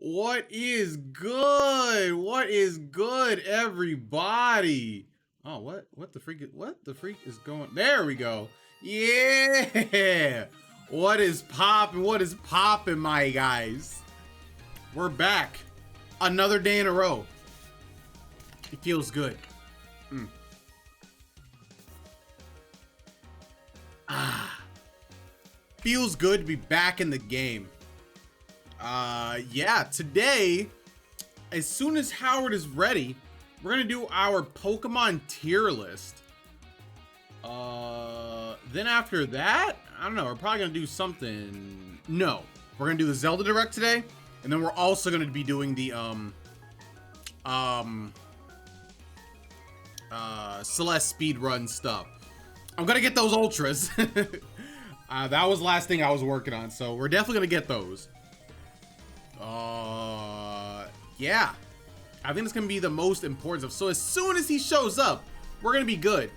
What is good? What is good, everybody? Oh, what the freak? What the freak is going? There we go. Yeah. What is popping? What is popping, my guys? We're back. Another day in a row. It feels good. Ah, feels good to be back in the game. Yeah, today, as soon as Howard is ready, we're gonna do our Pokemon tier list. Then after that, I don't know, we're probably gonna do something. No, we're gonna do the Zelda Direct today, and then we're also gonna be doing the Celeste speedrun stuff. I'm gonna get those ultras. That was the last thing I was working on, so we're definitely gonna get those. Yeah, I think it's gonna be the most important stuff. So as soon as he shows up, we're gonna be good.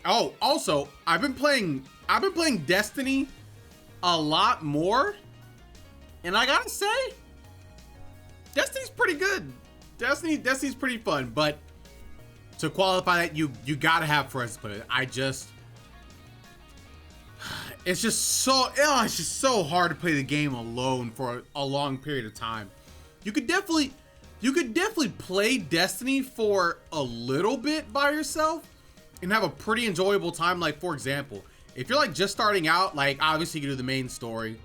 Oh, also, I've been playing Destiny a lot more, and I gotta say, Destiny's pretty good. Destiny's pretty fun, but to qualify that, you gotta have friends to play with. It's just so hard to play the game alone for a long period of time. You could definitely play Destiny for a little bit by yourself and have a pretty enjoyable time. Like, for example, if you're like just starting out, like obviously you can do the main story,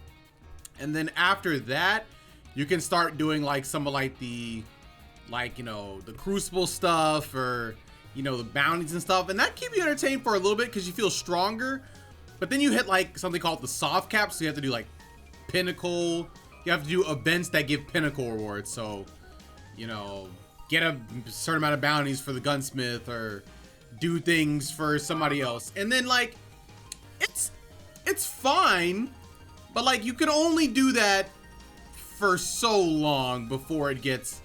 and then after that you can start doing like some of like the the Crucible stuff, or the bounties and stuff, and that keep you entertained for a little bit because you feel stronger. But then you hit like something called the soft cap, so you have to do like pinnacle. You have to do events that give pinnacle rewards. So, get a certain amount of bounties for the gunsmith, or do things for somebody else. And then like, it's fine, but like you can only do that for so long before it gets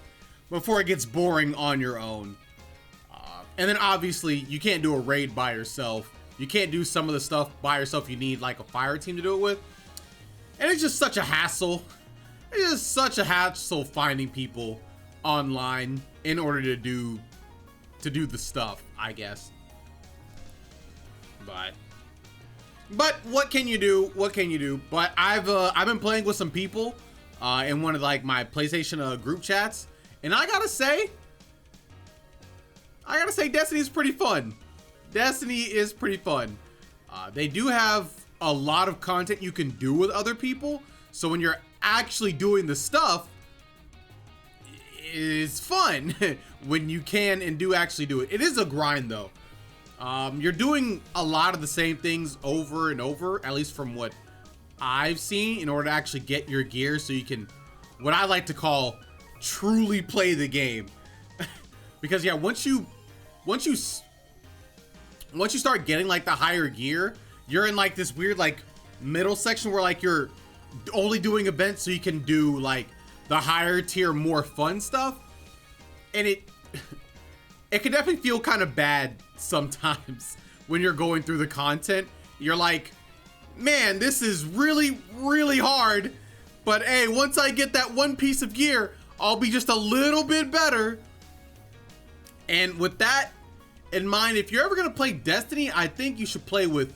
boring on your own. And then obviously you can't do a raid by yourself. You can't do some of the stuff by yourself. You need like a fire team to do it with. And it's just such a hassle. It's just such a hassle finding people online in order to do the stuff, I guess. But what can you do? What can you do? But I've been playing with some people in one of like my PlayStation group chats, and I gotta say Destiny is pretty fun. Destiny is pretty fun. They do have a lot of content you can do with other people, so when you're actually doing the stuff, it's fun when you can and do actually do it. It is a grind though. You're doing a lot of the same things over and over, at least from what I've seen, in order to actually get your gear, so you can, what I like to call, truly play the game. Because yeah, once you start getting like the higher gear, you're in like this weird like middle section where like you're only doing events so you can do like the higher tier, more fun stuff. And it can definitely feel kind of bad sometimes when you're going through the content. You're like, man, this is really, really hard. But hey, once I get that one piece of gear, I'll be just a little bit better. And with that in mind, if you're ever gonna play Destiny, I think you should play with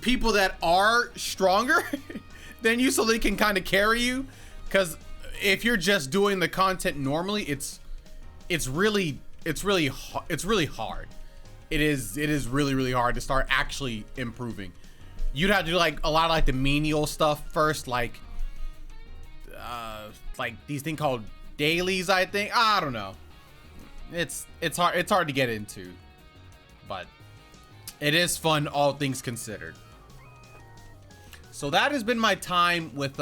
people that are stronger than you, so they can kind of carry you. Because if you're just doing the content normally, it's really hard. It is really hard to start actually improving. You'd have to do like a lot of like the menial stuff first, like these things called dailies, I think. I don't know. It's hard to get into, but it is fun, all things considered. So that has been my time with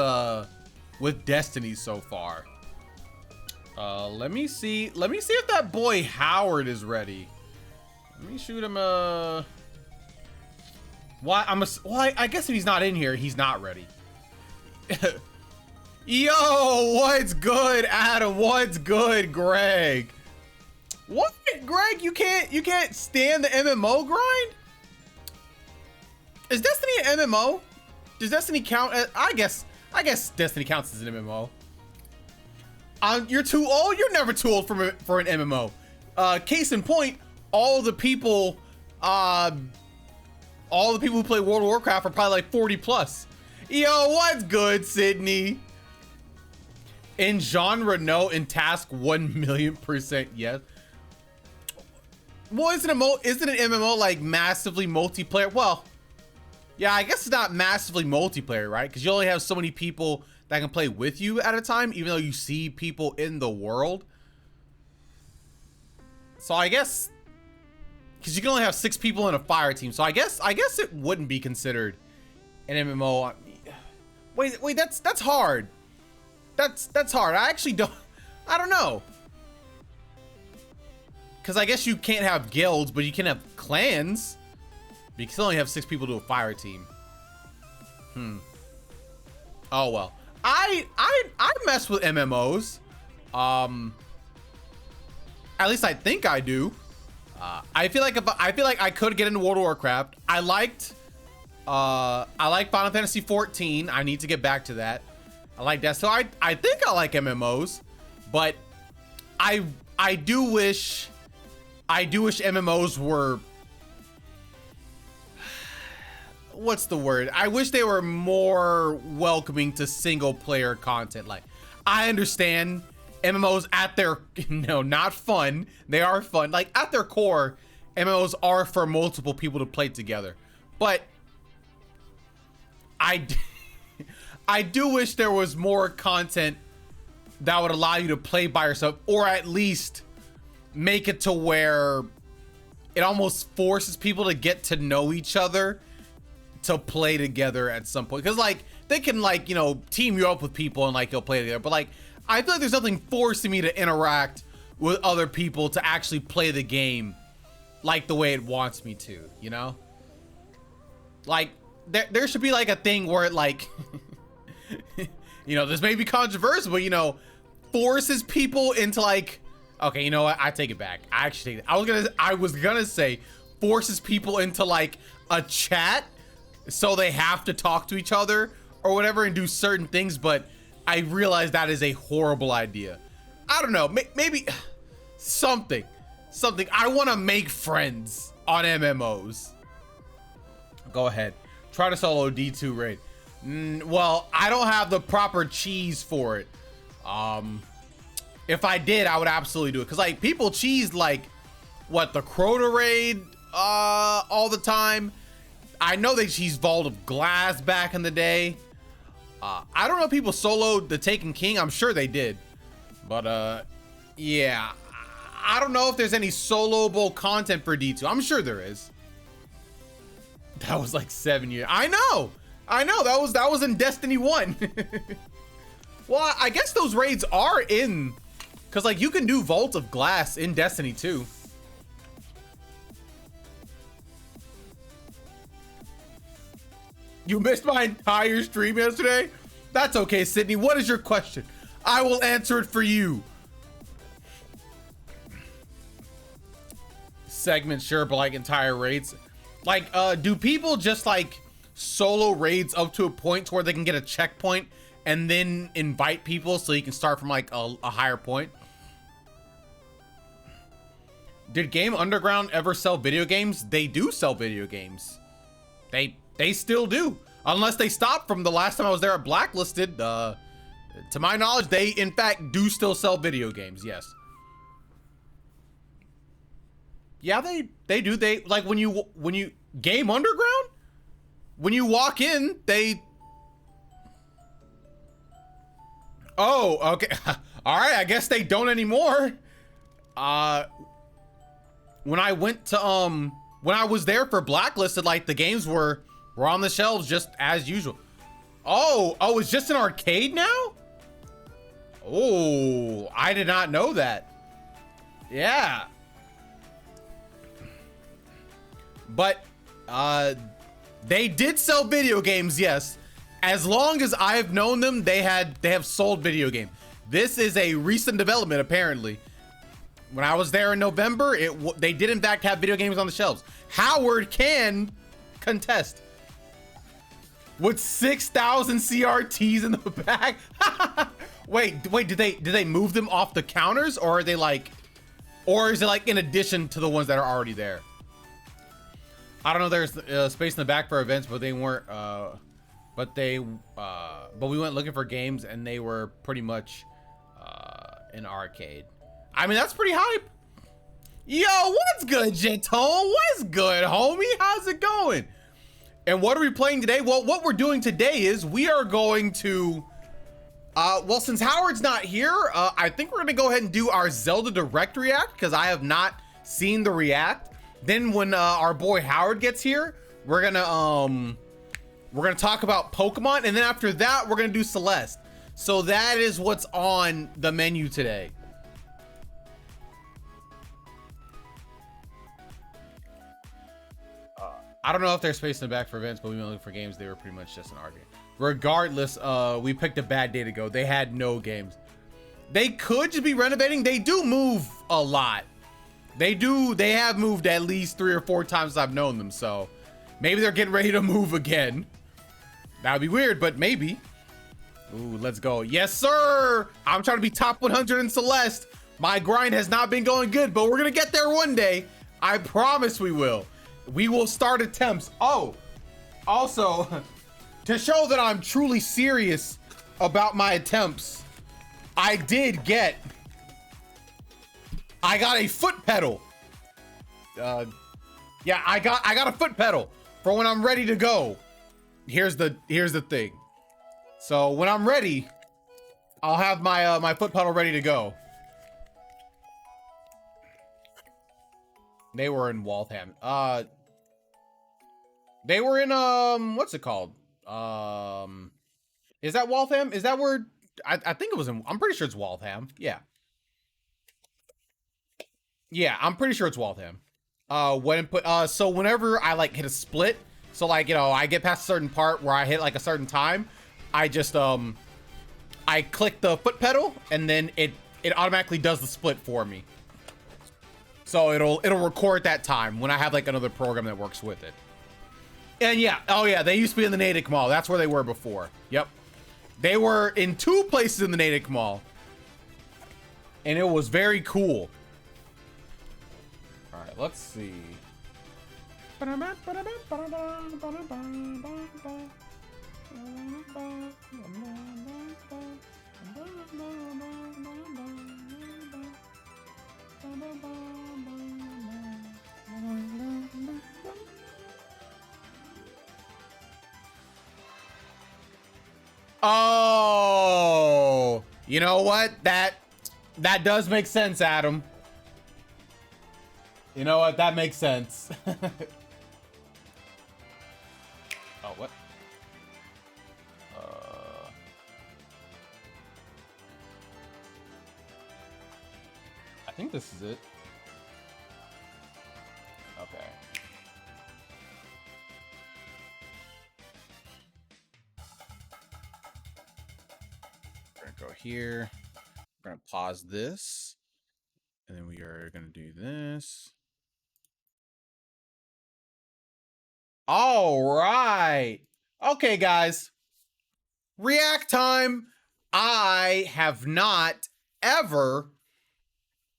Destiny so far. Let me see if that boy Howard is ready. Let me shoot him why I guess if he's not in here, he's not ready. Yo, what's good, Adam? What's good, Greg? What? Greg, you can't stand the MMO grind? Is Destiny an MMO? Does Destiny count as, I guess Destiny counts as an MMO. You're too old. You're never too old for an MMO. Case in point, all the people who play World of Warcraft are probably like 40 plus. Yo, what's good, Sydney? In genre, no. In task, 1,000,000% yes. Well, isn't an MMO like massively multiplayer? Well, yeah, I guess it's not massively multiplayer, right? Because you only have so many people that can play with you at a time, even though you see people in the world. So I guess, because you can only have 6 people in a fire team, so I guess it wouldn't be considered an MMO. Wait, that's hard. That's hard. I don't know. Because I guess you can't have guilds, but you can have clans. But you can only have 6 people to a fire team. Oh well. I mess with MMOs. At least I think I do. I feel like I could get into World of Warcraft. I like Final Fantasy 14. I need to get back to that. I like that. So I think I like MMOs, but I do wish MMOs were, what's the word? I wish they were more welcoming to single player content. Like, I understand MMOs at their, not fun. They are fun. Like, at their core, MMOs are for multiple people to play together. But I do wish there was more content that would allow you to play by yourself, or at least make it to where it almost forces people to get to know each other to play together at some point. Because like they can like, team you up with people and like you'll play together, but like I feel like there's nothing forcing me to interact with other people to actually play the game like the way it wants me to, like there should be like a thing where it like this may be controversial, but forces people into like, okay, you know what? I take it back. I actually take it. I was gonna say forces people into like a chat so they have to talk to each other or whatever and do certain things, but I realize that is a horrible idea. I don't know, maybe something. I want to make friends on MMOs. Go ahead. Try to solo D2 raid. Well, I don't have the proper cheese for it. If I did, I would absolutely do it. Cause like people cheesed like what, the Crota raid all the time. I know they cheesed Vault of Glass back in the day. I don't know if people soloed the Taken King. I'm sure they did. But yeah. I don't know if there's any soloable content for D2. I'm sure there is. That was like 7 years. I know. That was in Destiny 1. Well, I guess those raids are in, because like you can do Vault of Glass in Destiny 2. You missed my entire stream yesterday? That's okay, Sydney. What is your question? I will answer it for you. Segments, sure, but like entire raids. Like, do people just like solo raids up to a point to where they can get a checkpoint and then invite people so you can start from like a higher point? Did Game Underground ever sell video games? They do sell video games. They still do. Unless they stopped from the last time I was there at Blacklisted. To my knowledge, they in fact do still sell video games, yes. Yeah, they do. They like when you Game Underground, when you walk in, they. Oh, okay. All right, I guess they don't anymore. When I went to when I was there for Blacklisted, like the games were on the shelves just as usual. Oh, it's just an arcade now? Oh, I did not know that. Yeah. But they did sell video games, yes. As long as I've known them, they have sold video games. This is a recent development, apparently. When I was there in November, they did in fact have video games on the shelves. Howard can contest. With 6,000 CRTs in the back. wait, did they move them off the counters, or are they like, or is it like in addition to the ones that are already there? I don't know. There's space in the back for events, but they weren't. But we went looking for games, and they were pretty much an arcade. I mean, that's pretty hype. Yo, what's good, Jetone? What's good, homie? How's it going? And what are we playing today? Well, what we're doing today is we are going to, well, since Howard's not here, I think we're gonna go ahead and do our Zelda Direct React, because I have not seen the React. Then when our boy Howard gets here, we're gonna talk about Pokemon, and then after that, we're gonna do Celeste. So that is what's on the menu today. I don't know if there's space in the back for events, but we went looking for games. They were pretty much just an argument. Regardless, we picked a bad day to go. They had no games. They could just be renovating. They do move a lot. They have moved at least 3 or 4 times I've known them. So maybe they're getting ready to move again. That would be weird, but maybe. Ooh, let's go. Yes, sir. I'm trying to be top 100 in Celeste. My grind has not been going good, but we're going to get there one day. I promise we will. We will start attempts. Oh, also, to show that I'm truly serious about my attempts, I got a foot pedal. Yeah, I got a foot pedal for when I'm ready to go. Here's the thing. So when I'm ready, I'll have my my foot pedal ready to go. They were in Waltham. They were in what's it called? Is that Waltham? Is that where I think it was in, I'm pretty sure it's Waltham. Yeah. Yeah, I'm pretty sure it's Waltham. So whenever I like hit a split, so like, you know, I get past a certain part where I hit like a certain time, I just I click the foot pedal, and then it automatically does the split for me. So it'll record that time when I have like another program that works with it. And yeah, oh yeah, they used to be in the Natick Mall. That's where they were before. Yep. They were in 2 places in the Natick Mall. And it was very cool. All right, let's see. Oh, you know what? That does make sense, Adam. You know what? That makes sense. Oh, what? I think this is it. Okay. We're gonna go here. We're gonna pause this, and then we are gonna do this. All right. Okay, guys. React time. I have not ever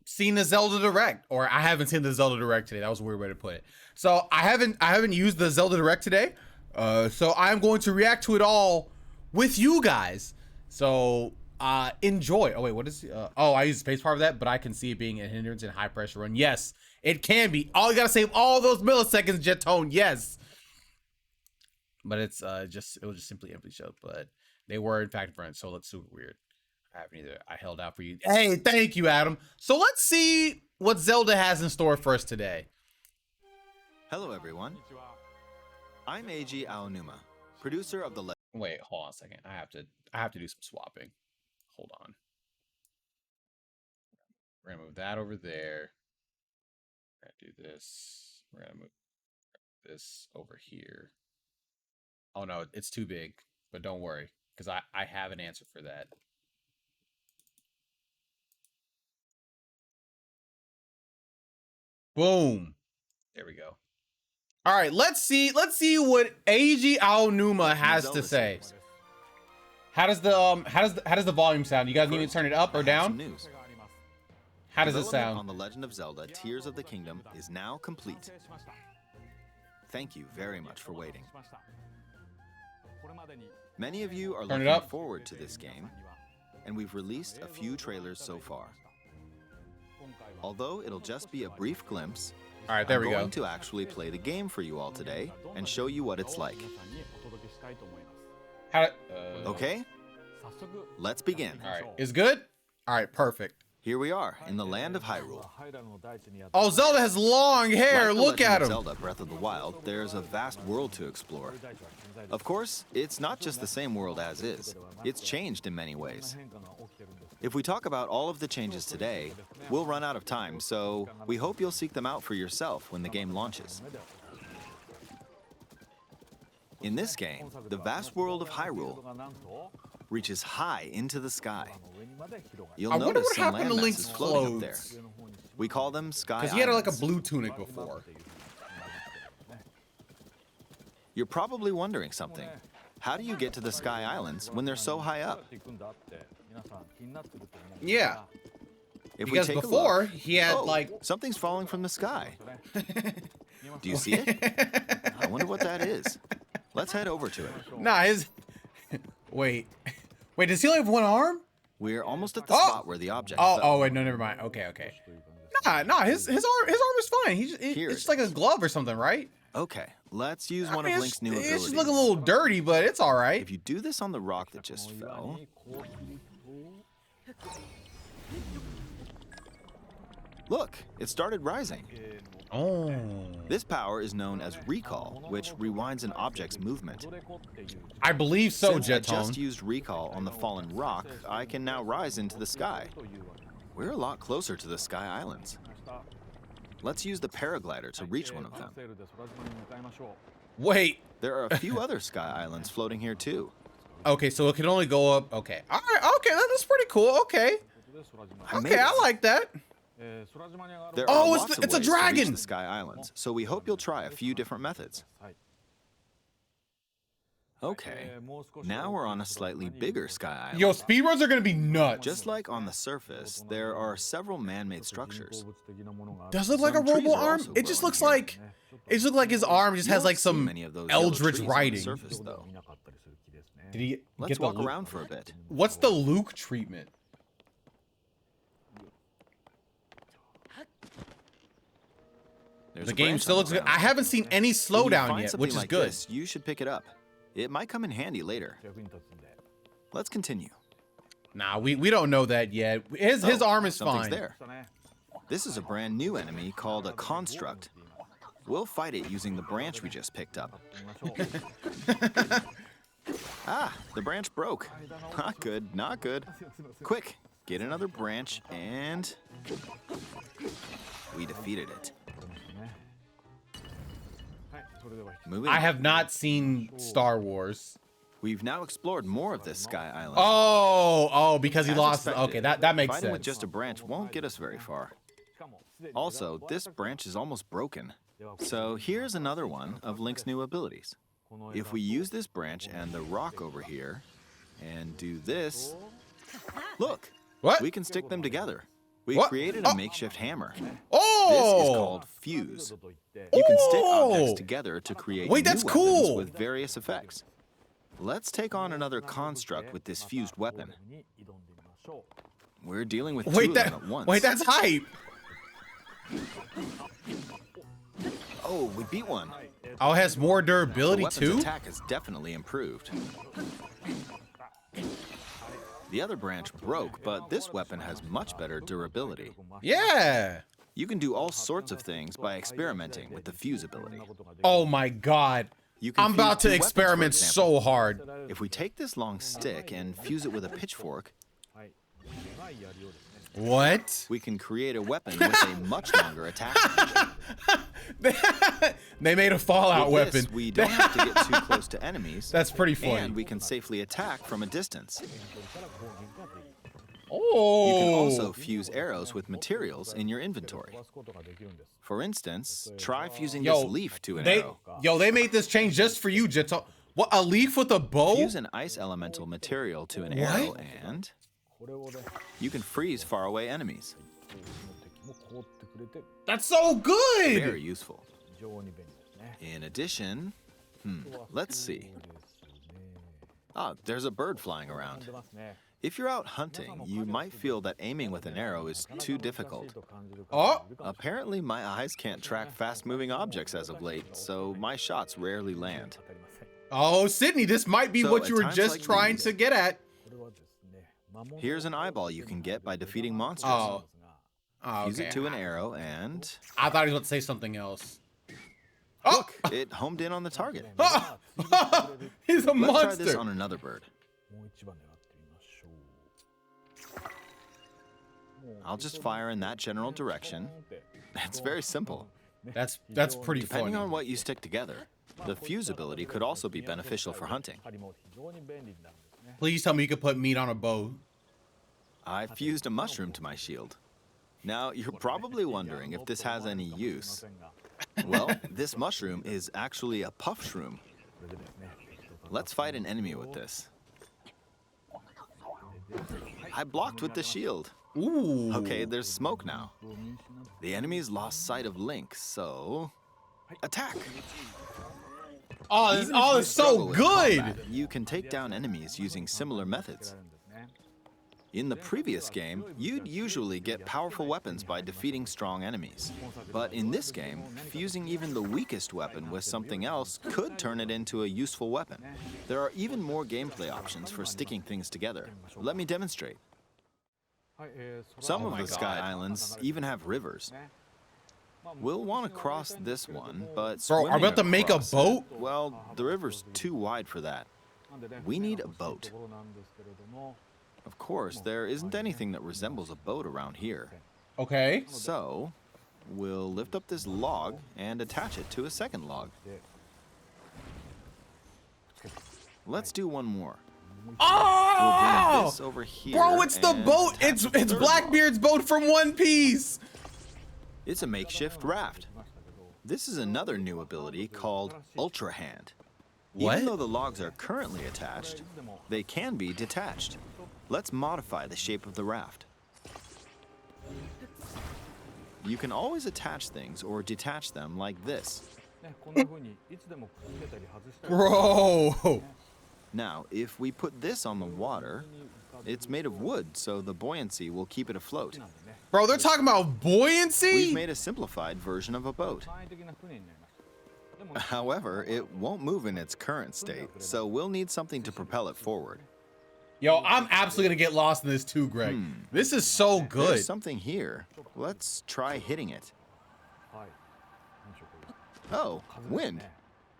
seen a Zelda Direct, or I haven't seen the Zelda Direct today. That was a weird way to put it. So I haven't used the Zelda Direct today. So I'm going to react to it all with you guys. So enjoy. Oh wait, what is oh, I use spacebar for that, but I can see it being a hindrance in high pressure run. Yes, it can be. Oh, you gotta save all those milliseconds, Jetone. Yes. But it's it was just simply empty show, but they were in fact friends, so that's super weird. I haven't either. I held out for you. Hey, thank you, Adam. So let's see what Zelda has in store for us today. Hello, everyone. I'm Eiji Aonuma, producer of the. Wait, hold on a second. I have to do some swapping. Hold on. We're gonna move that over there. We're gonna do this. We're gonna move this over here. Oh no, it's too big, but don't worry, because I have an answer for that. Boom. There we go. All right, let's see what Eiji Aonuma has to say. How does the volume sound? You guys need me to turn it up or down? News. How does it Development sound? on The Legend of Zelda: Tears of the Kingdom is now complete. Thank you very much for waiting. Many of you are Turn it looking up. forward to this game, and we've released a few trailers so far. Although it'll just be a brief glimpse, All right, there I'm we go. going to actually play the game for you all today and show you what it's like. How, Okay? Let's begin. all right, is good? All right, perfect. Here we are in the land of Hyrule. Oh, Zelda has long hair. Like The Look Legend at of him. Zelda: Breath of the Wild, there's a vast world to explore. Of course, it's not just the same world as is. It's changed in many ways. If we talk about all of the changes today, we'll run out of time, so we hope you'll seek them out for yourself when the game launches. In this game, the vast world of Hyrule reaches high into the sky. You'll I wonder notice what some happened to land Link's masses floating up there. clothes. We call them sky Because he had like a islands. blue tunic before. You're probably wondering something. How do you get to the Sky Islands when they're so high up? Yeah, If because we take before a look, he had oh, like. something's falling from the sky. Do you see it? I wonder what that is. Let's head over to it. Nah, his. Wait, does he only have one arm? We're almost at the Oh! spot where the object Oh, fell. wait, no, never mind. Okay. Nah, his arm is fine. Here It's just it like a is. glove or something, right? Okay, let's use I one mean, of Link's new it's abilities. just looking a little dirty, but it's all right. If you do this on the rock that just fell, look, it started rising. Oh. This power is known as Recall, which rewinds an object's movement. I believe so, Since I just Jeton. used Recall on the fallen rock, I can now rise into the sky. We're a lot closer to the Sky Islands. Let's use the paraglider to reach one of them. Wait. There are a few other Sky Islands floating here too. Okay, so it can only go up. Okay. All right. Okay, that's pretty cool. Okay. I made Okay, I it. like that. There Oh, are it's lots the- of it's a ways to reach dragon! the Sky Islands, so we hope you'll try a few different methods. Okay, now we're on a slightly bigger Sky Island. Yo, speedruns are gonna be nuts. Just like on the surface, there are several man-made structures. Does it look like a Some trees robo are arm? also It just growing looks here. like his arm just You has don't like see some many of those yellow eldritch trees on the writing. surface, though. Did he Let's get the walk Luke? around for a bit. What's the Luke treatment? There's The a game branch still on looks the good. I ground. haven't seen any When you slowdown find yet, something which is like good. this, you should pick it up. It might come in handy later. Let's continue. Nah, we don't know that yet. His Oh, arm is something's fine. there. This is a brand new enemy called a construct. We'll fight it using the branch we just picked up. Ah, the branch broke. Not good, not good. Quick, get another branch and we defeated it. Moving I on. have not seen Star Wars. We've now explored more of this Sky Island. Oh, because he As lost. expected, Okay, that makes fighting with sense. just a branch won't get us very far. Also, this branch is almost broken. So here's another one of Link's new abilities. If we use this branch and the rock over here, and do this, look, What? we can stick them together. We What? created Oh. a makeshift hammer. Oh! This is called fuse. You can stick Oh! objects together to create Wait, new that's weapons cool. with various effects. Let's take on another construct with this fused weapon. We're dealing with two Wait, of that. them at once. Wait, that's hype. Oh, we beat one. Oh, it has more The durability weapon's too. attack has definitely improved. The other branch broke, but this weapon has much better durability. Yeah. You can do all sorts of things by experimenting with the fuse ability. Oh my God. You can I'm fuse about two to weapons, for experiment example. so hard. If we take this long stick and fuse it with a pitchfork, What? we can create a weapon with a much longer attack. They made a Fallout With this, weapon. we don't have to get too close to enemies, That's pretty funny. and we can safely attack from a distance. Oh. You can also fuse arrows with materials in your inventory. For instance, try fusing this leaf to an arrow. They made this change just for you, Jito. What, a leaf with a bow? Fuse an ice elemental material to an arrow and you can freeze faraway enemies. That's so good! Very useful. In addition, let's see. Ah, there's a bird flying around. If you're out hunting, you might feel that aiming with an arrow is too difficult. Oh, Apparently, my eyes can't track fast-moving objects as of late, so my shots rarely land. oh, Sydney, this might be So, what at you were times just like trying these- to get at. Here's an eyeball you can get by defeating monsters. Oh. Oh, Fuse okay. it to an arrow and... I thought he was about to say something else. Oh! Look, it homed in on the target. He's a Let's try this monster. on another bird. I'll just fire in that general direction. It's very simple. That's pretty Depending funny. on what you stick together, the fuse ability could also be beneficial for hunting. Please tell me you could put meat on a bow. I fused a mushroom to my shield. Now, you're probably wondering if this has any use. Well, this mushroom is actually a puff shroom. Let's fight an enemy with this. I blocked with the shield. Ooh. Okay, there's smoke now. The enemy's lost sight of Link, so... attack! Oh, Even if this you is so struggle with good. combat, you can take down enemies using similar methods. In the previous game, you'd usually get powerful weapons by defeating strong enemies. But in this game, fusing even the weakest weapon with something else could turn it into a useful weapon. There are even more gameplay options for sticking things together. Let me demonstrate. Some of the Sky Islands even have rivers. We'll want to cross this one, but Bro, are we swimming about to make a across boat? it, well, the river's too wide for that. We need a boat. Of course, there isn't anything that resembles a boat around here. Okay. So, we'll lift up this log and attach it to a second log. Let's do one more. We'll bring Oh! this over here. Bro, it's the and boat. attach It's the third log. Blackbeard's boat from One Piece. It's a makeshift raft. This is another new ability called Ultra Hand. What? Even though the logs are currently attached, they can be detached. Let's modify the shape of the raft. You can always attach things or detach them like this. Bro. Now, if we put this on the water, it's made of wood, so the buoyancy will keep it afloat. Bro, they're talking about We've buoyancy? made a simplified version of a boat. However, it won't move in its current state, so we'll need something to propel it forward. Yo, I'm absolutely gonna get lost in this too, Greg. This is so good. There's something here. Let's try hitting it. Oh, wind.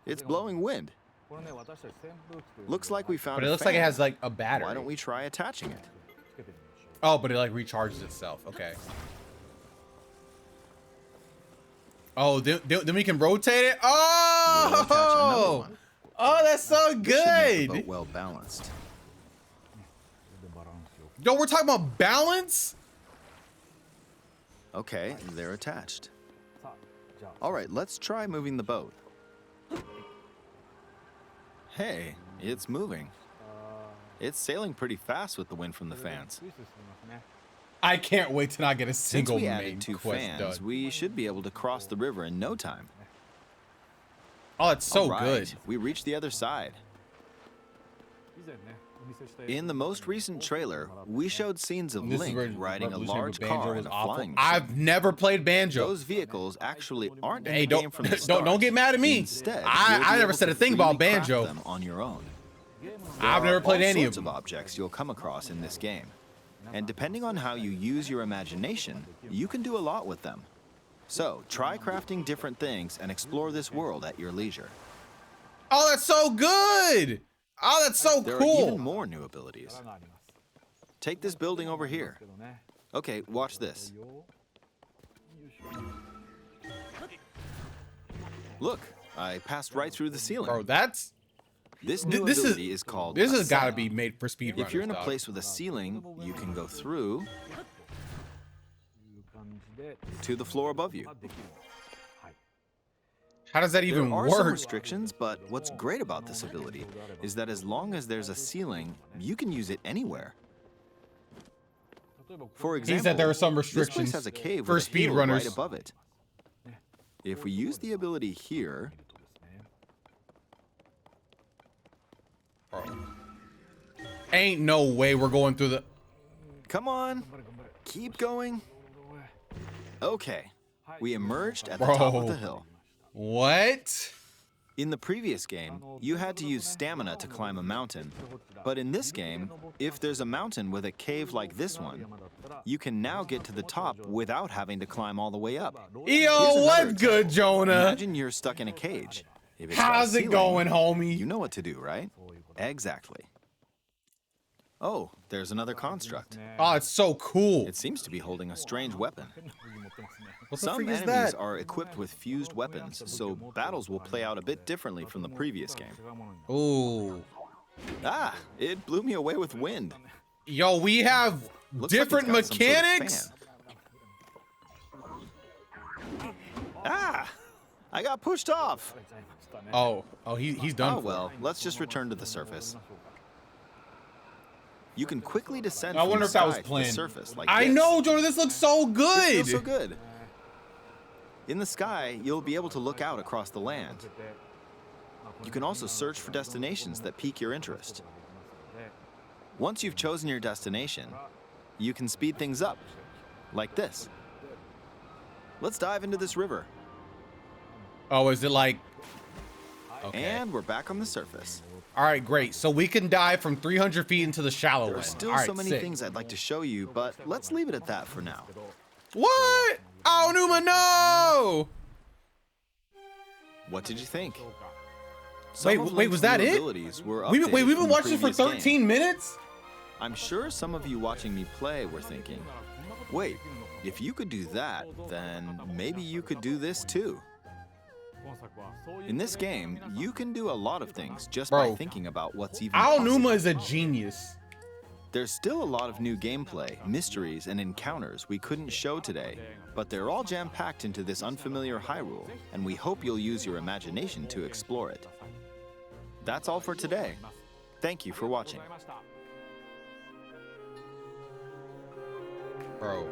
It's blowing wind. Looks like we found But it a looks like it fan. has like a battery. Why don't we try attaching it? Oh, but it like recharges itself. Okay. Oh, then we can rotate it. We'll attach another Oh, one. oh, that's so This should make the boat good. well balanced. Yo, we're talking about balance. Okay, they're attached. All right, let's try moving the boat. Hey, it's moving. It's sailing pretty fast with the wind from the fans. I can't wait to not get a Since single we main added 2 quest fans, done. we should be able to cross the river in no time. Oh, it's so All right, good. we reached the other side. In the most recent trailer, we showed scenes of This is where Link riding a Revolutionary large Banjo car was and a awful. flying machine. I've never played Banjo. Those vehicles actually aren't in Hey, the game from the start. don't get mad at me. Instead, I you'll be never able said to a thing about freely craft Banjo. them on your own. I've never played All any of sorts them. objects you'll come across in this game. And depending on how you use your imagination, you can do a lot with them. So, try crafting different things and explore this world at your leisure. Oh, that's so good. Oh, that's so There are even cool. more new abilities. Take this building over here. Okay, watch this. Look, I passed right through the ceiling. Bro, that's This new This ability is called This has got to Ascend. be made for speedrunners. If you're in a dog. place with a ceiling, you can go through to the floor above you. How does that There even are some work? restrictions, but what's great about this ability is that as long as there's a ceiling, you can use it anywhere. For example, He said there are some this restrictions place has a cave for with a hill right speedrunners. above it. If we use the ability here, Ain't no way we're going through the. come on, keep going. Okay, we emerged at the Bro. top of the hill. What? In the previous game, you had to use stamina to climb a mountain. But in this game, if there's a mountain with a cave like this one, you can now get to the top without having to climb all the way up. Yo, Here's another what's good, example. Jonah? Imagine you're stuck in a cage. If it's got a How's it ceiling, going, homie? You know what to do, right? Exactly. Oh, there's another construct. Oh, it's so cool. It seems to be holding a strange weapon. What the Some freak is enemies that? are equipped with fused weapons, so battles will play out a bit differently from the previous game. Ooh. Ah, it blew me away with wind. Yo, we have Looks like it's different got some sort of mechanics. fan. Ah, I got pushed off. Oh, he's done. Oh well, let's just return to the surface. You can quickly descend I from wonder the if that was sky to the planned. surface like I this. know, Jonah. This looks so It good. feels so good. In the sky, you'll be able to look out across the land. You can also search for destinations that pique your interest. Once you've chosen your destination, you can speed things up, like this. Let's dive into this river. Oh, is it like? Okay. And we're back on the surface. All right, great. So we can dive from 300 feet into the shallow There are end. still All right, so many sick. things I'd like to show you, but let's leave it at that for now. What? Oh, Numa, no! What did you think? Wait, Some of wait, Link's was that new it? abilities were We've updated been from the watching this for previous game. 13 minutes? I'm sure some of you watching me play were thinking, wait, if you could do that, then maybe you could do this too. In this game, you can do a lot of things just by Bro. thinking about what's even Ao possible. Numa is a genius. There's still a lot of new gameplay, mysteries, and encounters we couldn't show today, but they're all jam-packed into this unfamiliar Hyrule, and we hope you'll use your imagination to explore it. That's all for today. Thank you for watching. Bro.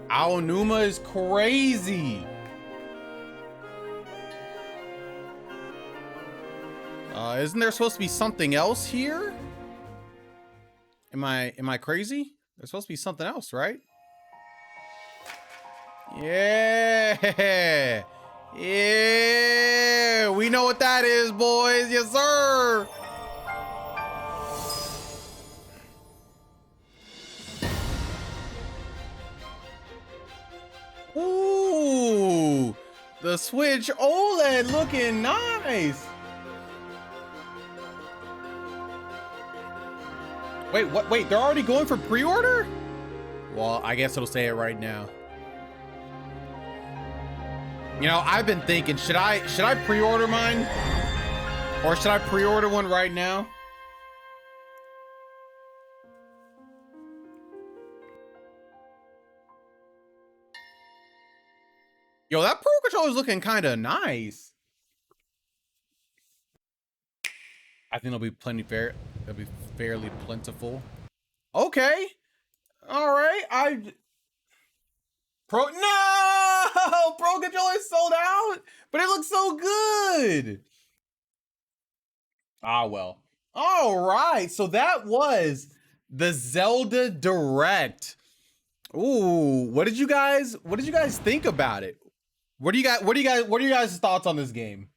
Ao Numa is crazy. Isn't there supposed to be something else here? Am I crazy? There's supposed to be something else, right? Yeah. Yeah. We know what that is, boys. Yes, sir. Ooh. The Switch OLED looking nice. Wait, what? Wait, they're already going for pre-order? Well, I guess it'll say it right now. You know, I've been thinking, should I pre-order mine? Or should I pre-order one right now? Yo, that Pro Controller is looking kind of nice. I think it'll be it'll be fairly plentiful. Okay. All right. Pro Controller is sold out, but it looks so good. Ah, well. All right. So that was the Zelda Direct. Ooh, what did you guys think about it? What are you guys' thoughts on this game?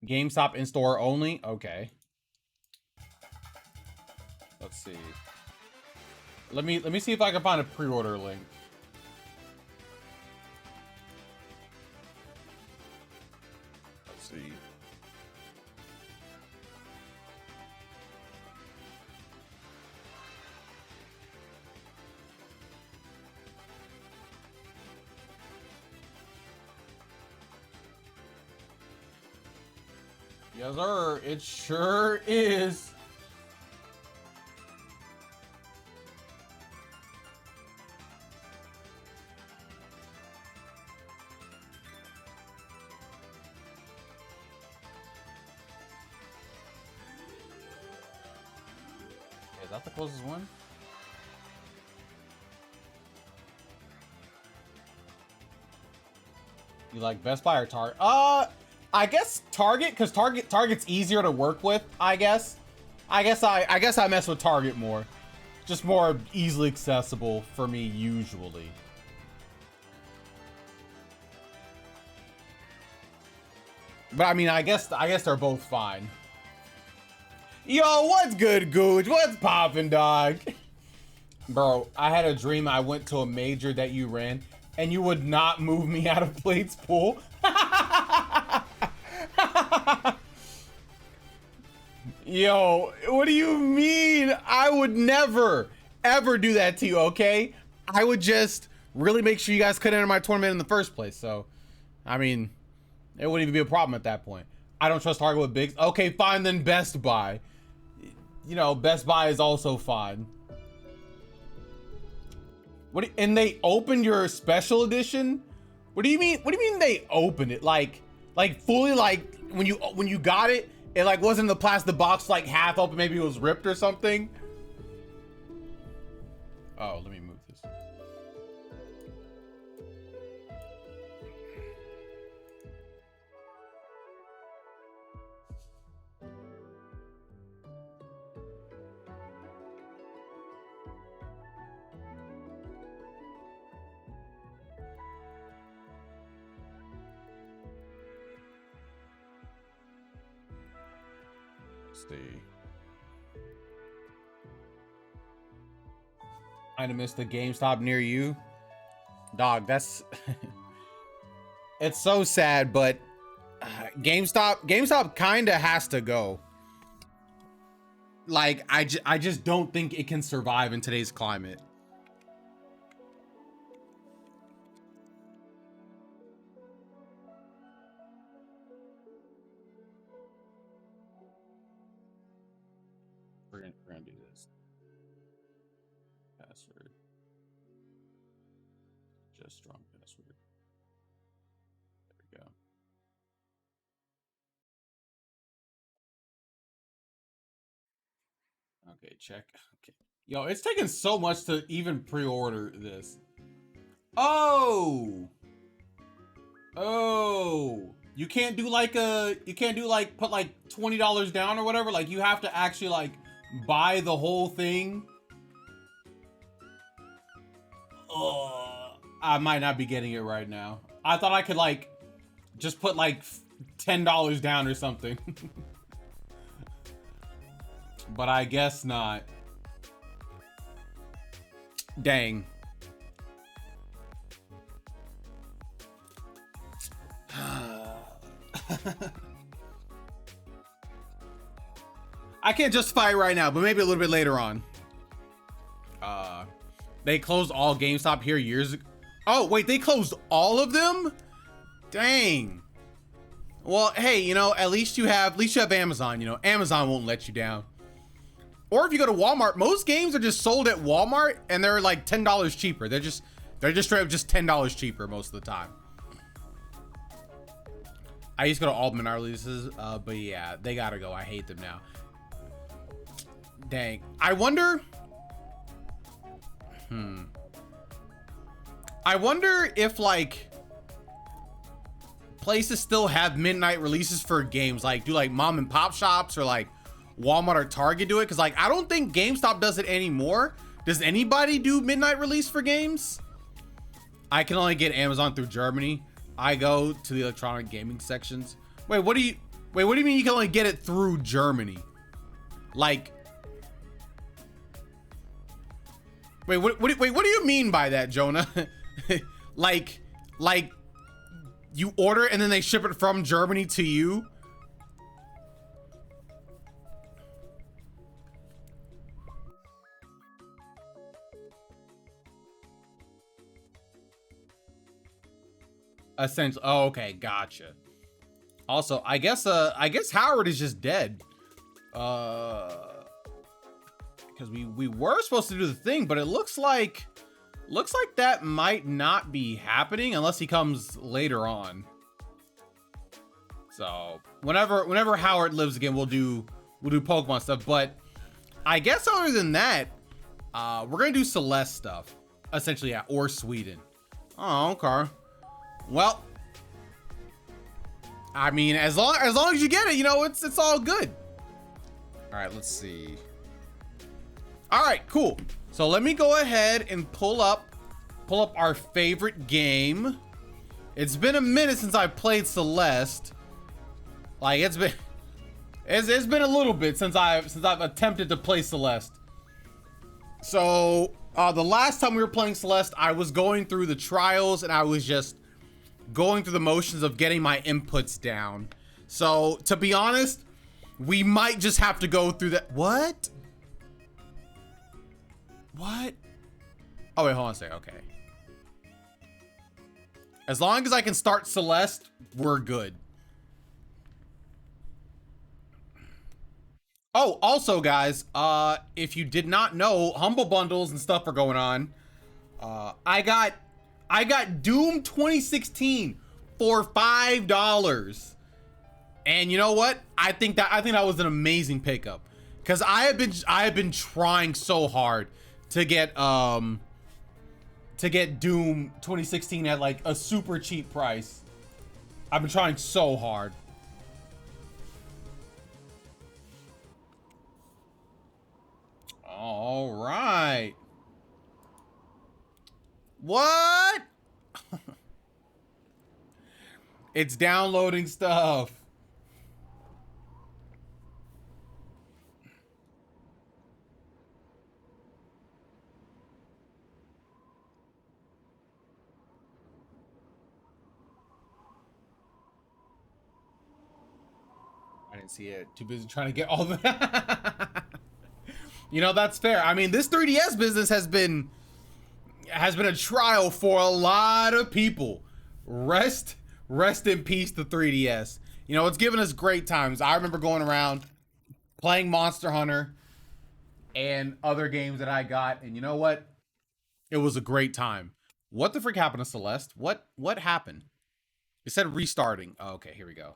GameStop in-store only? Okay. Let's see. Let me see if I can find a pre-order link. Let's see. Yes, sir. It sure is. Is that the closest one? You like Best Buy or Target? I guess Target, because Target's easier to work with, I guess. I guess I mess with Target more. Just more easily accessible for me usually. But I mean, I guess they're both fine. Yo, what's good, Gooch? What's poppin', dog? Bro, I had a dream I went to a major that you ran, and you would not move me out of Blade's pool. Yo, what do you mean? I would never, ever do that to you, okay? I would just really make sure you guys couldn't enter my tournament in the first place. So, I mean, it wouldn't even be a problem at that point. I don't trust Target with bigs. Okay, fine, then Best Buy. You know, Best Buy is also fine. What? And they opened your special edition? What do you mean? What do you mean they opened it? Like fully, like when you got it, it like wasn't the plastic box like half open, maybe it was ripped or something. Oh, let me move this. See. I missed the GameStop near you. Dog, that's it's so sad, but GameStop kind of has to go. Like I just don't think it can survive in today's climate. We're gonna do this. Password. Just strong password. There we go. Okay, check. Okay. Yo, it's taking so much to even pre-order this. Oh! Oh! You can't do like put like $20 down or whatever. Like you have to actually like buy the whole thing. Oh, I might not be getting it right now. I thought I could like just put like $10 down or something. But I guess not. Dang. I can't justify it right now, but maybe a little bit later on. They closed all GameStop here years ago. Oh, wait, they closed all of them? Dang. Well, hey, you know, at least you have Amazon, you know. Amazon won't let you down. Or if you go to Walmart, most games are just sold at Walmart and they're like $10 cheaper. They're just straight up just $10 cheaper most of the time. I used to go to all the Menard releases, but yeah, they gotta go. I hate them now. Dang. I wonder if like places still have midnight releases for games. Like do like mom and pop shops or like Walmart or Target do it? Because like I don't think GameStop does it anymore. Does anybody do midnight release for games? I can only get Amazon through Germany. I go to the electronic gaming sections. Wait, what do you mean you can only get it through Germany? Like Wait, what do you mean by that, Jonah? like you order and then they ship it from Germany to you? Essentially. Oh, okay, gotcha. Also, I guess Howard is just dead. Because we were supposed to do the thing, but it looks like that might not be happening unless he comes later on. So whenever Howard lives again, we'll do Pokemon stuff. But I guess other than that, we're gonna do Celeste stuff, essentially, yeah, or Sweden. Oh, okay. Well, I mean, as long as you get it, you know, it's all good. All right, let's see. All right, cool. So let me go ahead and pull up our favorite game. It's been a minute since I played Celeste. Like it's been a little bit since I've attempted to play Celeste. So the last time we were playing Celeste, I was going through the trials and I was just going through the motions of getting my inputs down. So to be honest, we might just have to go through that. What? Oh wait, hold on a second. Okay. As long as I can start Celeste, we're good. Oh, also guys, if you did not know, Humble Bundles and stuff are going on. I got Doom 2016 for $5. And you know what? I think that was an amazing pickup, because I have been trying so hard to get Doom 2016 at like a super cheap price. I've been trying so hard. All right. What? It's downloading stuff. I didn't see it. Too busy trying to get all the You know, that's fair. I mean, this 3DS business has been a trial for a lot of people. Rest in peace to 3DS. You know, it's given us great times. I remember going around playing Monster Hunter and other games that I got, and you know what? It was a great time. What the frick happened to Celeste? What happened? It said restarting. Oh, okay, here we go.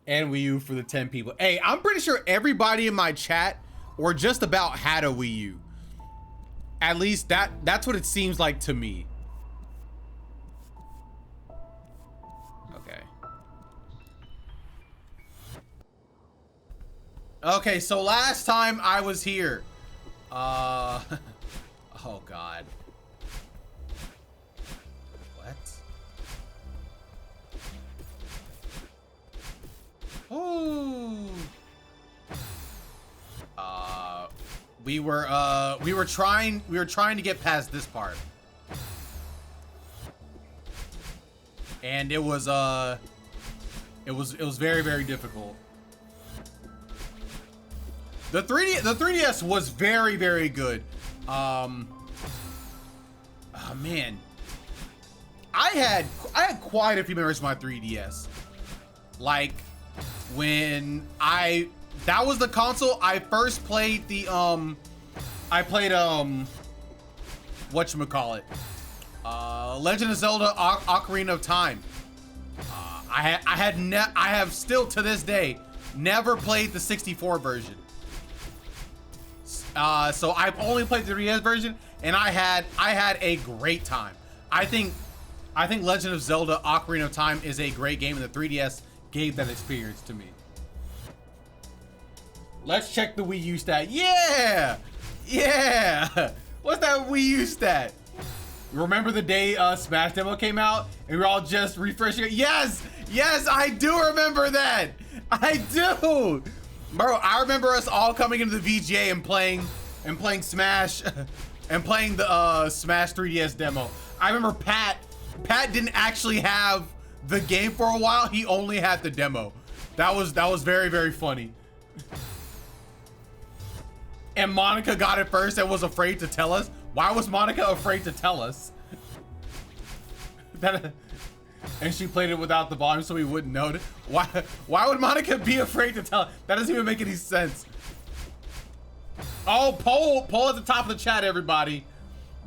And Wii U for the 10 people. Hey, I'm pretty sure everybody in my chat or just about had a Wii U. At least that's what it seems like to me. Okay. Okay, so last time I was here. Oh God. What? Oh. We were trying to get past this part. And it was very, very difficult. The 3DS was very, very good. Oh man. I had quite a few memories of my 3DS. Like when that was the console I first played the whatchamacallit, Legend of Zelda Ocarina of Time. I have still to this day never played the 64 version. So I've only played the 3DS version, and I had a great time. I think Legend of Zelda Ocarina of Time is a great game, and the 3DS gave that experience to me. Let's check the Wii U stat. Yeah! What's that Wii U stat? Remember the day Smash Demo came out and we were all just refreshing it? Yes, I do remember that. I do. Bro, I remember us all coming into the VGA and playing Smash and playing the Smash 3DS demo. I remember Pat didn't actually have the game for a while. He only had the demo. That was very, very funny. And Monica got it first and was afraid to tell us. Why was Monica afraid to tell us? and she played it without the volume so we wouldn't know. Why would Monica be afraid to tell? That doesn't even make any sense. Oh, poll at the top of the chat, everybody.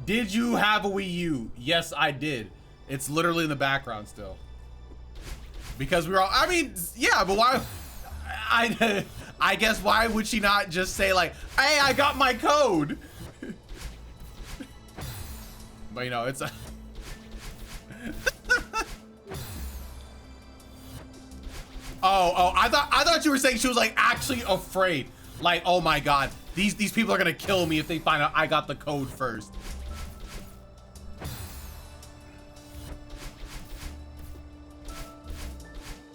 Did you have a Wii U? Yes, I did. It's literally in the background still. Because we were all, I mean, yeah, but why? I guess why would she not just say like, hey, I got my code? But you know, it's a oh, I thought you were saying she was like actually afraid. Like, oh my god, these people are gonna kill me if they find out I got the code first.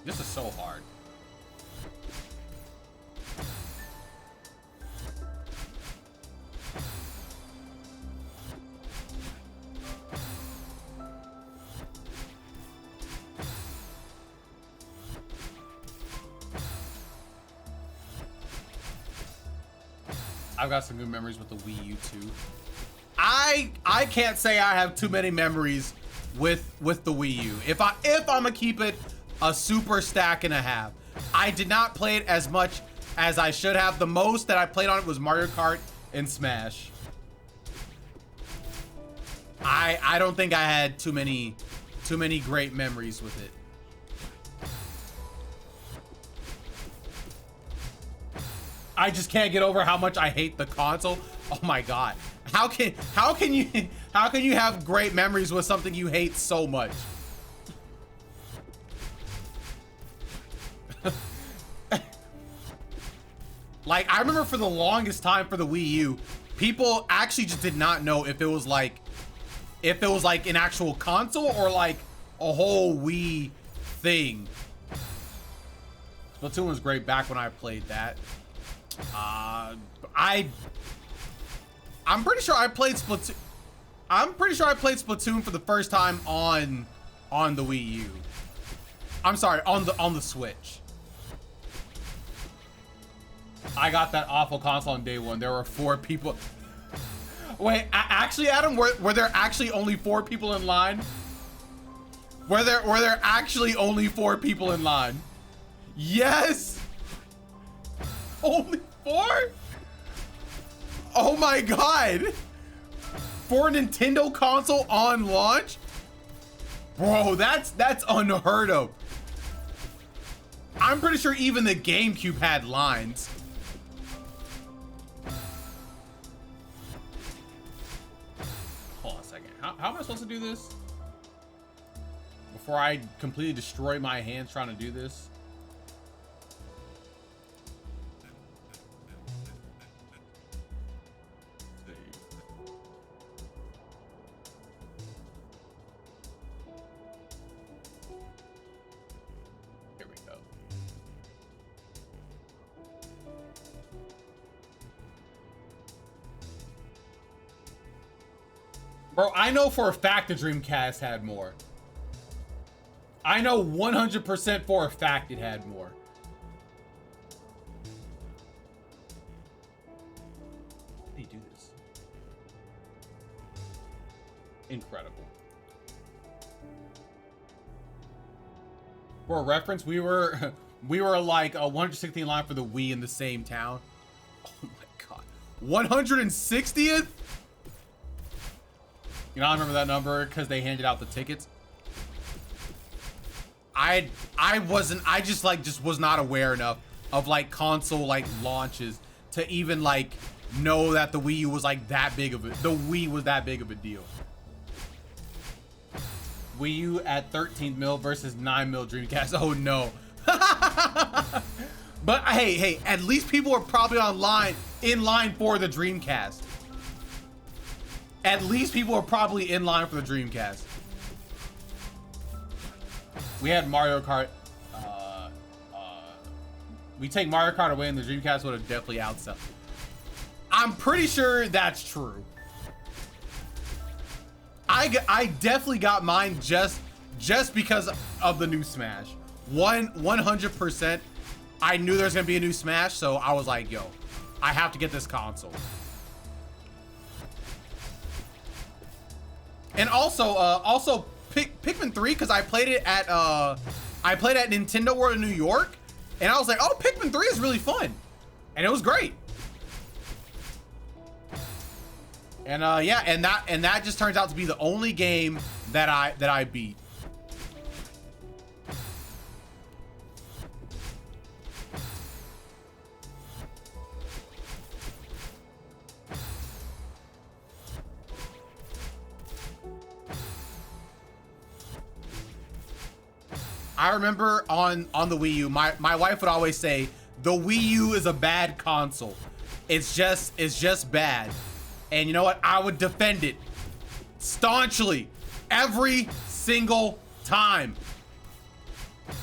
This is so hard. I've got some good memories with the Wii U too. I can't say I have too many memories with the Wii U. If I'ma keep it a super stack and a half. I did not play it as much as I should have. The most that I played on it was Mario Kart and Smash. I don't think I had too many great memories with it. I just can't get over how much I hate the console. Oh my god. How can you have great memories with something you hate so much? Like, I remember for the longest time for the Wii U, people actually just did not know if it was like an actual console or like a whole Wii thing. Splatoon was great back when I played that. I'm pretty sure I played Splatoon. I'm pretty sure I played Splatoon for the first time on the Wii U. I'm sorry, on the Switch. I got that awful console on day one. There were 4 people. Wait, actually, Adam, were there actually only 4 people in line? Were there actually only 4 people in line? Yes. Only 4? Oh my god. For a Nintendo console on launch? Bro, that's unheard of. I'm pretty sure even the GameCube had lines. Hold on a second. How am I supposed to do this? Before I completely destroy my hands trying to do this? Here we go. Bro, I know for a fact the Dreamcast had more. I know 100% for a fact it had more. How do you do this? Incredible. For reference, we were like a 116 line for the Wii in the same town. Oh my god. 160th? You know, I remember that number because they handed out the tickets. I just was not aware enough of like console like launches to even like know that the Wii U was like that big of a, the Wii was that big of a deal. Wii U at 13 mil versus 9 mil Dreamcast. Oh no. But hey, at least people were probably in line for the Dreamcast. At least people were probably in line for the Dreamcast. We had Mario Kart. We take Mario Kart away and the Dreamcast would have definitely outsold. I'm pretty sure that's true. I definitely got mine just because of the new Smash. 100%. I knew there was gonna be a new Smash, so I was like, yo, I have to get this console. And also Pikmin 3 because I played it at Nintendo World in New York, and I was like, oh, Pikmin 3 is really fun, and it was great. And yeah, and that just turns out to be the only game that I beat. I remember on the Wii U, my wife would always say, the Wii U is a bad console. It's just bad. And you know what? I would defend it staunchly every single time.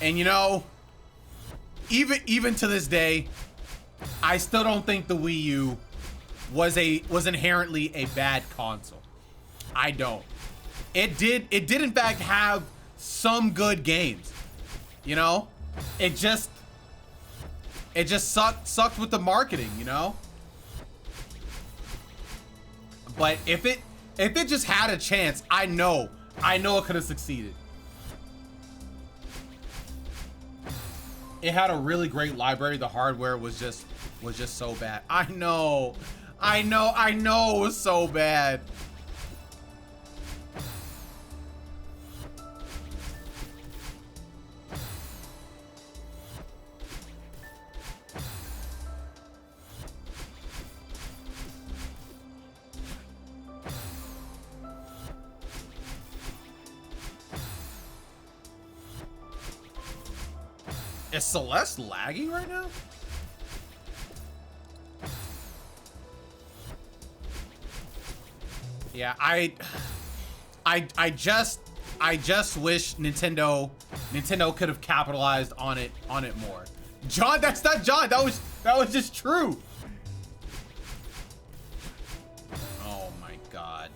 And you know, even to this day, I still don't think the Wii U was inherently a bad console. I don't. It did in fact have some good games. You know, it just sucked with the marketing, you know. But if it just had a chance, I know it could have succeeded. It had a really great library. The hardware was just so bad. I know it was so bad. Is Celeste lagging right now? Yeah, I just wish Nintendo could have capitalized on it more. John, that's not John. That was just true. Oh my God.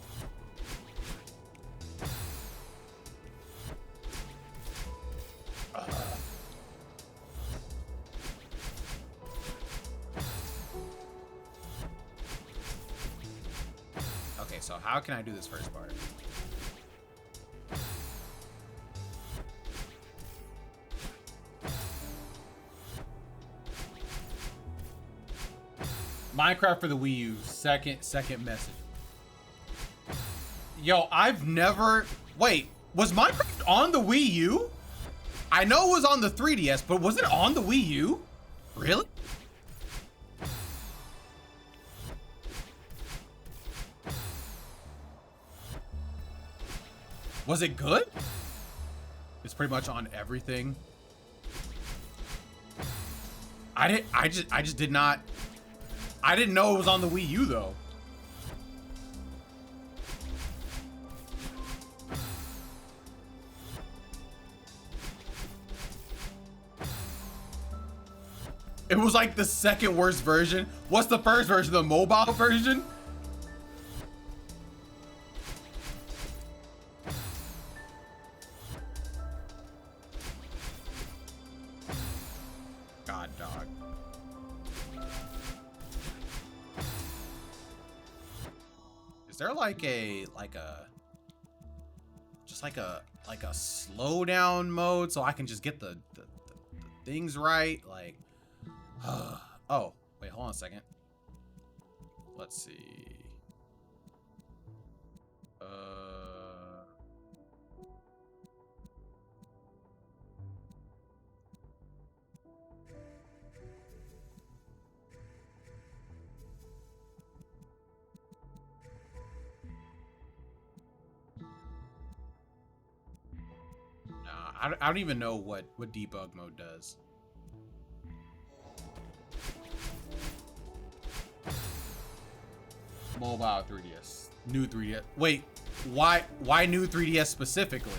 Okay, so how can I do this first part? Minecraft for the Wii U, second message. Yo, I've never... Wait, was Minecraft on the Wii U? I know it was on the 3DS, but was it on the Wii U? Really? Was it good? It's pretty much on everything. I just did not... I didn't know it was on the Wii U though. It was like the second worst version. What's the first version? The mobile version? God, dog. Is there like a slowdown mode so I can just get the things right? Like, oh, wait, hold on a second. Let's see. I don't even know what debug mode does. Mobile 3DS, new 3DS. Wait, why new 3DS specifically?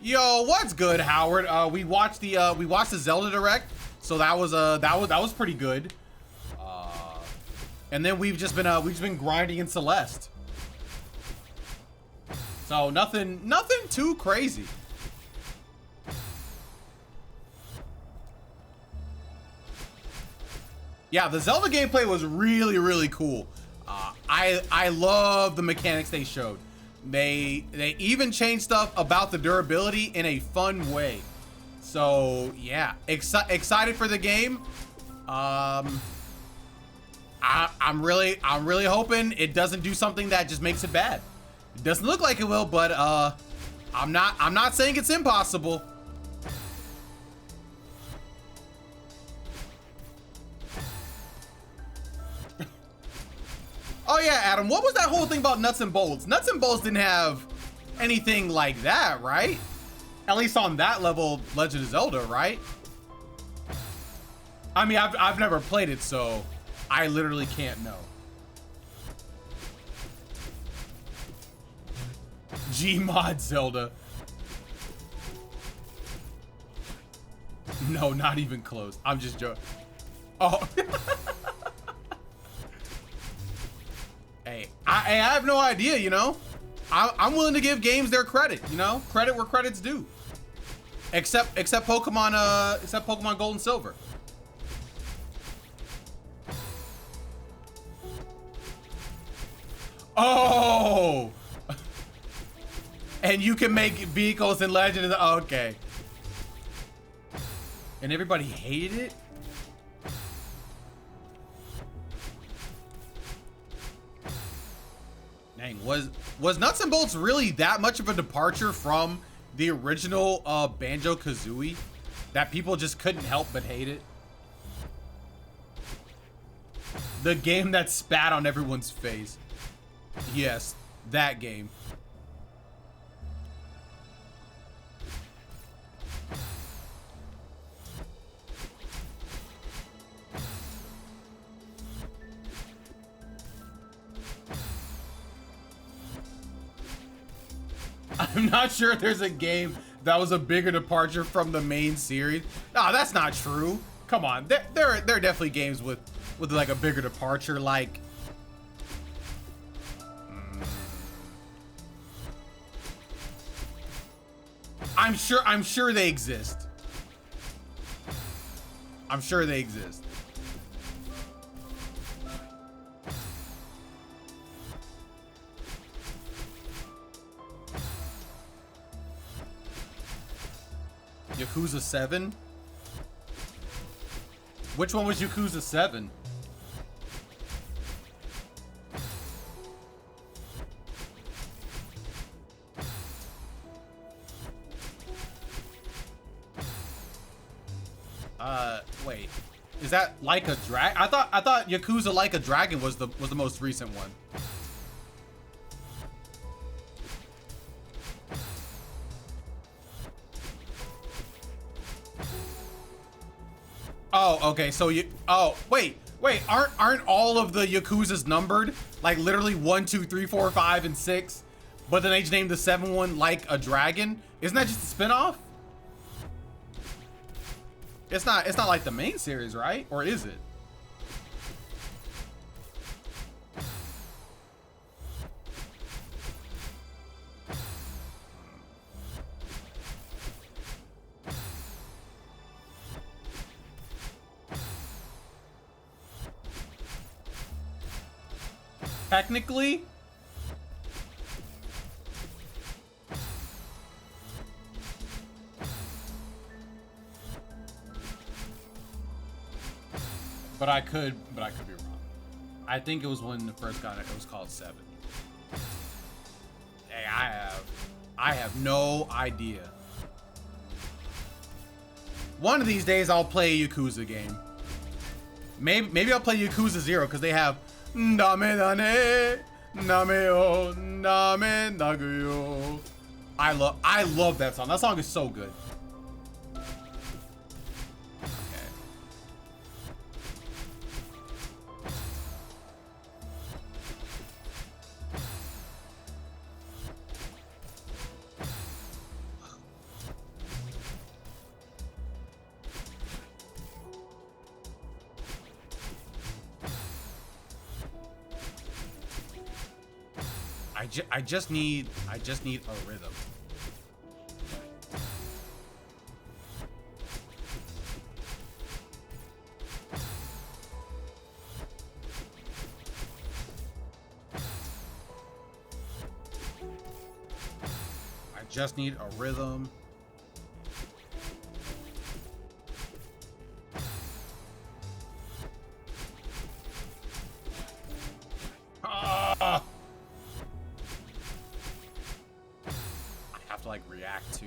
Yo, what's good, Howard? We watched the Zelda Direct, so that was pretty good. And then we've just been grinding in Celeste. So nothing too crazy. Yeah, the Zelda gameplay was really, really cool. I love the mechanics they showed. They even changed stuff about the durability in a fun way. So yeah, excited for the game. I'm really hoping it doesn't do something that just makes it bad. It doesn't look like it will, but I'm not saying it's impossible. Oh yeah, Adam, what was that whole thing about Nuts and Bolts? Nuts and Bolts didn't have anything like that, right? At least on that level, Legend of Zelda, right? I mean, I've never played it, so I literally can't know. Gmod Zelda. No, not even close. I'm just joking. Oh. Hey, I have no idea, you know? I'm willing to give games their credit, you know? Credit where credit's due. Except Pokemon Gold and Silver. Oh! And you can make vehicles in Legend of the... Okay. And everybody hated it? Dang, was Nuts and Bolts really that much of a departure from the original Banjo-Kazooie that people just couldn't help but hate it? The game that spat on everyone's face. Yes, that game. I'm not sure if there's a game that was a bigger departure from the main series. No, that's not true. Come on, there are definitely games with like a bigger departure, like I'm sure they exist. I'm sure they exist. Yakuza 7? Which one was Yakuza 7? Wait. Is that Like a Dragon? I thought Yakuza Like a Dragon was the most recent one. Oh, okay. So wait. Aren't all of the Yakuzas numbered? Like literally 1, 2, 3, 4, 5, and 6. But then they just named the 7th one Like a Dragon. Isn't that just a spinoff? It's not like the main series, right? Or is it? Technically, but I could be wrong. I think it was when the first got it. It was called 7. Hey, I have no idea. One of these days I'll play a Yakuza game. Maybe I'll play Yakuza 0 because they have Dame dane, name o, name naguyo. I love that song. That song is so good. Okay. I just need a rhythm. Just need a rhythm. I have to like react to.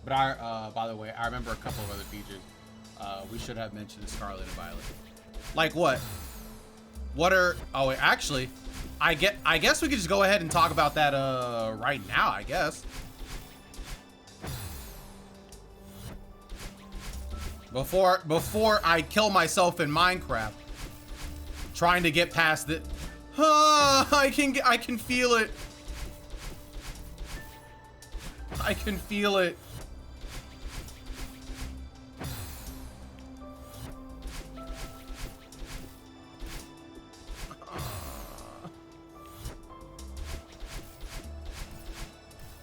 But by the way, I remember a couple of other features. We should have mentioned Scarlet and Violet. Like what? What are? Oh, wait, actually, I guess we could just go ahead and talk about that right now. I guess. Before I kill myself in Minecraft, trying to get past it. I can feel it. I can feel it.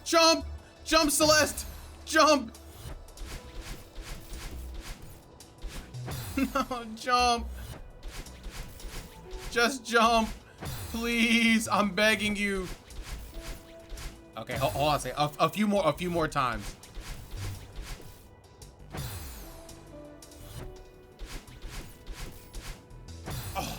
Jump! Jump, Celeste! Jump! No, jump! Just jump! Please, I'm begging you. Okay, hold on a second. A few more times. Oh.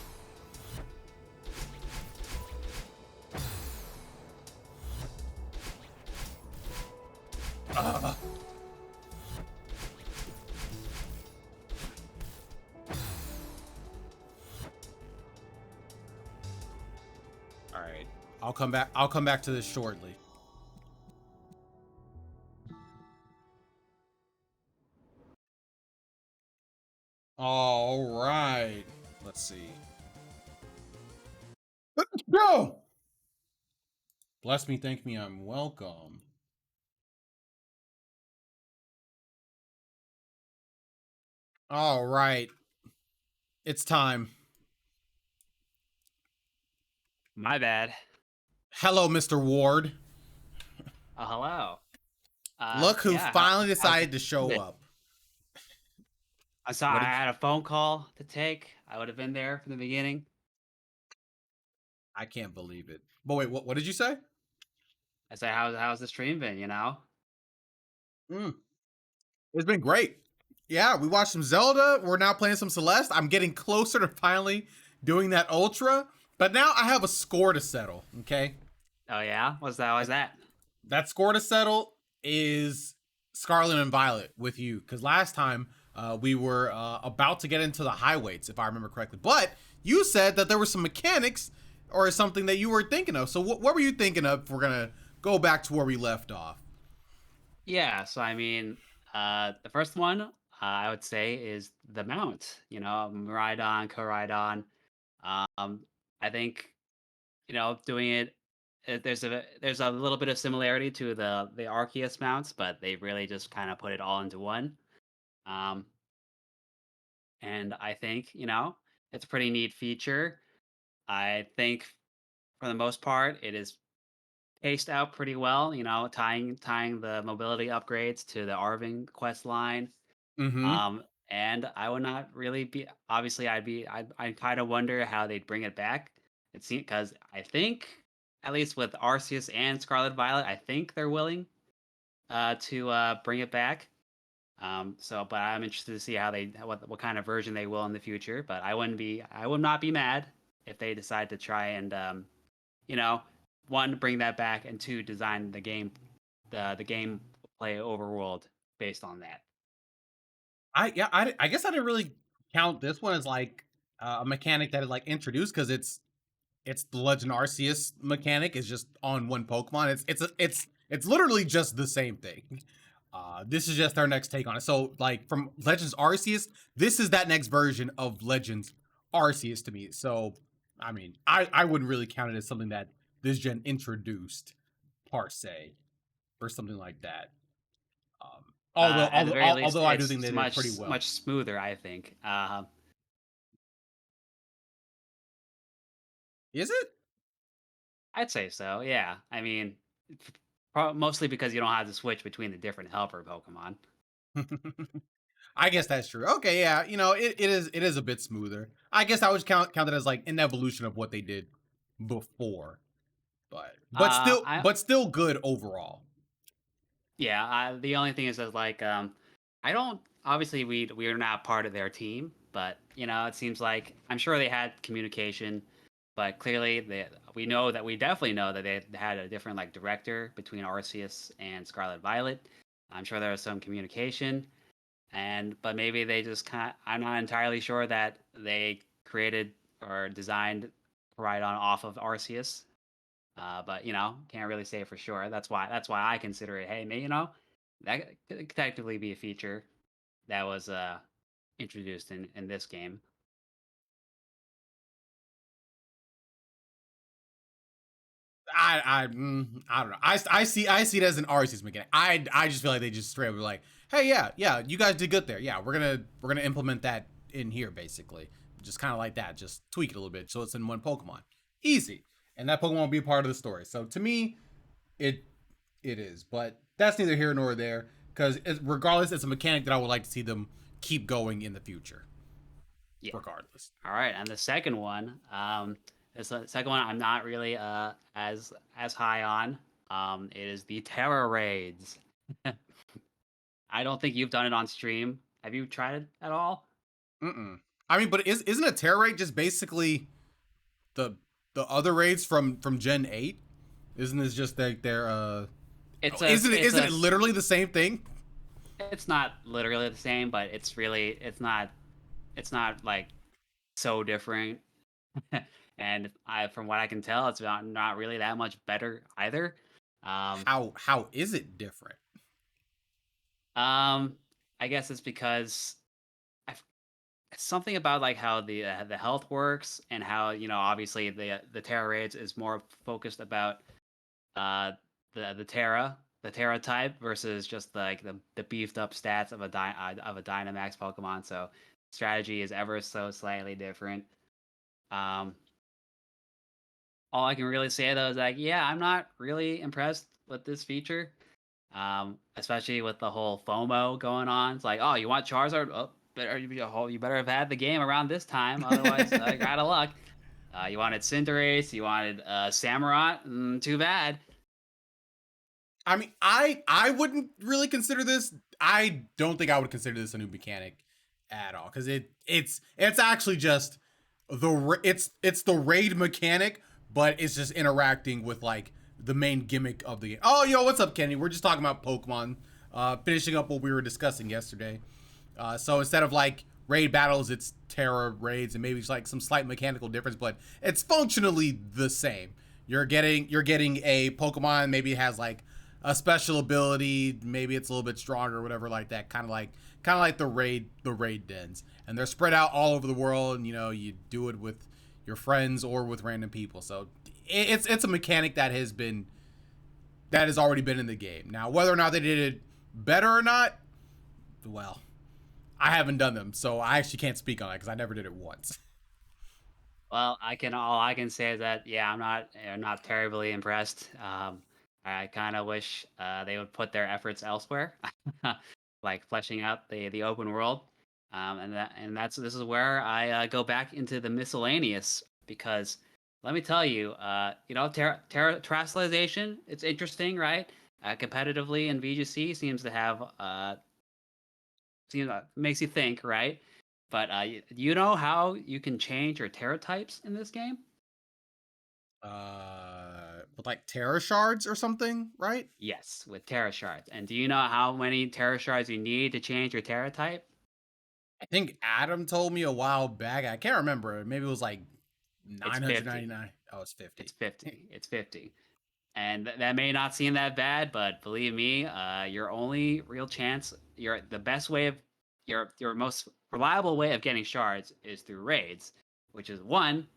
All right, I'll come back. I'll come back to this shortly. All right, let's see. Let's go. Bless me, thank me, I'm welcome. All right, it's time. My bad. Hello, Mr. Ward. Oh, hello. Look who yeah, finally decided to show it? up. I saw What I did had a phone call to take. I would have been there from the beginning. I can't believe it. But wait, what did you say? I said, how's the stream been, you know? It's been great. Yeah, we watched some Zelda. We're now playing some Celeste. I'm getting closer to finally doing that Ultra. But now I have a score to settle, okay? Oh yeah? What's that? That score to settle is Scarlet and Violet with you. Because last time we were about to get into the high weights, if I remember correctly. But you said that there were some mechanics or something that you were thinking of. So what were you thinking of if we're going to go back to where we left off? Yeah, so I mean, the first one I would say is the mount, you know, Miraidon, Koraidon. I think, you know, doing there's a little bit of similarity to the Arceus mounts, but they really just kind of put it all into one. Um, and I think, you know, it's a pretty neat feature. I think for the most part, it is paced out pretty well, you know, tying the mobility upgrades to the Arving quest line. Mm-hmm. And I would not really be obviously I kind of wonder how they'd bring it back. It seems because I think at least with Arceus and Scarlet Violet, I think they're willing to bring it back. But I'm interested to see how what kind of version they will in the future. But I would not be mad if they decide to try and you know, one, bring that back, and two, design the gameplay overworld based on that. I guess I didn't really count this one as like a mechanic that is like introduced because it's the Legend Arceus mechanic is just on one Pokemon. It's literally just the same thing. This is just our next take on it. So like from Legends Arceus, this is that next version of Legends Arceus to me. So I mean, I wouldn't really count it as something that this gen introduced per se or something like that. Although I do think they did pretty well. Much smoother, I think. Is it? I'd say so. Yeah. I mean, mostly because you don't have to switch between the different helper Pokemon. I guess that's true. Okay, yeah, it is a bit smoother. I guess I would count it as like an evolution of what they did before, but still I but still good overall. Yeah, the only thing is that like I don't obviously we're not part of their team, but it seems like I'm sure they had communication, but clearly we definitely know that they had a different like director between Arceus and Scarlet Violet. I'm sure there was some communication, but maybe they just I'm not entirely sure that they created or designed Rhydon off of Arceus, but can't really say for sure. That's why I consider it. Hey, that could technically be a feature that was introduced in this game. I don't know. I see it as an Arceus mechanic. I just feel like they just straight up were like, hey, yeah, you guys did good there. Yeah, we're gonna implement that in here basically, just kind of like that, just tweak it a little bit so it's in one Pokemon, easy, and that Pokemon will be a part of the story. So to me, it is, but that's neither here nor there because regardless, it's a mechanic that I would like to see them keep going in the future. Yeah. Regardless. All right, and the second one, I'm not really as high on. It is the Terra raids. I don't think you've done it on stream. Have you tried it at all? Mm-mm. I mean, but isn't a Terra raid just basically the other raids from Gen 8? Isn't this just like their isn't it literally the same thing? It's not literally the same, but it's not like so different. And from what I can tell, it's not really that much better either. How is it different? I guess it's because it's something about like how the health works and how obviously the Terra raids is more focused about uh the Terra type versus just like the beefed up stats of a Dynamax Pokemon. So strategy is ever so slightly different. Um, all I can really say though is like, yeah, I'm not really impressed with this feature. Especially with the whole FOMO going on. It's like, oh, you want Charizard? Oh, you better have had the game around this time, otherwise, out of luck. You wanted Cinderace, you wanted Samurott. Too bad. I mean, I wouldn't really consider this. I don't think I would consider this a new mechanic at all because it's actually just it's the raid mechanic, but it's just interacting with like the main gimmick of the game. Oh, yo, what's up, Kenny? We're just talking about Pokemon, finishing up what we were discussing yesterday. So instead of like raid battles, it's Terra raids, and maybe it's like some slight mechanical difference, but it's functionally the same. You're getting a Pokemon, maybe it has like a special ability, maybe it's a little bit stronger or whatever like that, kind of like the raid dens, and they're spread out all over the world, and you do it with your friends or with random people. So it's a mechanic that has already been in the game. Now, whether or not they did it better or not, well, I haven't done them, so I actually can't speak on it because I never did it once. Well, all I can say is that yeah, I'm not terribly impressed. I kind of wish they would put their efforts elsewhere, like fleshing out the open world. This is where I go back into the miscellaneous because let me tell you, terrestrialization, it's interesting, right? Competitively in VGC seems to have makes you think, right? But you know how you can change your Terra types in this game? With like Terra shards or something, right? Yes, with Terra shards. And do you know how many Terra shards you need to change your Terra type? I think Adam told me a while back. I can't remember. Maybe it was like 999. Oh, it's 50. It's 50. It's 50. And that may not seem that bad, but believe me, your only real chance, your most reliable way of getting shards is through raids, which is one,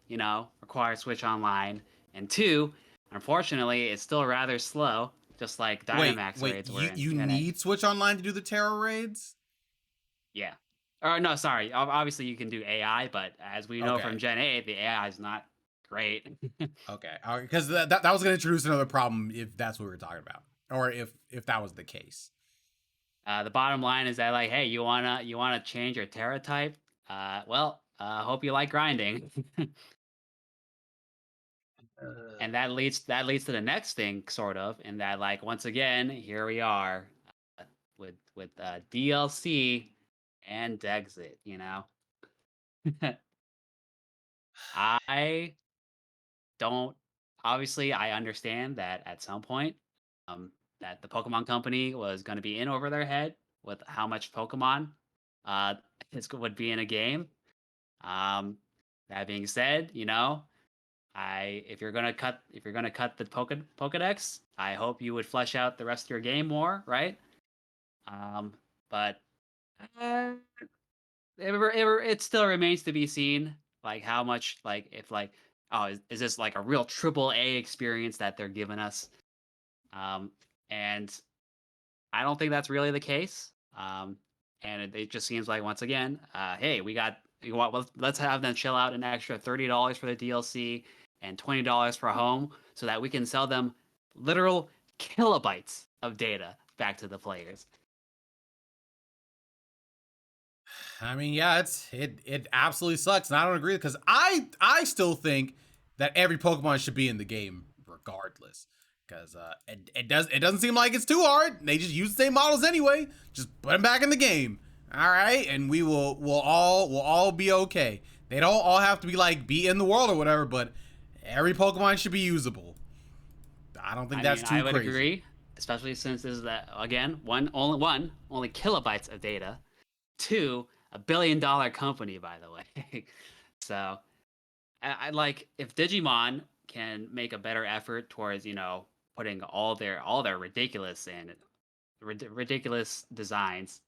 requires Switch Online, and two, unfortunately, it's still rather slow, just like Dynamax raids. You need Switch Online to do the Terra raids? Yeah. Or no, sorry. Obviously, you can do AI, but as we know from Gen 8, the AI is not great. Okay, because that was going to introduce another problem if that's what we were talking about, or if that was the case. The bottom line is that like, hey, you wanna change your Terra type? Hope you like grinding. And that leads to the next thing, sort of, in that like once again, here we are uh, with DLC and Dexit. I don't obviously I understand that at some point, um, that the Pokemon Company was going to be in over their head with how much Pokemon uh would be in a game. Um, that being said, I if you're gonna cut the Pokedex, I hope you would flesh out the rest of your game more, right? But uh, it still remains to be seen, like how much, like if like, oh, is this like a real triple A experience that they're giving us? And I don't think that's really the case. And it just seems like once again, hey, let's have them chill out an extra $30 for the DLC and $20 for home, so that we can sell them literal kilobytes of data back to the players. I mean, yeah, it absolutely sucks, and I don't agree because I still think that every Pokemon should be in the game regardless. Because it doesn't seem like it's too hard. They just use the same models anyway. Just put them back in the game. All right, and we'll all be okay. They don't all have to be in the world or whatever, but every Pokemon should be usable. I don't think that's too I would crazy. agree, especially since this is that again, only kilobytes of data. Two, $1 billion company, by the way. So I like if Digimon can make a better effort towards putting all their ridiculous designs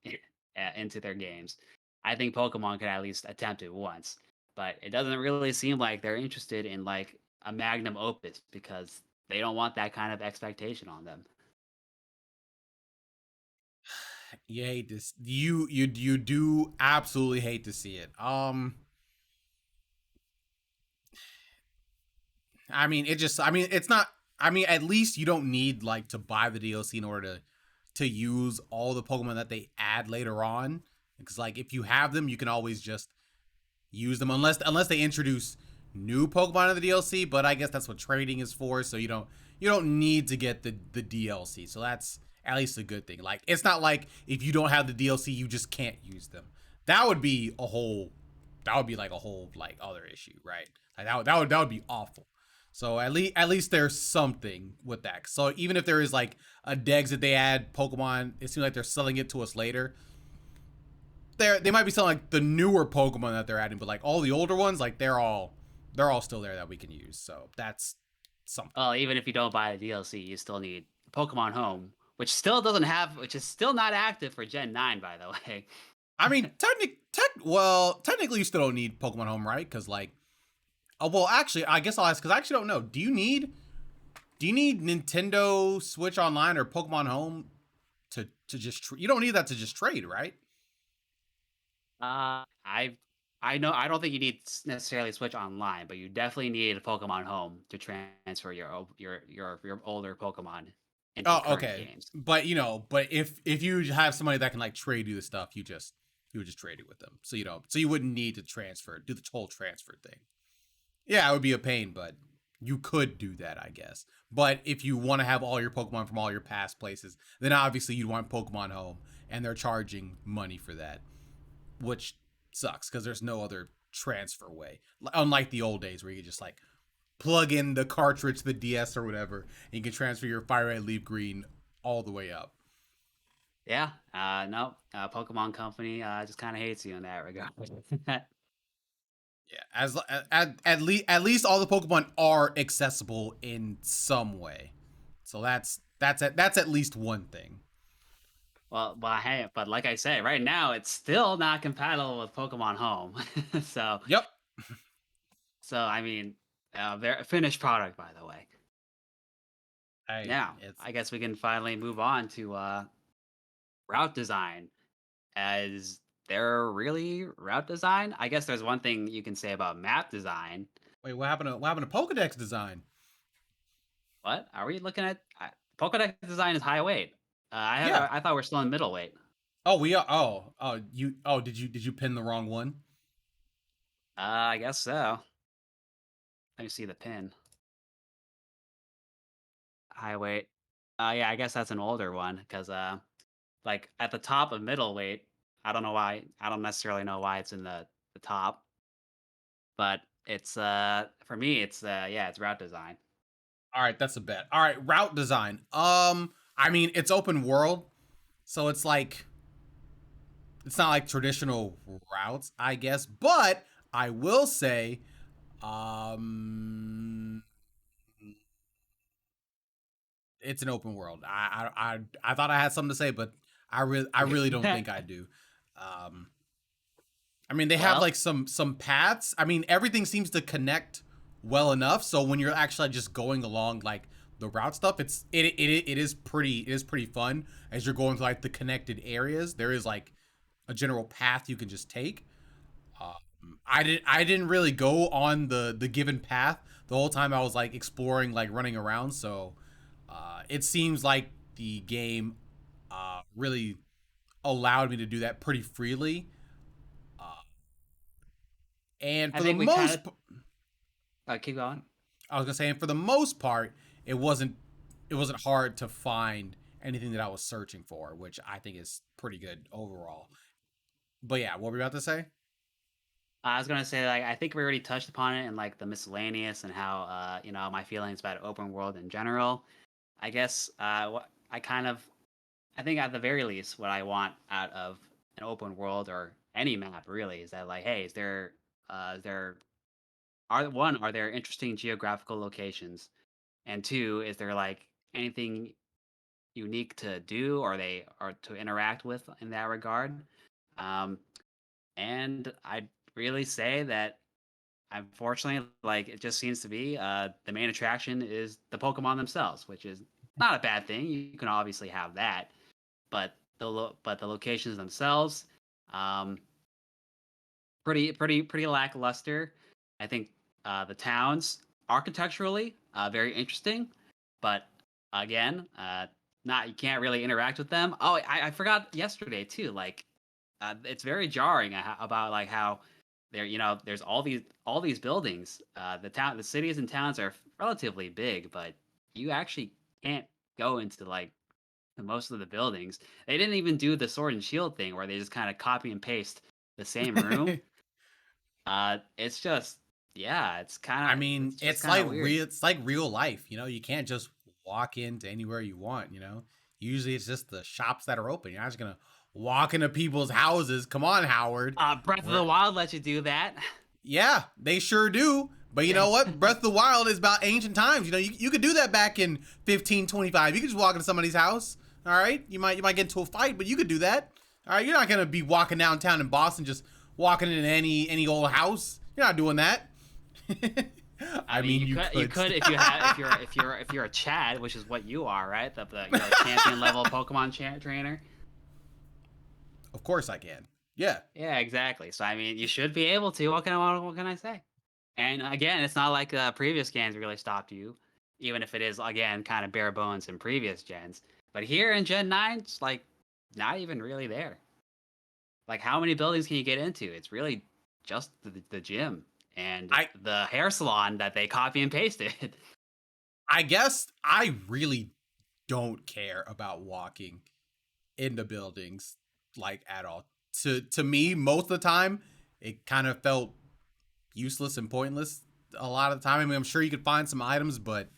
into their games. I think Pokemon could at least attempt it once, but it doesn't really seem like they're interested in like a magnum opus because they don't want that kind of expectation on them. You hate this. You do absolutely hate to see it. I mean, it's not. I mean, at least you don't need like to buy the DLC in order to use all the Pokemon that they add later on. Because like if you have them, you can always just use them unless they introduce new Pokemon in the DLC. But I guess that's what trading is for. So you don't need to get the DLC. So that's at least a good thing. Like it's not like if you don't have the DLC, you just can't use them. That would be a whole. That would be like a whole like other issue, right? Like that would be awful. So at least there's something with that. So even if there is like a Dex that they add Pokemon, it seems like they're selling it to us later. They might be selling like the newer Pokemon that they're adding, but like all the older ones, like they're all still there that we can use. So that's something. Well, even if you don't buy the DLC, you still need Pokemon Home, which is still not active for Gen 9, by the way. I mean, technically, you still don't need Pokemon Home, right? Because like, oh well, actually, I guess I'll ask because I actually don't know. Do you need Nintendo Switch Online or Pokemon Home to just you don't need that to just trade, right? I know I don't think you need necessarily Switch Online, but you definitely need a Pokemon Home to transfer your older Pokemon into Oh, current okay. games. But if you have somebody that can like trade you the stuff, you would just trade it with them. So you wouldn't need to do the whole transfer thing. Yeah, it would be a pain, but you could do that, I guess. But if you want to have all your Pokemon from all your past places, then obviously you'd want Pokemon Home, and they're charging money for that, which sucks because there's no other transfer way. Unlike the old days where you could just like plug in the cartridge to the DS or whatever, and you can transfer your Fire Red Leaf Green all the way up. Yeah, no, Pokemon Company just kind of hates you in that regard. Yeah, at least all the Pokemon are accessible in some way, so that's at least one thing. Hey, but like I say, right now it's still not compatible with Pokemon Home. so, Yep. so I mean, finished product, by the way. I Now, it's I guess we can finally move on to route design. As their really route design, I guess there's one thing you can say about map design. Wait, what happened to Pokedex design? What are we looking at? Pokedex design is high weight. Yeah. I thought we're still in middleweight. Oh, we are. Did you pin the wrong one? I guess so. Let me see the pin. High weight. Yeah, I guess that's an older one because like at the top of middleweight, I don't know why. I don't necessarily know why it's in the top, but it's for me it's yeah, it's route design. All right, that's a bet. All right, route design. I mean, it's open world, so it's like it's not like traditional routes, I guess. But I will say, um, it's an open world. I thought I had something to say, but I really don't think I do. Um, I mean, they have Well, like some paths. I mean, everything seems to connect well enough. So when you're actually just going along like the route stuff, it is pretty fun as you're going to like the connected areas. There is like a general path you can just take. I didn't really go on the given path the whole time. I was like exploring, like running around. So it seems like the game really allowed me to do that pretty freely. And I for the think we kind most, of keep going. I was gonna say, and for the most part, it wasn't hard to find anything that I was searching for, which I think is pretty good overall. But yeah, what were you about to say? I was gonna say like I think we already touched upon it in like the miscellaneous and how my feelings about open world in general. I guess what I kind of I think at the very least what I want out of an open world or any map really is that like hey is there are there interesting geographical locations, and two, is there like anything unique to do or they or to interact with in that regard. Um, and I'd really say that unfortunately, like it just seems to be the main attraction is the Pokemon themselves, which is not a bad thing. You can obviously have that, but but the locations themselves, um, pretty lackluster. I think the towns architecturally very interesting, but again, not you can't really interact with them. Oh, I forgot yesterday too. Like, it's very jarring about like how there there's all these buildings. The cities and towns are relatively big, but you actually can't go into like most of the buildings. They didn't even do the sword and shield thing where they just kind of copy and paste the same room. It's just yeah, I mean, it's just kind of weird. it's like real life. You know, you can't just walk into anywhere you want. You know, usually it's just the shops that are open. You're not just gonna walk into people's houses. Come on, Howard. Breath of the Wild lets you do that. Yeah, they sure do. But you know what? Breath of the Wild is about ancient times. You know, you could do that back in 1525. You could just walk into somebody's house. All right, you might get into a fight, but you could do that. All right, you're not gonna be walking downtown in Boston just walking into any old house. You're not doing that. I mean, you could if you have if you're a Chad, which is what you are, right? You're a champion level Pokemon trainer. Of course I can. Yeah. Yeah, exactly. So I mean, you should be able to. What can I say? And again, it's not like previous games really stopped you, even if it is again kind of bare bones in previous gens. But here in Gen 9, it's like not even really there. Like, how many buildings can you get into? It's really just the gym and the hair salon that they copy and pasted. I guess I really don't care about walking into buildings like at all. To me, most of the time, it kind of felt useless and pointless a lot of the time. I mean, I'm sure you could find some items, but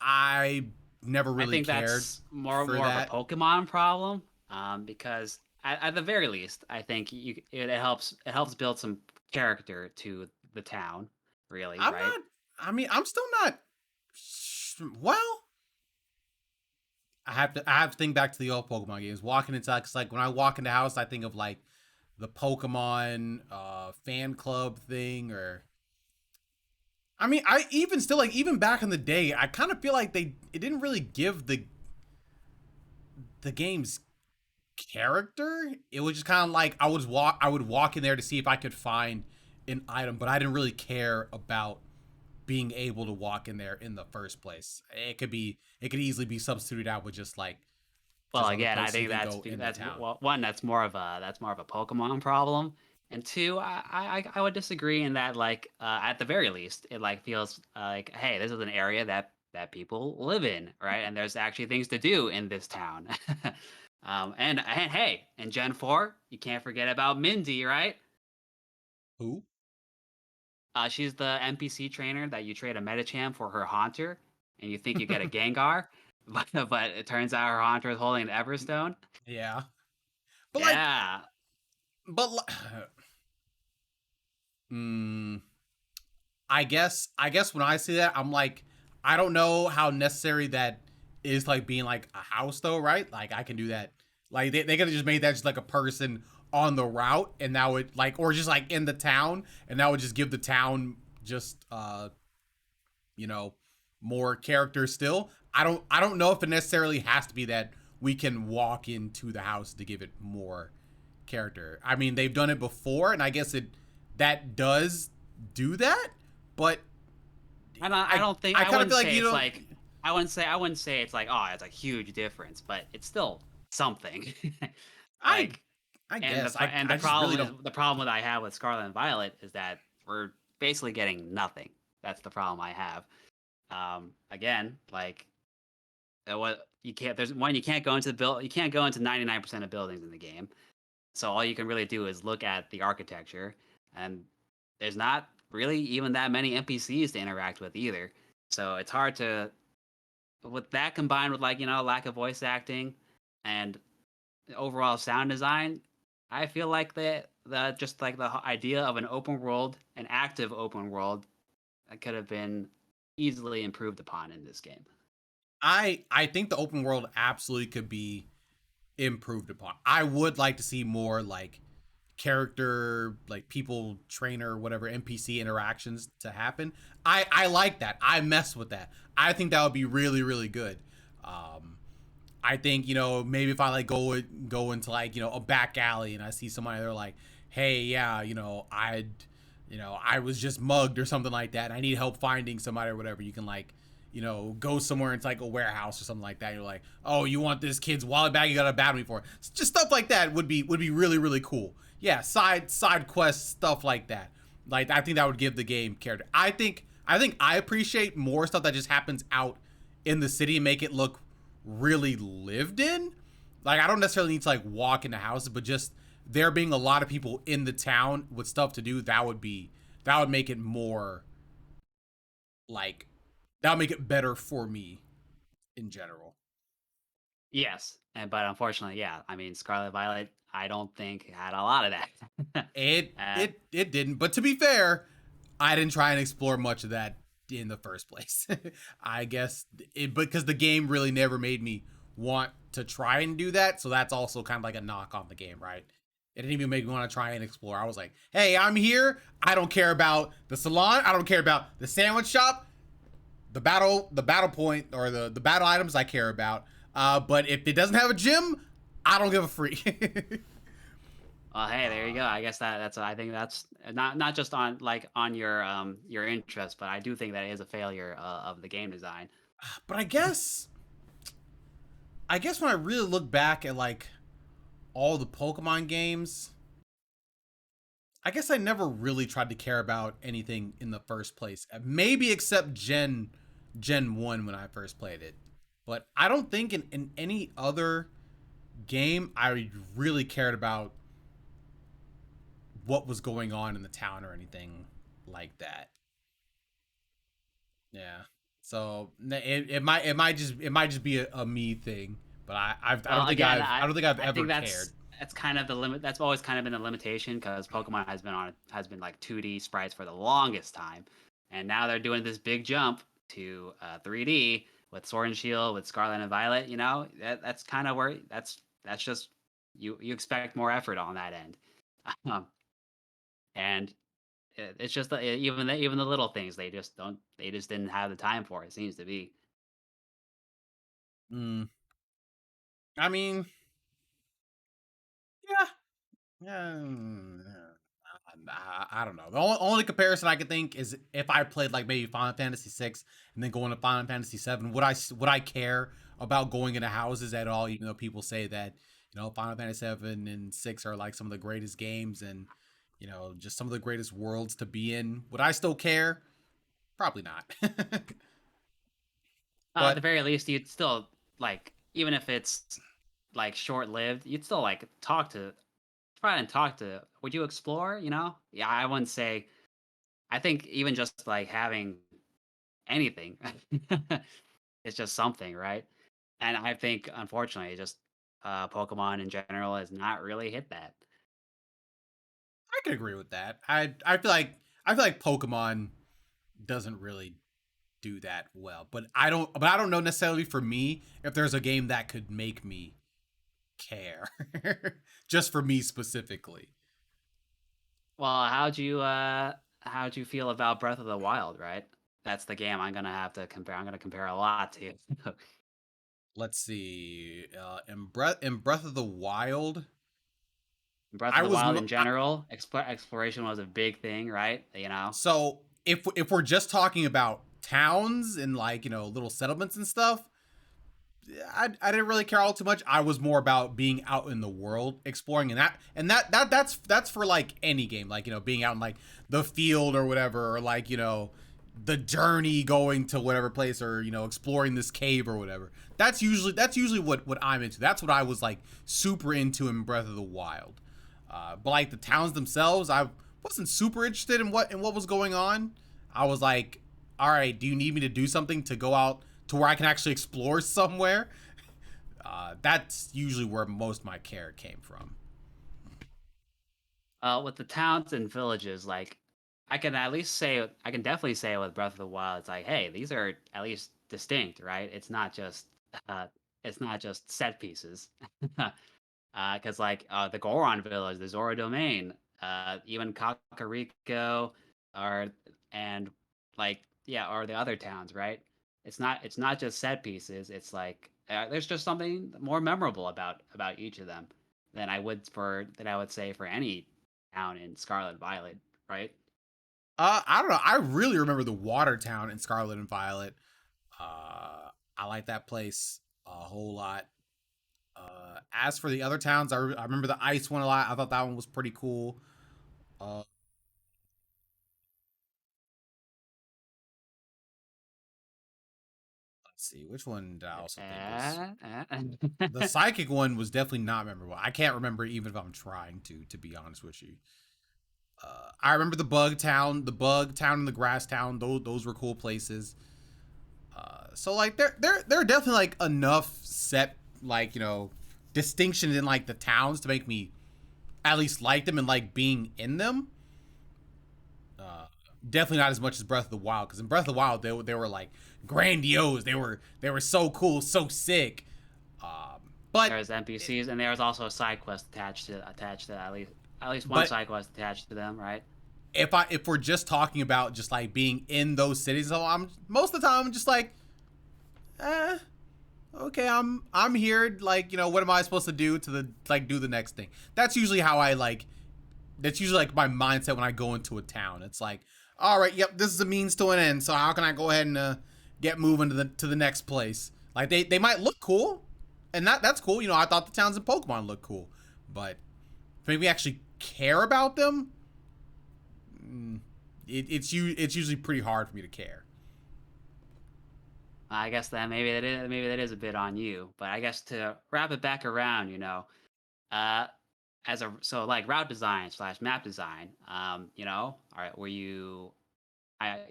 I never really I think cared. That's more of a Pokemon problem, because at the very least, I think it helps build some character to the town. Really, right? I'm still not. Well, I have to think back to the old Pokemon games. Walking inside, cause like when I walk into the house, I think of like the Pokemon fan club thing, or I mean, I even still like even back in the day, I kind of feel like it didn't really give the game's character. It was just kind of like I would walk in there to see if I could find an item, but I didn't really care about being able to walk in there in the first place. It could easily be substituted out with just like Well, just other again, I places you think can go into that's town. well, one, that's more of a Pokemon problem, and two, I would disagree in that, like, at the very least, it like feels like, hey, this is an area that people live in, right? And there's actually things to do in this town. And hey, in Gen 4, you can't forget about Mindy, right? Who? She's the NPC trainer that you trade a Medicham for her Haunter, and you think you get a Gengar, but it turns out her Haunter is holding an Everstone. Yeah. But like Yeah. but li- mm, I guess when I see that, I'm like, I don't know how necessary that is, like being like a house though, right? Like I can do that. Like they could have just made that just like a person on the route, and that would like, or just like in the town, and that would just give the town just you know, more character still. I don't know if it necessarily has to be that we can walk into the house to give it more character. I mean, they've done it before, and I guess that does do that, but I don't think I I kind of wouldn't feel like say you it's know like I wouldn't say it's like, oh, it's a huge difference, but it's still something. I Like, I and guess I the I just really problem is don't. the problem that I have with Scarlet and Violet is that we're basically getting nothing. That's the problem I have. Again, like, what you can't there's one you can't go into the build you can't go into 99% of buildings in the game. So all you can really do is look at the architecture, and there's not really even that many NPCs to interact with either. So it's hard to, with that combined with, like, lack of voice acting and overall sound design, I feel like the just like the idea of an open world, an active open world, that could have been easily improved upon in this game. I think the open world absolutely could be improved upon. I would like to see more like character, like people trainer, whatever NPC interactions to happen. I like that. I mess with that. I think that would be really really good. Um, I think, maybe if I like go into like, a back alley, and I see somebody, they're like, hey, yeah, I was just mugged or something like that, and I need help finding somebody or whatever. You can like, go somewhere into like a warehouse or something like that. And you're like, oh, you want this kid's wallet bag? You got to battle me for it. Just stuff like that would be really really cool. Yeah, side quests, stuff like that. Like I think that would give the game character. I think I appreciate more stuff that just happens out in the city and make it look really lived in. Like I don't necessarily need to like walk into houses, but just there being a lot of people in the town with stuff to do, that would make it more like, that would make it better for me in general. Yes, but unfortunately, yeah. I mean, Scarlet Violet, I don't think had a lot of that. It uh, it it didn't, but to be fair, I didn't try and explore much of that in the first place. I guess because the game really never made me want to try and do that, so that's also kind of like a knock on the game, right? It didn't even make me want to try and explore. I was like, hey, I'm here. I don't care about the salon. I don't care about the sandwich shop. The battle point, or the battle items I care about. But if it doesn't have a gym, I don't give a freak. well, hey, there you go. I guess I think that's not just on, like, on your interest, but I do think that it is a failure of the game design. But I guess when I really look back at like all the Pokemon games, I guess I never really tried to care about anything in the first place. Maybe except Gen 1 when I first played it. But I don't think in any other game I really cared about what was going on in the town or anything like that. Yeah. So it might just be a me thing, but I Well, don't think again, I don't think I've I ever think cared. that's kind of the limit. That's always kind of been the limitation, because Pokemon has been like 2D sprites for the longest time, and now they're doing this big jump to 3D with Sword and Shield, with Scarlet and Violet. That's kind of where that's just, you expect more effort on that end. um, and it's just even the little things, they just didn't have the time for, it seems to be. Mm, I mean, yeah, yeah. I don't know. The only comparison I could think is if I played like maybe Final Fantasy 6 and then going to Final Fantasy 7, would I care about going into houses at all? Even though people say that, you know, Final Fantasy 7 and 6 are like some of the greatest games and, you know, just some of the greatest worlds to be in. Would I still care? Probably not. At the very least, you'd still like, even if it's like short lived, you'd still like try and talk to. Would you explore? You know? Yeah, I wouldn't say. I think even just like having anything, it's just something, right? And I think unfortunately, just Pokemon in general has not really hit that. I can agree with that. I feel like Pokemon doesn't really do that well. But I don't know necessarily for me if there's a game that could make me care. Just for me specifically. Well, how'd you feel about Breath of the Wild, right? That's the game I'm gonna have to compare. I'm gonna compare a lot to. Let's see. In Breath of the Wild, Breath I of the was Wild mo- in general, exploration was a big thing, right? so if we're just talking about towns and like, you know, little settlements and stuff, I didn't really care all too much. I was more about being out in the world, exploring, that's for like any game, like, you know, being out in like the field or whatever, or like, you know, the journey going to whatever place, or, you know, exploring this cave or whatever. That's usually what I'm into. That's what I was like super into in Breath of the Wild. But like the towns themselves, I wasn't super interested in what was going on. I was like, all right, do you need me to do something to go out to where I can actually explore somewhere? That's usually where most of my care came from. With the towns and villages, like I can at least say, I can definitely say with Breath of the Wild, it's like, hey, these are at least distinct, right? Uh, it's not just set pieces. Because like the Goron village, the Zora domain, even Kakariko, or and like yeah, or the other towns, right? It's not just set pieces. It's like there's just something more memorable about each of them than I would say for any town in Scarlet Violet, right? I don't know. I really remember the water town in Scarlet and Violet. I like that place a whole lot. As for the other towns, I remember the ice one a lot. I thought that one was pretty cool. Uh, let's see, which one did I also think was the psychic one was definitely not memorable. I can't remember even if I'm trying to be honest with you. I remember the bug town, and the grass town. Those were cool places. So like there are definitely like enough set, like, you know, distinctions in like the towns to make me at least like them and like being in them. Definitely not as much as Breath of the Wild, because in Breath of the Wild they were like grandiose. They were so cool, so sick. But There's NPCs, and there's also a side quest attached to at least one but side quest attached to them, right? if we're just talking about just like being in those cities, so I'm most of the time I'm just like, eh, okay, I'm here. Like, you know, what am I supposed to do do the next thing? That's usually how I like. That's usually like my mindset when I go into a town. It's like, all right, yep, this is a means to an end. So how can I go ahead and get moving to the next place? Like they might look cool, and that's cool. You know, I thought the towns in Pokemon looked cool, but if maybe actually care about them, it's usually pretty hard for me to care. I guess that maybe that is a bit on you, but I guess to wrap it back around, uh, so like route design slash map design, all right,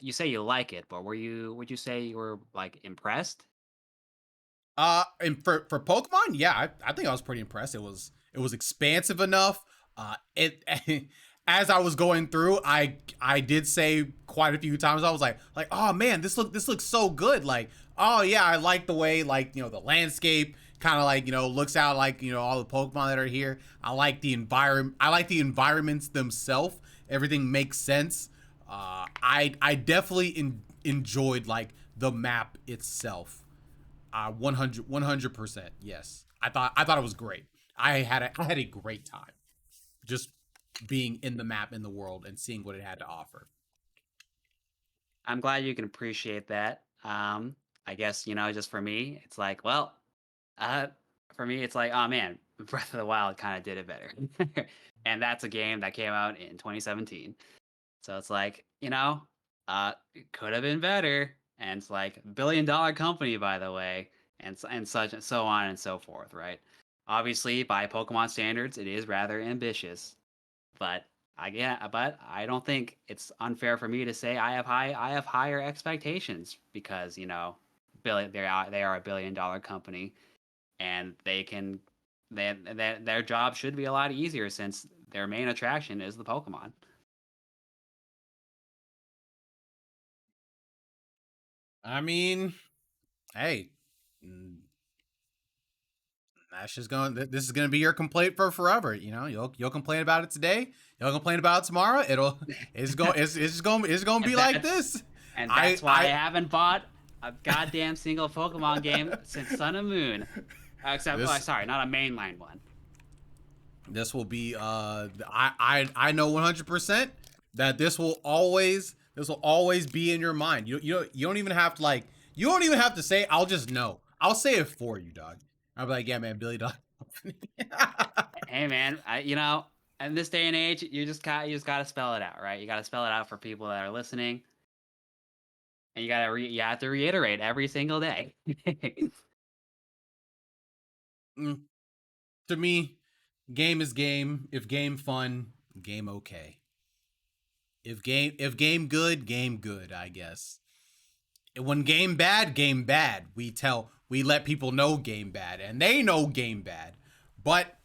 you say you like it, but would you say you were like impressed? And for Pokemon, yeah, I think I was pretty impressed. It was expansive enough. It as I was going through, I did say quite a few times, I was like, oh man, this looks so good. Like, oh yeah, I like the way, like, you know, the landscape kind of like, you know, looks out, like, you know, all the Pokemon that are here. I like the environment. I like the environments themselves. Everything makes sense. I definitely enjoyed like the map itself. 100%. Yes. I thought it was great. I had a great time. Just being in the map, in the world, and seeing what it had to offer. I'm glad you can appreciate that. I guess, just for me, it's like, well, uh, for me, it's like, oh man, Breath of the Wild kind of did it better. And that's a game that came out in 2017. So it's like, it could have been better. And it's like $1 billion company, by the way, and such and so on and so forth, right? Obviously, by Pokemon standards, it is rather ambitious, but but I don't think it's unfair for me to say I have higher expectations because they are a $1 billion company, and their job should be a lot easier since their main attraction is the Pokemon. I mean, hey, mm, that's just going. This is going to be your complaint for forever. You'll complain about it today. You'll complain about it tomorrow. It's going. It's just going. It's going to be like this. And that's why I haven't bought a goddamn single Pokemon game since Sun and Moon. Except, sorry, not a mainline one. This will be. I know 100% that this will always be in your mind. You don't even have to you don't even have to say. I'll just know. I'll say it for you, dog. I'll be like, yeah, man, $1 billion company. Hey, man, in this day and age, you just gotta spell it out, right? You gotta spell it out for people that are listening, and you have to reiterate every single day. To me, game is game. If game fun, game okay. If game good, game good, I guess. When game bad, we let people know game bad, and they know game bad. But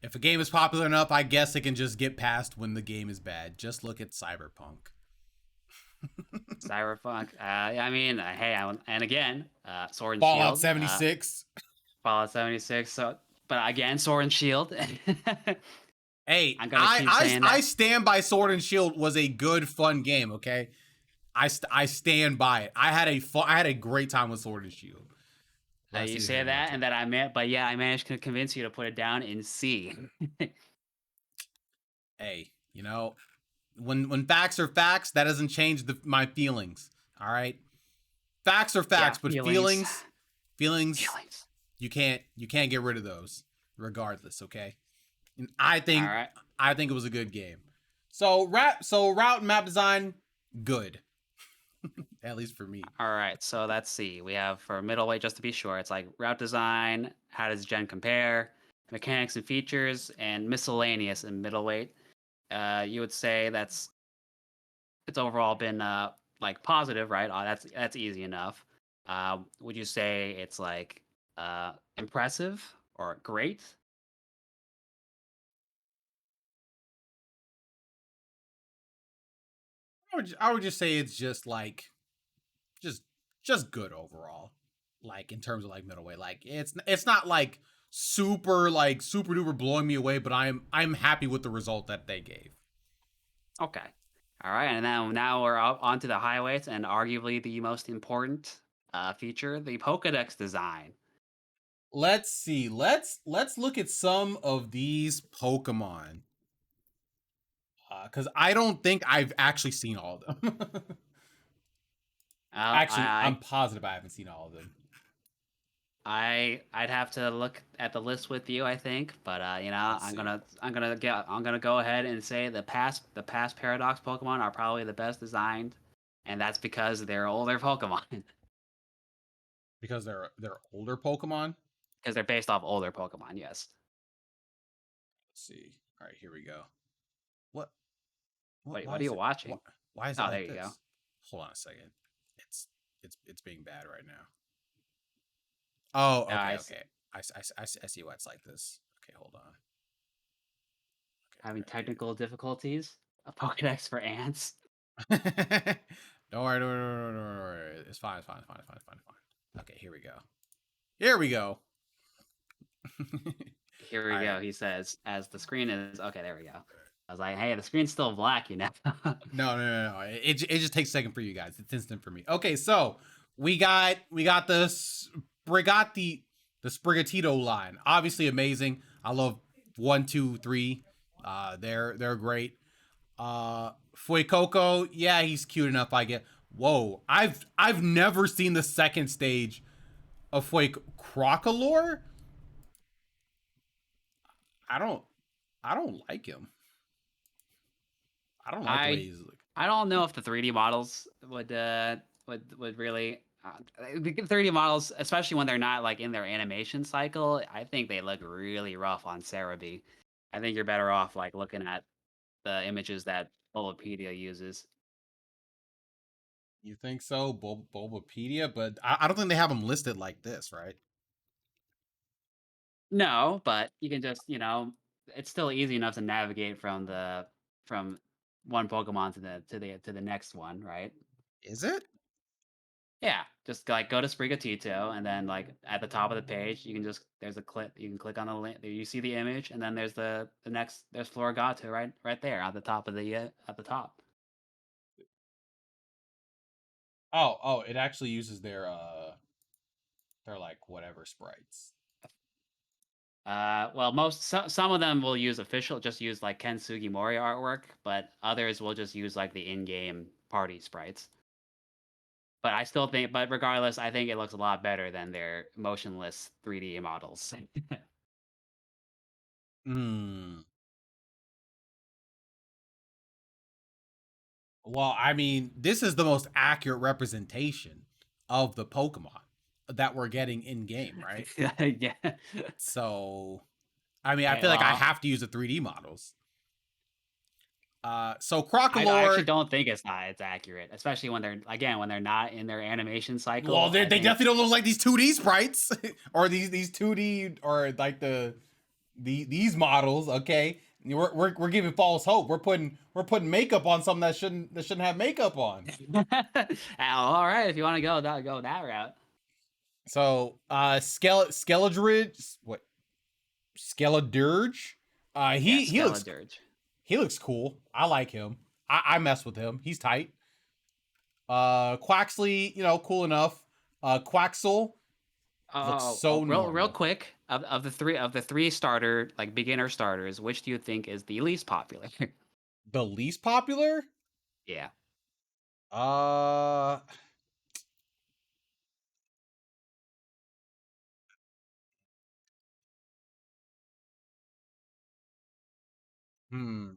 if a game is popular enough, I guess it can just get past when the game is bad. Just look at Cyberpunk. Cyberpunk. And again, Sword and Fallout Shield. 76. Fallout 76. So, but again, Sword and Shield. Hey, I stand by Sword and Shield was a good, fun game. Okay, I stand by it. I had a great time with Sword and Shield. You say that, and that I managed to convince you to put it down in C. Hey, when facts are facts, that doesn't change my feelings. All right, facts are facts, but feelings, you can't get rid of those, regardless. Okay, and I think it was a good game. So route and map design, good. At least for me. All right, so let's see. We have for middleweight, just to be sure, it's like route design, how does gen compare, mechanics and features, and miscellaneous in middleweight. You would say it's overall been positive, right? That's easy enough. Would you say it's impressive or great? I would just say it's just just good overall. In terms of middleweight, it's not super duper blowing me away, but I'm happy with the result that they gave. Okay. All right, and now we're onto the highlights and arguably the most important feature, the Pokedex design. Let's see. Let's look at some of these Pokemon. Because I don't think I've actually seen all of them. I'm positive I haven't seen all of them. I'd have to look at the list with you, I think, but I'm gonna go ahead and say the past Paradox Pokemon are probably the best designed, and that's because they're older Pokemon. Because they're older Pokemon? Because they're based off older Pokemon, yes. Let's see. All right, here we go. Wait, what are you watching? Why is it like there you this? go. Hold on a second. It's being bad right now. Oh, okay, okay. I see why it's like this. Okay, hold on. Okay, having technical difficulties? A Pokedex for ants? Don't worry. It's fine. Okay, here we go. Here we go. He says, as the screen is... Okay, there we go. I was like, hey, the screen's still black, No. It just takes a second for you guys. It's instant for me. Okay, so we got the Sprigatito line. Obviously amazing. I love 1, 2, 3. They're great. Fuecoco, yeah, he's cute enough, I get. Whoa, I've never seen the second stage of Crocolore. I don't like him. I don't like the way he's looking. I don't know if the 3D models would really the 3D models, especially when they're not like in their animation cycle. I think they look really rough on Cerebi. I think you're better off like looking at the images that Bulbapedia uses. You think so, Bulbapedia? But I don't think they have them listed like this, right? No, but you can just, it's still easy enough to navigate from one Pokemon to the next one, right? Is it? Yeah, just like go to Sprigatito, and then like at the top of the page, there's a clip. You can click on the link. You see the image, and then there's there's Floragato right there at the top of the at the top. Oh, it actually uses their like whatever sprites. Well, some of them will use just use like Ken Sugimori artwork, but others will just use like the in-game party sprites. But I still think, but regardless, I think it looks a lot better than their motionless 3D models. Well, I mean, this is the most accurate representation of the Pokemon that we're getting in game, right? Yeah. So, I mean, I feel like I have to use the 3D models. So Crocolore, I actually don't think it's accurate, especially when they're not in their animation cycle. Well, they definitely don't look like these 2D sprites or these 2D or like these models. Okay, we're giving false hope. We're putting makeup on something that shouldn't have makeup on. All right, if you want to go that route. So Skeledridge, what? Skeledirge. He looks cool. I like him. I mess with him. He's tight. Quaxly, cool enough. Quaxel looks so normal. Real quick, of the three starter, like beginner starters, which do you think is the least popular? The least popular? Yeah.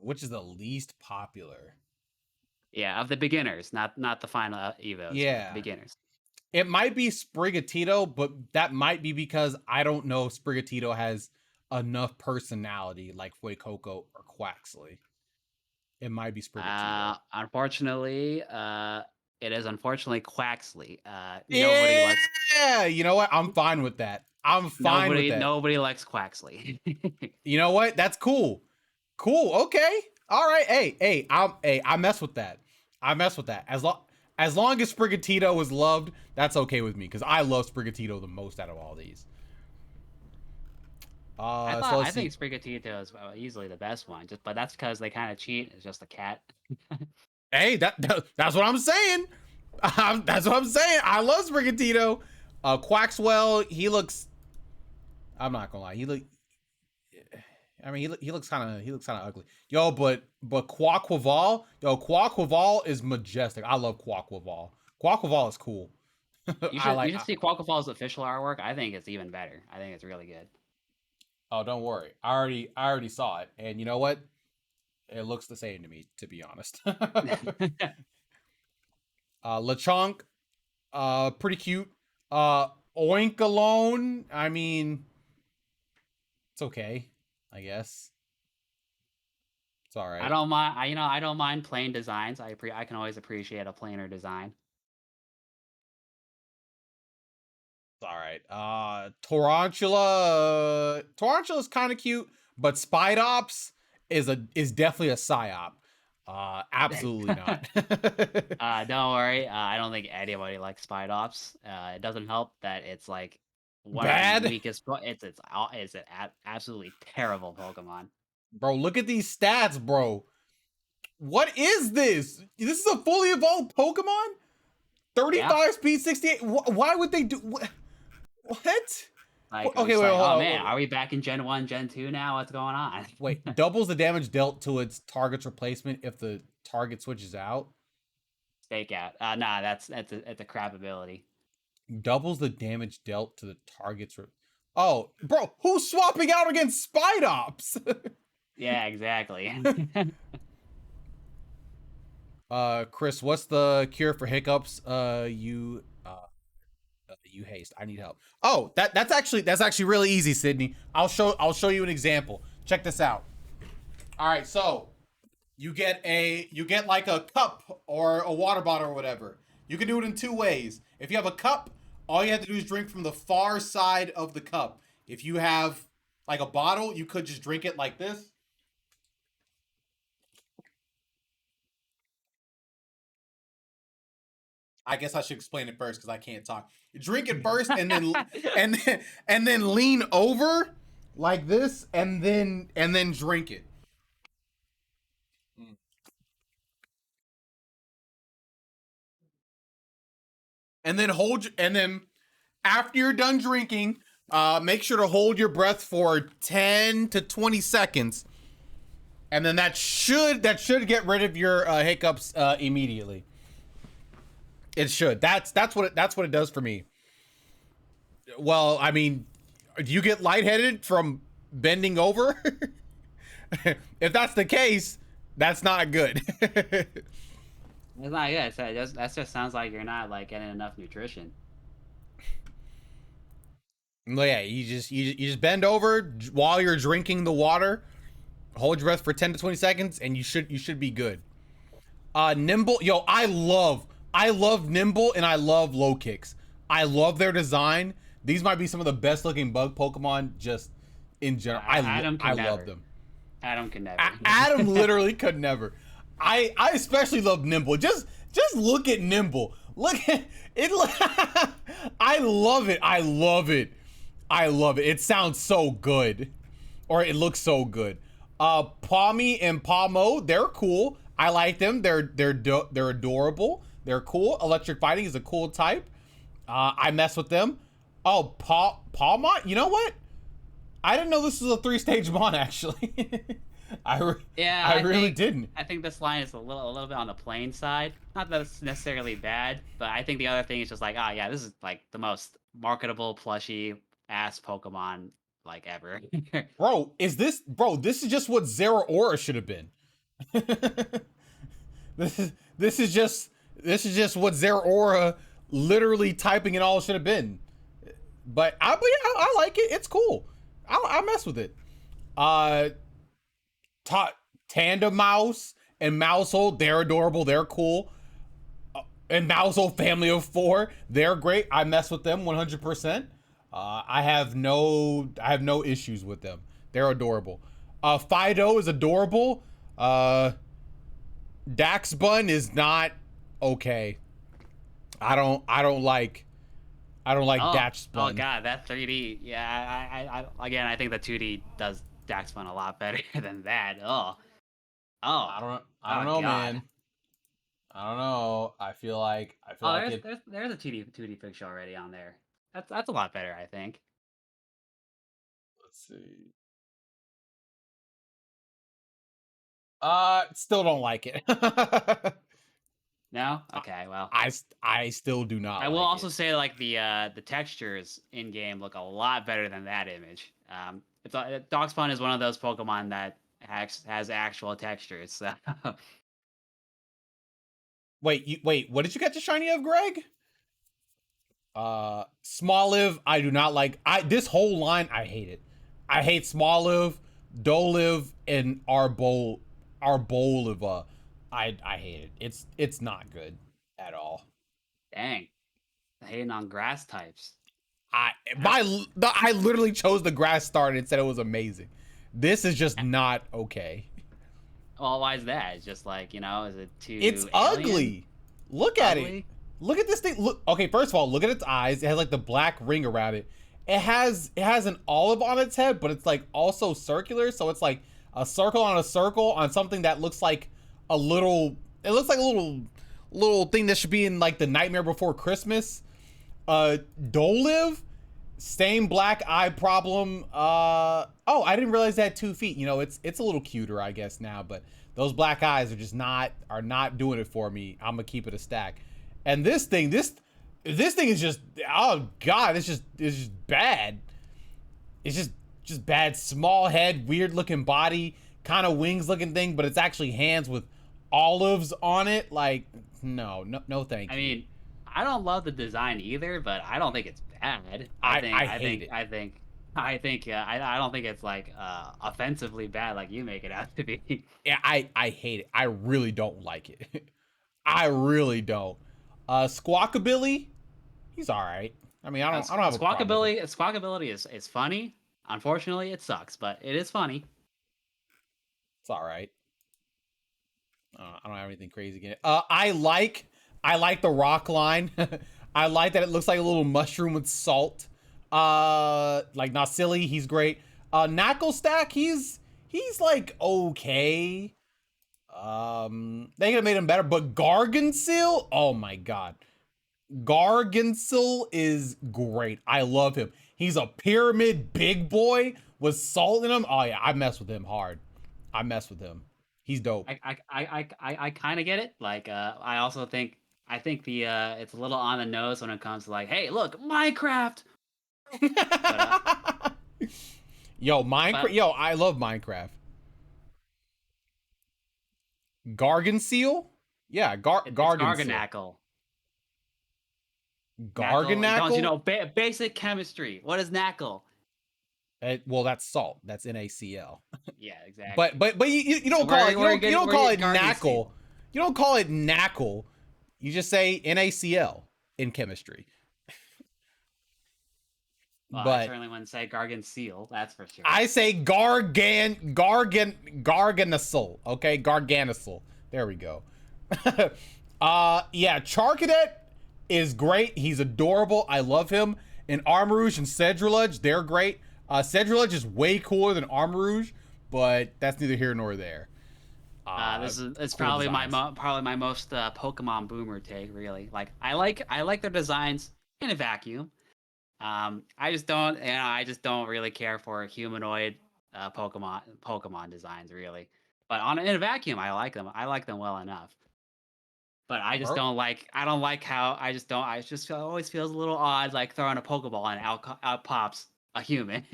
Which is the least popular? Yeah, of the beginners, not the final Evos. Yeah, beginners. It might be Sprigatito, but that might be because I don't know if Sprigatito has enough personality like Fuecoco or Quaxly. It might be Sprigatito. Unfortunately, it is Quaxly. Nobody likes. Yeah, you know what? I'm fine with that. I'm fine with that. Nobody likes Quaxly. You know what? That's cool. Cool. Okay. All right. Hey, I mess with that. As long as Sprigatito is loved, that's okay with me because I love Sprigatito the most out of all these. I think Sprigatito is easily the best one, but that's because they kind of cheat. It's just a cat. Hey, that's what I'm saying. That's what I'm saying. I love Sprigatito. Quaxwell, he looks. I'm not gonna lie. He looks kind of ugly. Yo, but Quaquaval, Quaquaval is majestic. I love Quaquaval. Quaquaval is cool. You should see Quaquaval's official artwork. I think it's even better. I think it's really good. Oh, don't worry. I already saw it, and you know what? It looks the same to me, to be honest. Lechonk, pretty cute. Oinkalone, I mean, it's okay, I guess. It's all right. I don't mind. I don't mind plain designs. I can always appreciate a plainer design. It's all right. Tarantula is kind of cute, but Spidops is definitely a psyop. Absolutely not. Don't worry. I don't think anybody likes Spidops. It doesn't help that it's like one bad. Of the weakest. It's an absolutely terrible Pokemon. Bro, look at these stats, bro. What is this? This is a fully evolved Pokemon? 35 speed, 68. Why would they do what? Like, Okay, I'm just wait, like, hold oh on, man, hold on. are we back in Gen 1, Gen 2 now? What's going on? Wait, doubles the damage dealt to its target's replacement if the target switches out. Stakeout. Nah, that's a crap ability. Doubles the damage dealt to the target's. Oh, bro, who's swapping out against Spide Ops? Yeah, exactly. Chris, what's the cure for hiccups? You haste. I need help. Oh, that's actually really easy, Sydney. I'll show you an example. Check this out. All right, so you get like a cup or a water bottle or whatever. You can do it in two ways. If you have a cup, all you have to do is drink from the far side of the cup. If you have like a bottle, you could just drink it like this. I guess I should explain it first because I can't talk. You drink it first and then and then lean over like this and then drink it. And then after you're done drinking, make sure to hold your breath for 10 to 20 seconds. And then that should get rid of your hiccups immediately. It should. That's what it does for me. Well, I mean, do you get lightheaded from bending over? If that's the case, that's not good. It's not good. That just sounds like you're not like getting enough nutrition. Well, yeah, you just bend over while you're drinking the water. Hold your breath for 10 to 20 seconds, and you should be good. Nimble, yo, I love Nimble and I love Low Kicks. I love their design. These might be some of the best looking bug Pokemon just in general. I love them. Adam can never. Adam literally could never. I especially love Nimble. Just look at Nimble. Look at it. I love it. I love it. I love it. It sounds so good, or it looks so good. Pawmi and Pawmo, they're cool. I like them. They're adorable. They're cool. Electric Fighting is a cool type. I mess with them. Oh, Pawmot? You know what? I didn't know this was a 3-stage mon, actually. I really didn't. I think this line is a little bit on the plain side. Not that it's necessarily bad, but I think the other thing is just like, yeah, this is like the most marketable plushy ass Pokemon like ever. This is just what Zeraora should have been. This is just what Zeraora literally typing it all should have been. But I like it. It's cool. I mess with it. Tandemaus and Maushold, they're adorable. They're cool. And Maushold family of 4, they're great. I mess with them 100%. I have no issues with them. They're adorable. Fido is adorable. Daxbun is not okay. I don't like Daxbun. Oh god, that 3D. Yeah, I think the 2D does Daxbun a lot better than that. I don't know, man. I don't know. I feel like there's a 2D picture already on there. That's a lot better, I think. Let's see. Still don't like it. No? Okay, well. I still do not. I will also say like the textures in game look a lot better than that image. Darkspawn is one of those Pokemon that has actual textures. So. Wait, what did you get to shiny of, Greg? Smoliv, I do not like. This whole line, I hate it. I hate Smoliv, Doliv, and Arboliva. I hate it. It's not good at all. Dang, hating on grass types. I literally chose the grass start and said it was amazing. This is just not okay. Well, why is that? It's just like, is it too It's alien? ugly. Look at it. Look at this thing. Look. Okay, first of all, look at its eyes. It has like the black ring around it. It has an olive on its head, but it's like also circular. So it's like a circle on a circle on something that looks like a little. It looks like a little thing that should be in like the Nightmare Before Christmas. Doliv Same black eye problem. Oh, I didn't realize they had 2 feet. You know, it's a little cuter, I guess, now, but those black eyes are just not doing it for me. I'm gonna keep it a stack. And this thing is just, oh god, it's just bad. It's just bad. Small head, weird looking body, kind of wings looking thing, but it's actually hands with olives on it. Like, no, thank you. I mean, I don't love the design either, but I don't think it's bad. I hate it. I don't think it's like offensively bad like you make it out to be. Yeah, I hate it. I really don't like it. I really don't. Squawkabilly, he's all right. I mean, I don't have a problem with it. Squawkabilly is funny. Unfortunately, it sucks, but it is funny. It's all right. I don't have anything crazy again. I like the rock line. I like that it looks like a little mushroom with salt. Like Nasili, he's great. Knucklestack, he's like okay. They could have made him better, but Gargansil, oh my god. Gargansil is great. I love him. He's a pyramid big boy with salt in him. Oh yeah, I mess with him hard. I mess with him. He's dope. I kind of get it. Like, I also think the it's a little on the nose when it comes to like, hey, look, Minecraft. But, yo, Minecraft. Yo, I love Minecraft. Gargansil? Yeah, Gargansil. Garganackle? Don't you know basic chemistry? What is knackle? Well, that's salt. That's NaCl. Yeah, exactly. But you don't call it you don't call it knackle. You don't call it knackle. You just say NaCl in chemistry. Well, but I certainly wouldn't say Gargansil, that's for sure. I say Garganacil. Okay, Garganacil. There we go. Yeah, Charcadet is great. He's adorable. I love him. And Armarouge and Cedrillage, they're great. Cedrillage is way cooler than Armarouge, but that's neither here nor there. It's cool probably designs. probably my most Pokemon boomer take, really. Like I like their designs in a vacuum. I just don't really care for humanoid Pokemon designs, really. But in a vacuum, I like them. I like them well enough. But I just don't like. I don't like how. I just don't. It always feels a little odd, like throwing a Pokeball and out pops a human.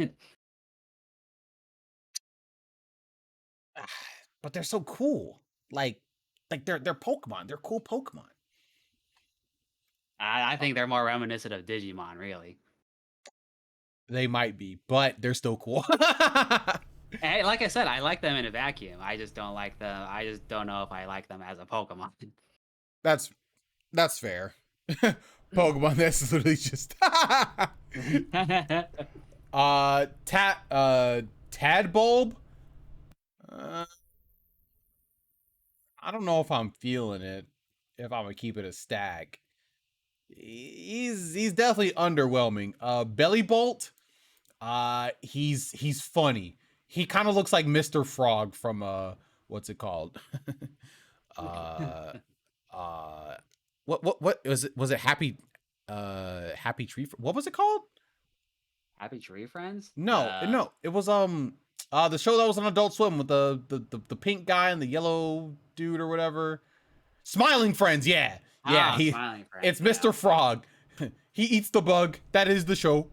But they're so cool. Like they're Pokemon. They're cool Pokemon. I think they're more reminiscent of Digimon, really. They might be, but they're still cool. And like I said, I like them in a vacuum. I just don't like them. I just don't know if I like them as a Pokemon. That's fair. Pokemon, that's literally just Tadbulb. I don't know if I'm feeling it. If I'm gonna keep it a stack, he's definitely underwhelming. Bellybolt, he's funny. He kind of looks like Mr. Frog from what's it called? What was it? Was it Happy Tree? What was it called? Happy Tree Friends? No, it was the show that was on Adult Swim with the pink guy and the yellow dude or whatever. Smiling Friends, yeah. Smiling Friends, it's Mr. Frog. He eats the bug. That is the show.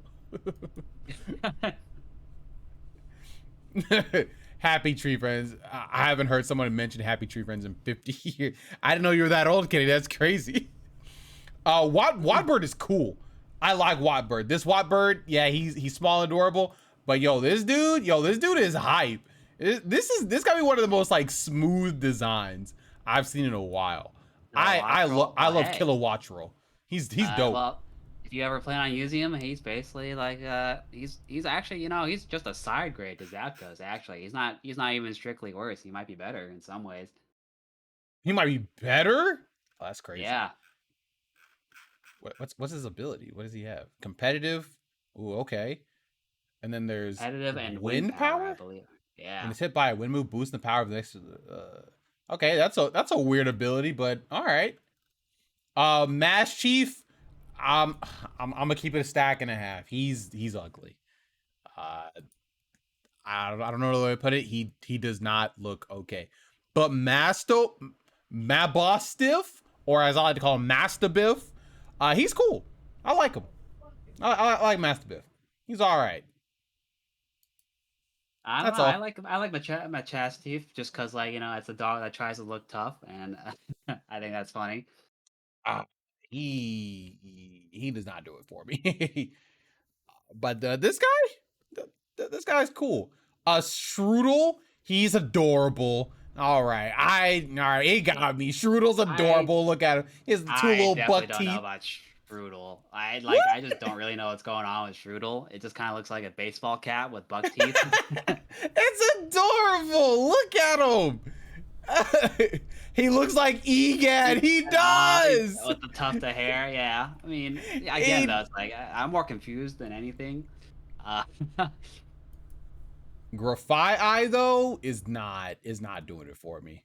Happy Tree Friends. I haven't heard someone mention Happy Tree Friends in 50 years. I didn't know you were that old, Kenny. That's crazy. Wattbird is cool. I like Wattbird. This Wattbird, yeah, he's small and adorable. But this dude is hype. This gotta be one of the most like smooth designs I've seen in a while. I love Kilowattrel. He's dope. Well, if you ever plan on using him, he's basically like he's actually he's just a side grade to Zapdos. Actually, he's not even strictly worse. He might be better in some ways. He might be better. Oh, that's crazy. Yeah. What's his ability? What does he have? Competitive. Ooh, okay. And then there's competitive and wind power, I believe. Yeah. When it's hit by a wind move, boosting the power of the next. Okay, that's a weird ability, but all right. Mass Chief, I'm gonna keep it a stack and a half. He's ugly. I don't know the way to put it. He does not look okay. But Mabostiff, or as I like to call him, Mastabiff, he's cool. I like him. I like Mastabiff. He's all right. I don't That's know. all. I like my Mastiff just because like it's a dog that tries to look tough, and I think that's funny. He does not do it for me. But this guy, this guy's cool. Strudel, he's adorable. All right, it got me. Strudel's adorable. Look at him. His two little buck don't teeth. know about Strudel. I just don't really know what's going on with Strudel. It just kind of looks like a baseball cap with buck teeth. It's adorable. Look at him. He looks like Egad. He does. With the tuft of hair, yeah. I mean, again, though, it's like I'm more confused than anything. Grafai though is not doing it for me.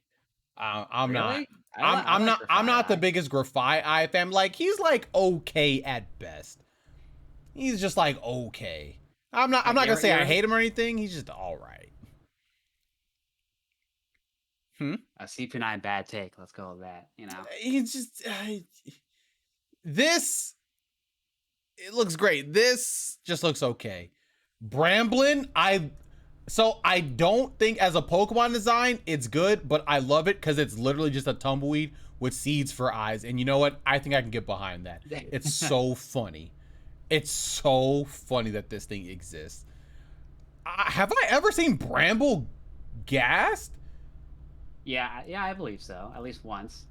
I'm Really? not. I'm not the biggest Grafai fan. Like he's like okay at best. He's just like okay. I'm not gonna say I hate him or anything. He's just all right. A CP9 bad take. Let's go with that. He's just this. It looks great. This just looks okay. Bramblin, I don't think as a Pokemon design it's good, but I love it because it's literally just a tumbleweed with seeds for eyes. And you know what? I think I can get behind that. It's so funny. It's so funny that this thing exists. Have I ever seen Bramble gassed? Yeah, I believe so. At least once.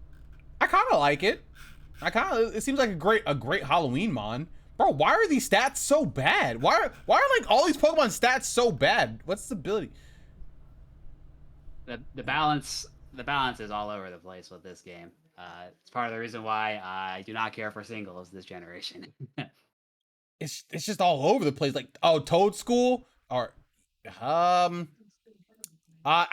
I kind of like it. It seems like a great Halloween mon. Bro, why are these stats so bad? Why are like all these Pokemon stats so bad? What's the ability? The balance is all over the place with this game. It's part of the reason why I do not care for singles this generation. It's just all over the place. Like Toad School or I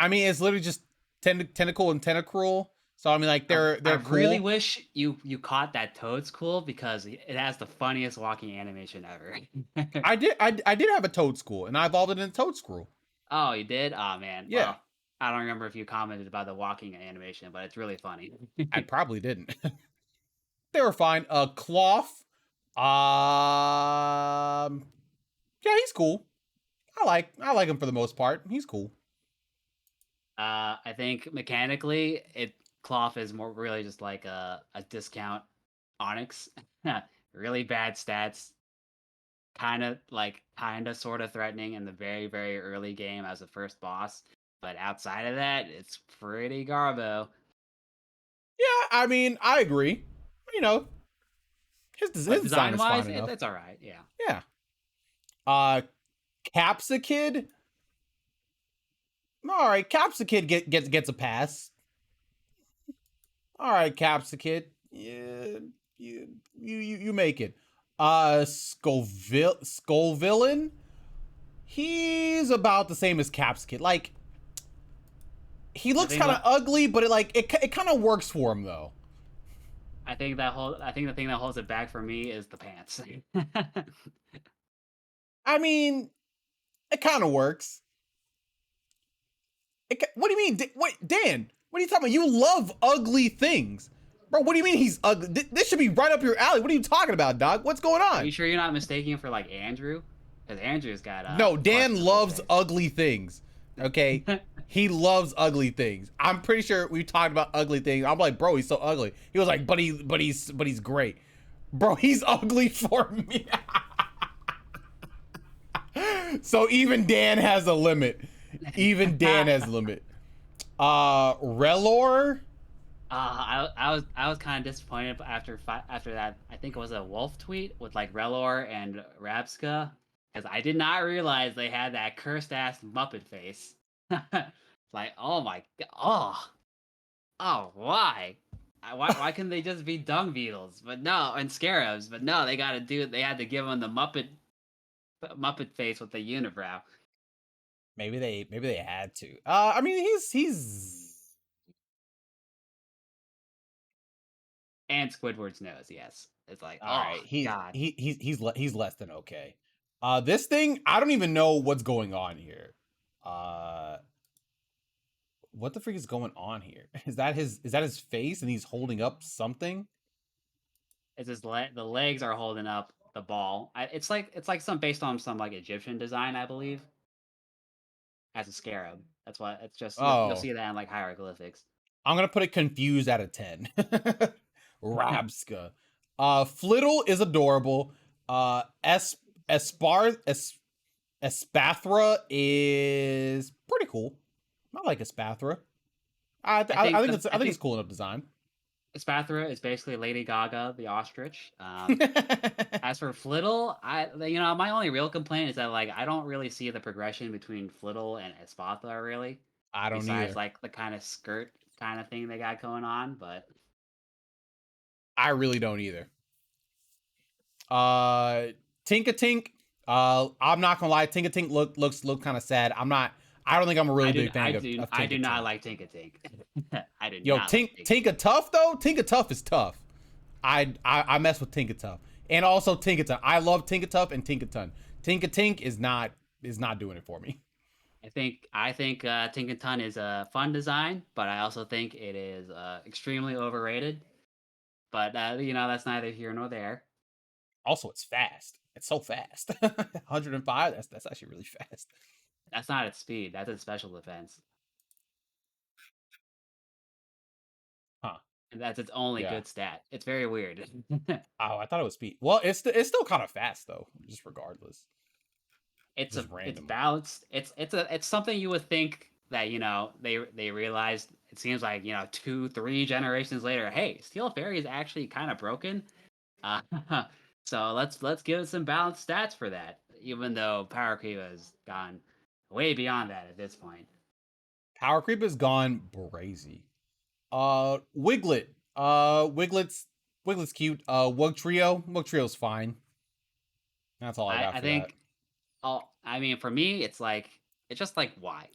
mean it's literally just Tentacle and Tentacruel. So I mean like they're I cool. really wish you caught that Toadstool because it has the funniest walking animation ever. I did have a Toadstool and I evolved it into Toadstool. Oh, you did? Oh man. Yeah. Well, I don't remember if you commented about the walking animation, but it's really funny. I probably didn't. They were fine. Cloth. Yeah, he's cool. I like him for the most part. He's cool. I think mechanically Cloth is more really just like a discount Onyx. Really bad stats. Kind of sort of threatening in the very, very early game as a first boss. But outside of that, it's pretty garbo. Yeah, I mean, I agree. You know, his design is fine enough. It's all right. Yeah. Yeah. Capsakid. All right, Capsakid gets a pass. All right, Capsakid. Yeah, you make it. Skullvillain. He's about the same as Capsakid. Like, he looks kind of ugly, but it kind of works for him though. I think the thing that holds it back for me is the pants. I mean, it kind of works. What do you mean? Wait, Dan, what are you talking about? You love ugly things. Bro, what do you mean he's ugly? This should be right up your alley. What are you talking about, dog? What's going on? Are you sure you're not mistaking him for like Andrew? Because Andrew's got no, Dan loves ugly things. Okay? He loves ugly things. I'm pretty sure we talked about ugly things. I'm like, bro, he's so ugly. He was like, but he's great. Bro, he's ugly for me. So even Dan has a limit. Even Dan has a limit. Relor. I was kind of disappointed after that. I think it was a Wolf tweet with like Relor and Rabska, because I did not realize they had that cursed ass Muppet face. Like, oh my god, why couldn't they just be dung beetles? But no, and scarabs. But no, they had to give them the Muppet face with the unibrow. Maybe they had to. I mean, he's And Squidward's nose, yes. It's like, All oh right, god. he's less than okay. This thing, I don't even know what's going on here. What the freak is going on here? Is that his face and he's holding up something? It's his the legs are holding up the ball. It's like some based on some like Egyptian design, I believe, as a scarab. That's why it's just you'll Oh, see that in like hieroglyphics. I'm gonna put it confused at a 10. Rabska. Flittle is adorable. Espar es, Espathra is pretty cool. I like Espathra. I think it's cool enough design. Espathra is basically Lady Gaga, the ostrich. As for Flittle, my only real complaint is that like I don't really see the progression between Flittle and Espathra really. I don't Besides either. like the kind of skirt kind of thing they got going on, but I really don't either. Tinkatink. I'm not gonna lie, Tinkatink looks kind of sad. I don't think I'm a really big fan of Tinkatink. I do not like Tinkatink. I do Yo, not like Tinka Tough though. Tinka Tough is tough. I mess with Tinka Tough, and also Tinkaton. I love Tinka Tough and Tinkaton. Tinkatink is not doing it for me. I think Tinkaton is a fun design, but I also think it is extremely overrated. But that's neither here nor there. Also, it's fast. It's so fast. 105. That's actually really fast. That's not its speed. That's its special defense. Huh. And that's its only good stat. It's very weird. Oh, I thought it was speed. Well, it's still kind of fast though, just regardless. It's balanced. It's something you would think that they realized. It seems like 2-3 generations later, hey, Steel Fairy is actually kind of broken. So let's give it some balanced stats for that. Even though Power Creep has gone way beyond that at this point. Power Creep has gone brazy. Wiglet. Wiglet's cute. Wugtrio's fine. That's all I got for think. That. Oh, I mean, for me, it's just like why?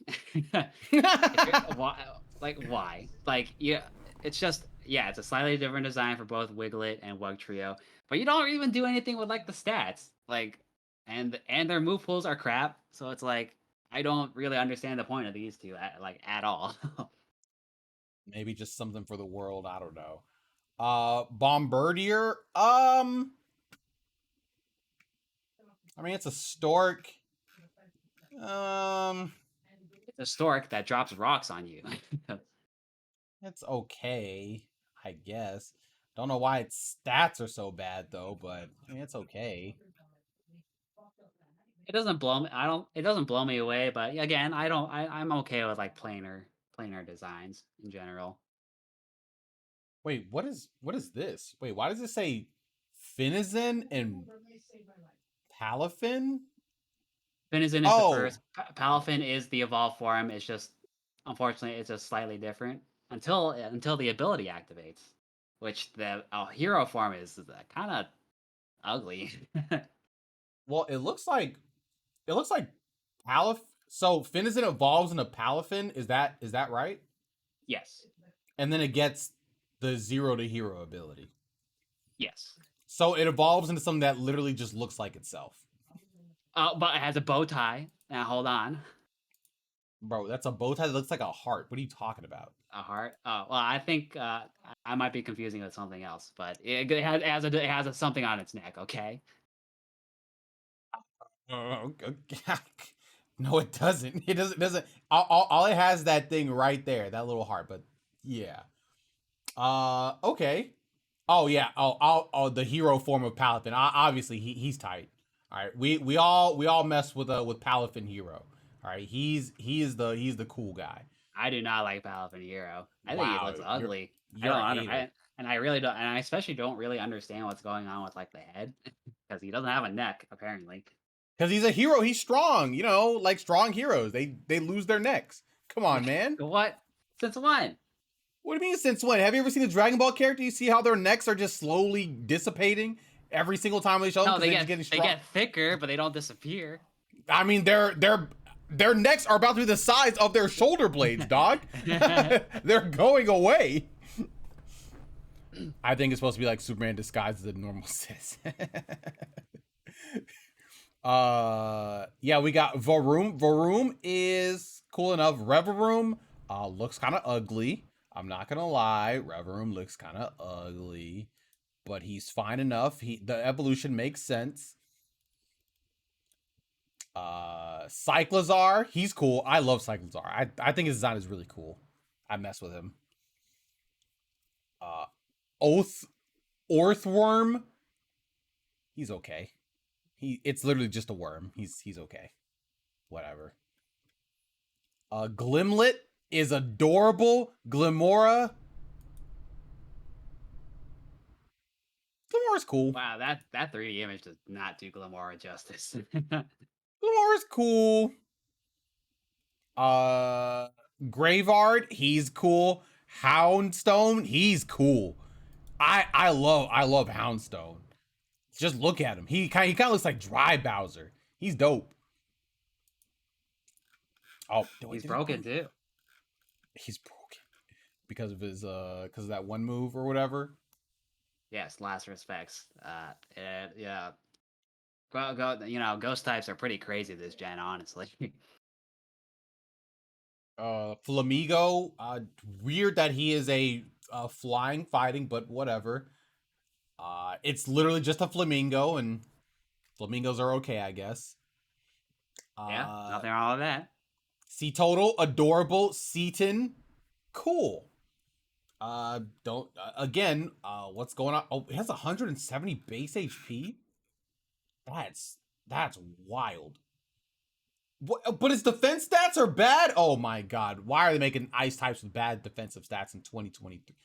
Why? Like, yeah, it's a slightly different design for both Wiglet and Wugtrio, but you don't even do anything with like the stats, like, and their move pools are crap. So it's like I don't really understand the point of these two at all. Maybe just something for the world. I don't know. Bombardier. I mean, it's a stork. It's a stork that drops rocks on you. It's okay, I guess. Don't know why its stats are so bad though, but I mean, it's okay. It doesn't blow me. It doesn't blow me away, but again, I'm okay with like planar designs in general. Wait, what is this? Wait, why does it say Finizen and Palafin? Finizen is the first. Palafin is the evolved form. It's just, unfortunately, it's just slightly different until the ability activates, which the hero form is kind of ugly. Well, it looks like Palaf. So Finizen evolves into Palafin. Is that right? Yes. And then it gets the 0 to hero ability. Yes. So it evolves into something that literally just looks like itself. But it has a bow tie. Now hold on. Bro, that's a bow tie that looks like a heart. What are you talking about? A heart? Oh, well, I think I might be confusing it with something else, but it has a something on its neck. Okay. No, it doesn't. It doesn't. All it has is that thing right there, that little heart. But yeah. Okay. Oh yeah. Oh, the hero form of Palafin. Obviously, he's tight. All right. We all mess with Palafin hero. All right. He's the cool guy. I do not like Palafin hero. I think he looks ugly. I really don't, and I especially don't really understand what's going on with like the head, because he doesn't have a neck apparently. Because he's a hero, he's strong. Like strong heroes, they lose their necks. Come on, man. What? Since when? What do you mean since when? Have you ever seen a Dragon Ball character? You see how their necks are just slowly dissipating every single time they show them? No, they get thicker, but they don't disappear. I mean, their necks are about to be the size of their shoulder blades, dog. They're going away. I think it's supposed to be like Superman disguised as a normal cis. Yeah, we got Varum. Varum is cool enough. Reverum looks kind of ugly. I'm not gonna lie. Reverum looks kind of ugly, but he's fine enough. The evolution makes sense. Cyclozar, he's cool. I love Cyclozar. I think his design is really cool. I mess with him. Orthworm, he's okay. It's literally just a worm. He's okay. Whatever. Glimlet is adorable. Glimora. Glimora's cool. Wow, that 3D image does not do Glimora justice. Glimora's cool. Graveard, he's cool. Houndstone, he's cool. I love Houndstone. Just look at him. He kind of looks like Dry Bowser. He's dope. Oh, he's broken too. He's broken because of his because of that one move or whatever. Yes, last respects. Yeah. Ghost types are pretty crazy this gen, honestly. Flamigo, weird that he is a flying fighting, but whatever. It's literally just a flamingo, and flamingos are okay, I guess. Yeah, nothing wrong with that. C Total, adorable. Seaton, cool. What's going on? Oh, it has 170 base HP. That's wild. What, but his defense stats are bad? Oh my god. Why are they making ice types with bad defensive stats in 2023?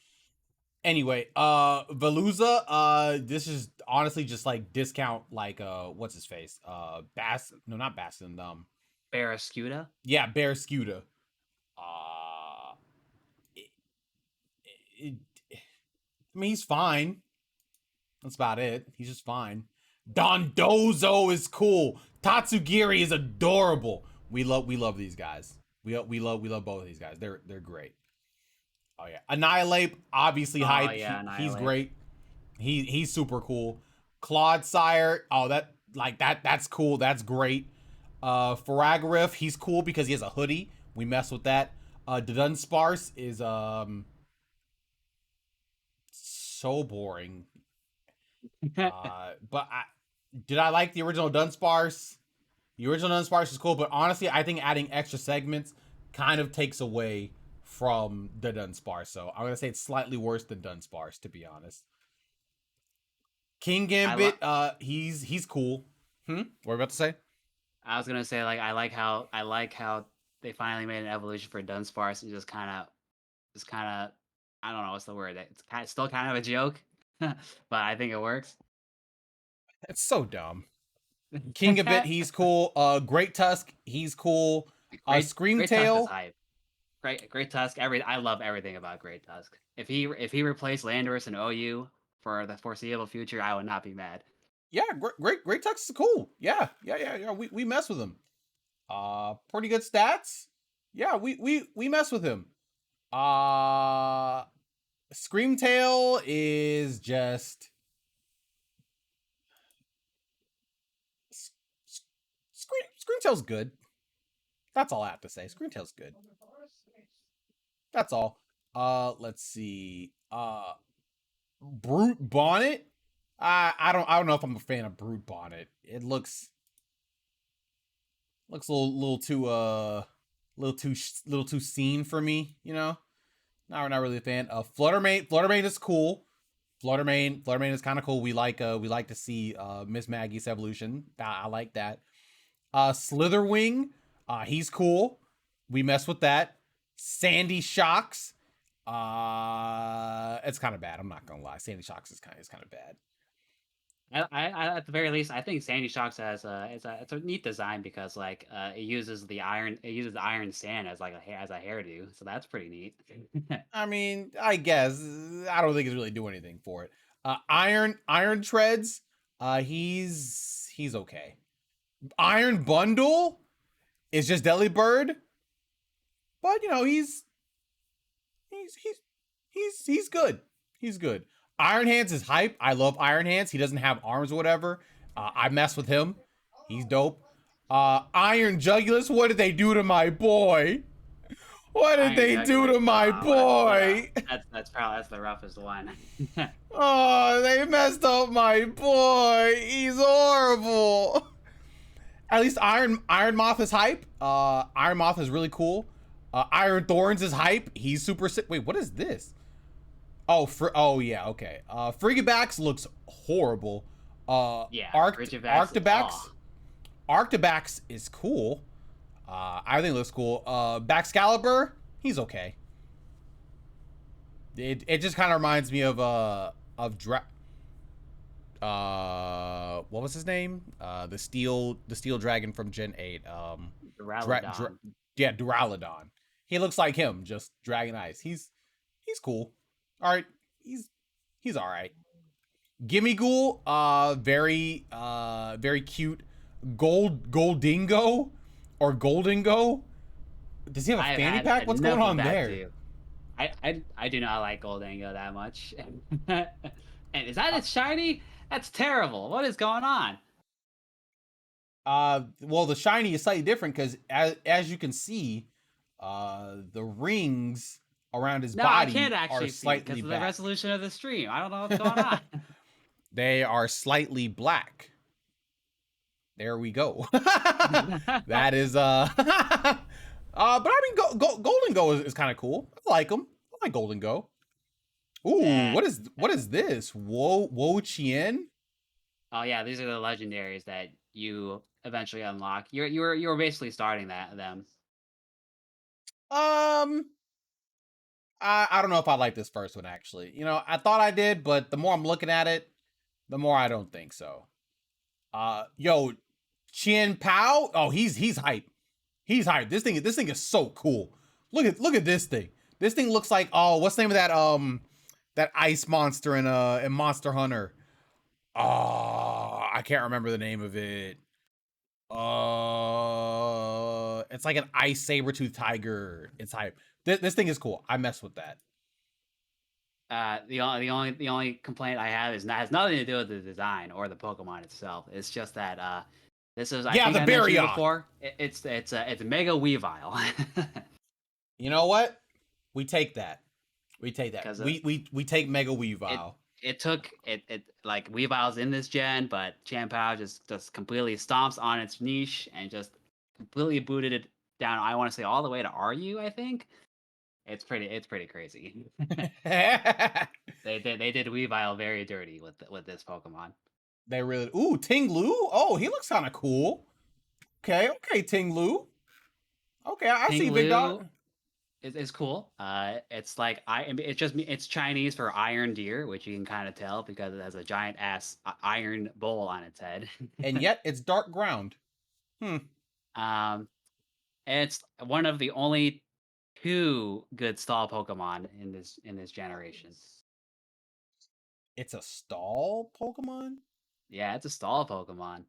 Anyway, Veluza, this is honestly just like discount like what's his face? Not Bastion, Barraskewda? Yeah, Barraskewda. I mean, he's fine. That's about it. He's just fine. Dondozo is cool. Tatsugiri is adorable. We love these guys. We love both of these guys. They're great. Oh yeah, Annihilate, obviously hype. Yeah, he's great. He's super cool. Clodsire, that's cool. That's great. Faragriff, he's cool because he has a hoodie. We mess with that. Dunsparce is so boring. But did I like the original Dunsparce? The original Dunsparce is cool, but honestly, I think adding extra segments kind of takes away from the Dunsparce. So I'm gonna say it's slightly worse than Dunsparce, to be honest. King Gambit, he's cool. What are you about to say? I was gonna say I like how they finally made an evolution for Dunsparce and just kind of I don't know what's the word. It's still kind of a joke, but I think it works. It's so dumb. King of It, he's cool. Great Tusk, he's cool. Screamtail. Great Tusk. I love everything about Great Tusk. If he replaced Landorus and OU for the foreseeable future, I would not be mad. Yeah, Great Tusk is cool. Yeah. We mess with him. Pretty good stats. Yeah, we mess with him. Screamtail is just Screamtail's good. That's all I have to say. Screamtail's good. That's all. Let's see. Brute Bonnet. I don't know if I'm a fan of Brute Bonnet. It looks a little too seen for me, you know. Not really a fan. Fluttermane is cool. Fluttermane is kind of cool. We like to see Miss Maggie's evolution. I like that. Slitherwing, he's cool. We mess with that. Sandy Shocks, it's kind of bad. I'm not gonna lie. Sandy Shocks is kind of bad. I at the very least, I think Sandy Shocks it's a neat design because it uses the iron sand as a hairdo, so that's pretty neat. I mean, I guess I don't think it's really doing anything for it. Iron Treads, he's okay. Iron Bundle is just Delibird, but you know he's good. He's good. Iron Hands is hype. I love Iron Hands. He doesn't have arms or whatever. I mess with him. He's dope. Iron Jugulus, what did they do to my boy? What did they do to my boy? That's the roughest one. Oh, they messed up my boy. He's horrible. At least Iron Moth is hype. Iron Moth is really cool. Iron Thorns is hype. He's super sick. Wait, what is this? Oh yeah, okay. Frigibax looks horrible. Yeah, Arctibax is cool. I think it looks cool. Baxcalibur, he's okay. It just kind of reminds me of what was his name? The steel dragon from Gen 8. Duraludon. Yeah, Duraludon. He looks like him, just dragon eyes. He's cool. All right, he's all right. Gimmighoul, very cute. Goldingo or Goldingo. Does he have a fanny pack? What's going on there? I do not like Goldingo that much. And is that its shiny? That's terrible. What is going on? Well, the shiny is slightly different because as you can see, the rings around his body I can't actually are slightly because of back. the resolution of the stream. I don't know what's going on. They are slightly black. There we go. That is but I mean, Golden Go is kind of cool. I like him. I like Golden Go. Ooh, Yeah. what is this? Wo Chien? Oh yeah, these are the legendaries that you eventually unlock. You were basically starting them. I don't know if I like this first one actually. You know, I thought I did, but the more I'm looking at it, the more I don't think so. Yo, Chien Pao. Oh, he's hype. He's hype. This thing is so cool. Look at this thing. This thing looks like, oh, what's the name of that ice monster in Monster Hunter? Oh, I can't remember the name of it. It's like an ice saber-tooth tiger. It's hype. This thing is cool. I mess with that. The only complaint I have has nothing to do with the design or the Pokemon itself. It's just that this is I mentioned before. It's Mega Weavile. You know what? We take that. We take Mega Weavile. It took like Weavile's in this gen, but Chien-Pao just completely stomps on its niche and just completely booted it down. I want to say all the way to RU, I think. It's pretty crazy. They did Weavile very dirty with this Pokemon. They really Ting-Lu. Oh, he looks kind of cool. Okay, Ting-Lu. Okay, I see Big Dog. It's cool. It's Chinese for iron deer, which you can kind of tell because it has a giant ass iron bowl on its head. And yet it's dark ground. It's one of the only 2 good stall Pokemon in this generation. It's a stall Pokemon? Yeah, it's a stall Pokemon.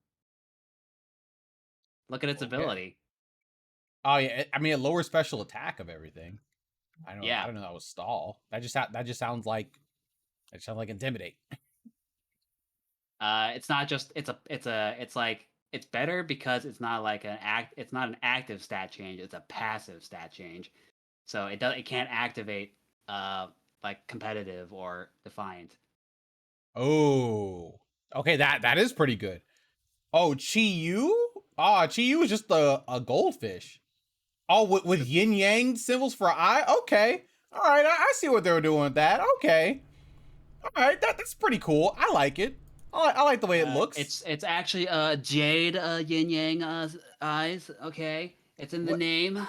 Look at its ability. Oh yeah, I mean, it lowers special attack of everything. I don't know that was stall. That just sounds like intimidate. It's not just it's better because it's not like it's not an active stat change, it's a passive stat change. So it can't activate like competitive or defiant. Oh. Okay, that is pretty good. Oh, Chi-Yu? Chi-Yu is just a goldfish. Oh, with yin yang symbols for eye? Okay. All right, I see what they were doing with that. Okay. All right, that's pretty cool. I like it. I like the way it looks. It's actually jade yin yang eyes. Okay, it's in the name.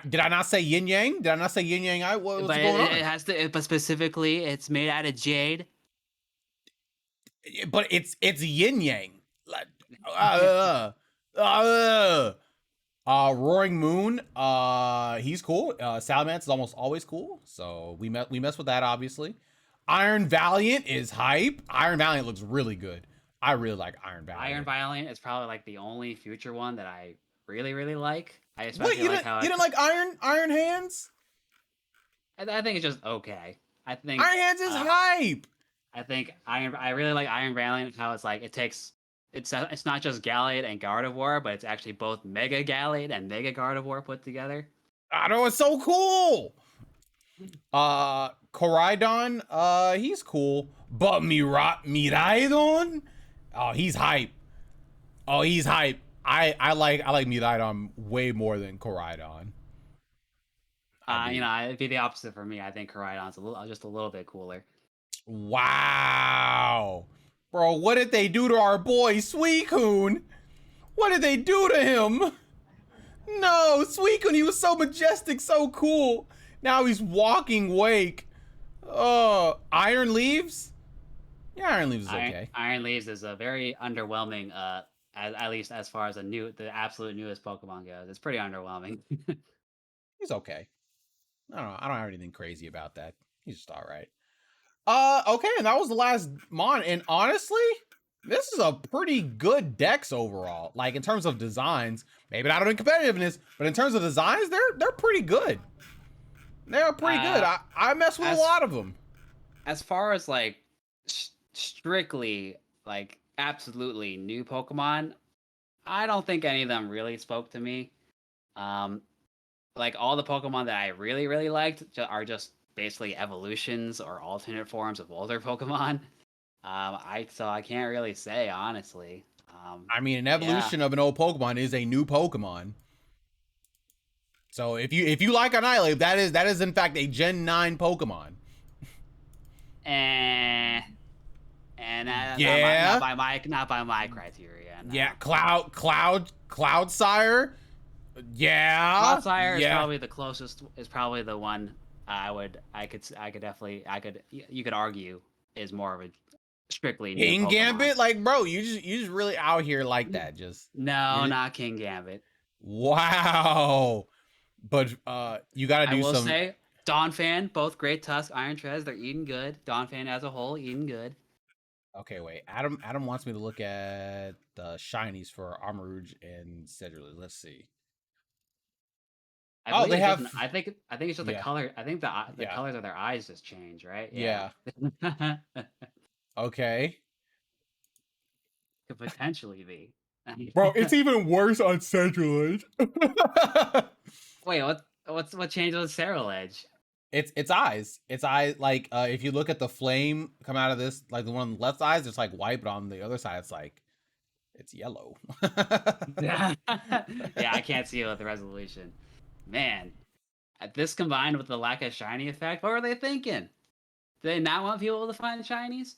Did I not say yin yang? Did I not say yin yang eye? What's going on? It has to. But specifically, it's made out of jade. But it's yin yang. Roaring Moon, he's cool. Salamence is almost always cool, so we mess with that obviously. Iron Valiant is hype. Iron Valiant looks really good. I really like Iron Valiant. Iron Valiant is probably like the only future one that I really like. Wait, you didn't like Iron Hands? I think it's just okay. I think Iron Hands is hype. I really like Iron Valiant. How it's like it's not just Gallade and Gardevoir, but it's actually both Mega Gallade and Mega Gardevoir put together. I know, it's so cool. Koraidon, he's cool, but Miraidon, oh, he's hype. Oh, he's hype. I like Miraidon way more than Koraidon. It'd be the opposite for me. I think Koraidon's just a little bit cooler. Wow, bro, what did they do to our boy Suicune? What did they do to him? No, Suicune, he was so majestic, so cool. Now he's walking wake. Iron Leaves? Yeah, Iron Leaves is okay. Iron Leaves is a very underwhelming, at least as far as the absolute newest Pokemon goes. It's pretty underwhelming. He's okay. I don't have anything crazy about that. He's just all right. Okay, and that was the last mon. And honestly, this is a pretty good Dex overall. Like in terms of designs, maybe not in competitiveness, but in terms of designs, they're pretty good. They're pretty good. I mess with a lot of them. As far as like strictly like absolutely new Pokemon, I don't think any of them really spoke to me. Like all the Pokemon that I really, really liked are just basically evolutions or alternate forms of older Pokemon. So I can't really say honestly. I mean, an evolution of an old Pokemon is a new Pokemon. So if you like Annihilape, that is in fact a Gen 9 Pokemon. Yeah. Not by my criteria. No. Yeah, Cloudsire. Yeah. Cloudsire is probably the closest. Is probably the one you could argue is more of a strictly new King Pokemon. Gambit. Like, bro, you just really out here like that. Not King Gambit. Wow. But you gotta do some. I will say, Donphan, both great Tusk, Iron Treads, they're eating good. Donphan as a whole, eating good. Okay, wait. Adam wants me to look at the shinies for Armarouge and Cedrillage. Let's see. They have. I think it's just the color. I think the colors of their eyes just change, right? Yeah. Okay. Could potentially be. Bro, it's even worse on Cedrillage. Wait, what changed on Cedrillage? It's eyes. It's eyes. Like if you look at the flame come out of this, like the one on the left side, it's like white, but on the other side, it's yellow. Yeah, I can't see it with the resolution. Man, this combined with the lack of shiny effect, what were they thinking? Do they not want people to find shinies?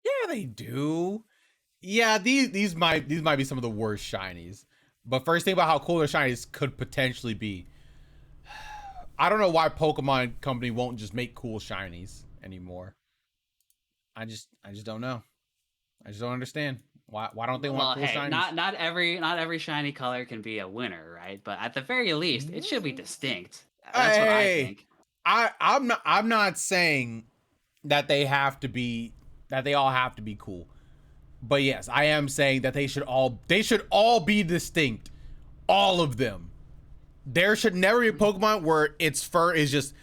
Yeah, they do. Yeah, these might be some of the worst shinies. But first, think about how cool their shinies could potentially be. I don't know why Pokemon Company won't just make cool shinies anymore. I just don't know. I just don't understand. Why don't they want cool shinies? Not every shiny color can be a winner, right? But at the very least, it should be distinct. That's what I think. I'm not saying that they all have to be cool. But yes, I am saying that they should all be distinct. All of them. There should never be a Pokemon where its fur is just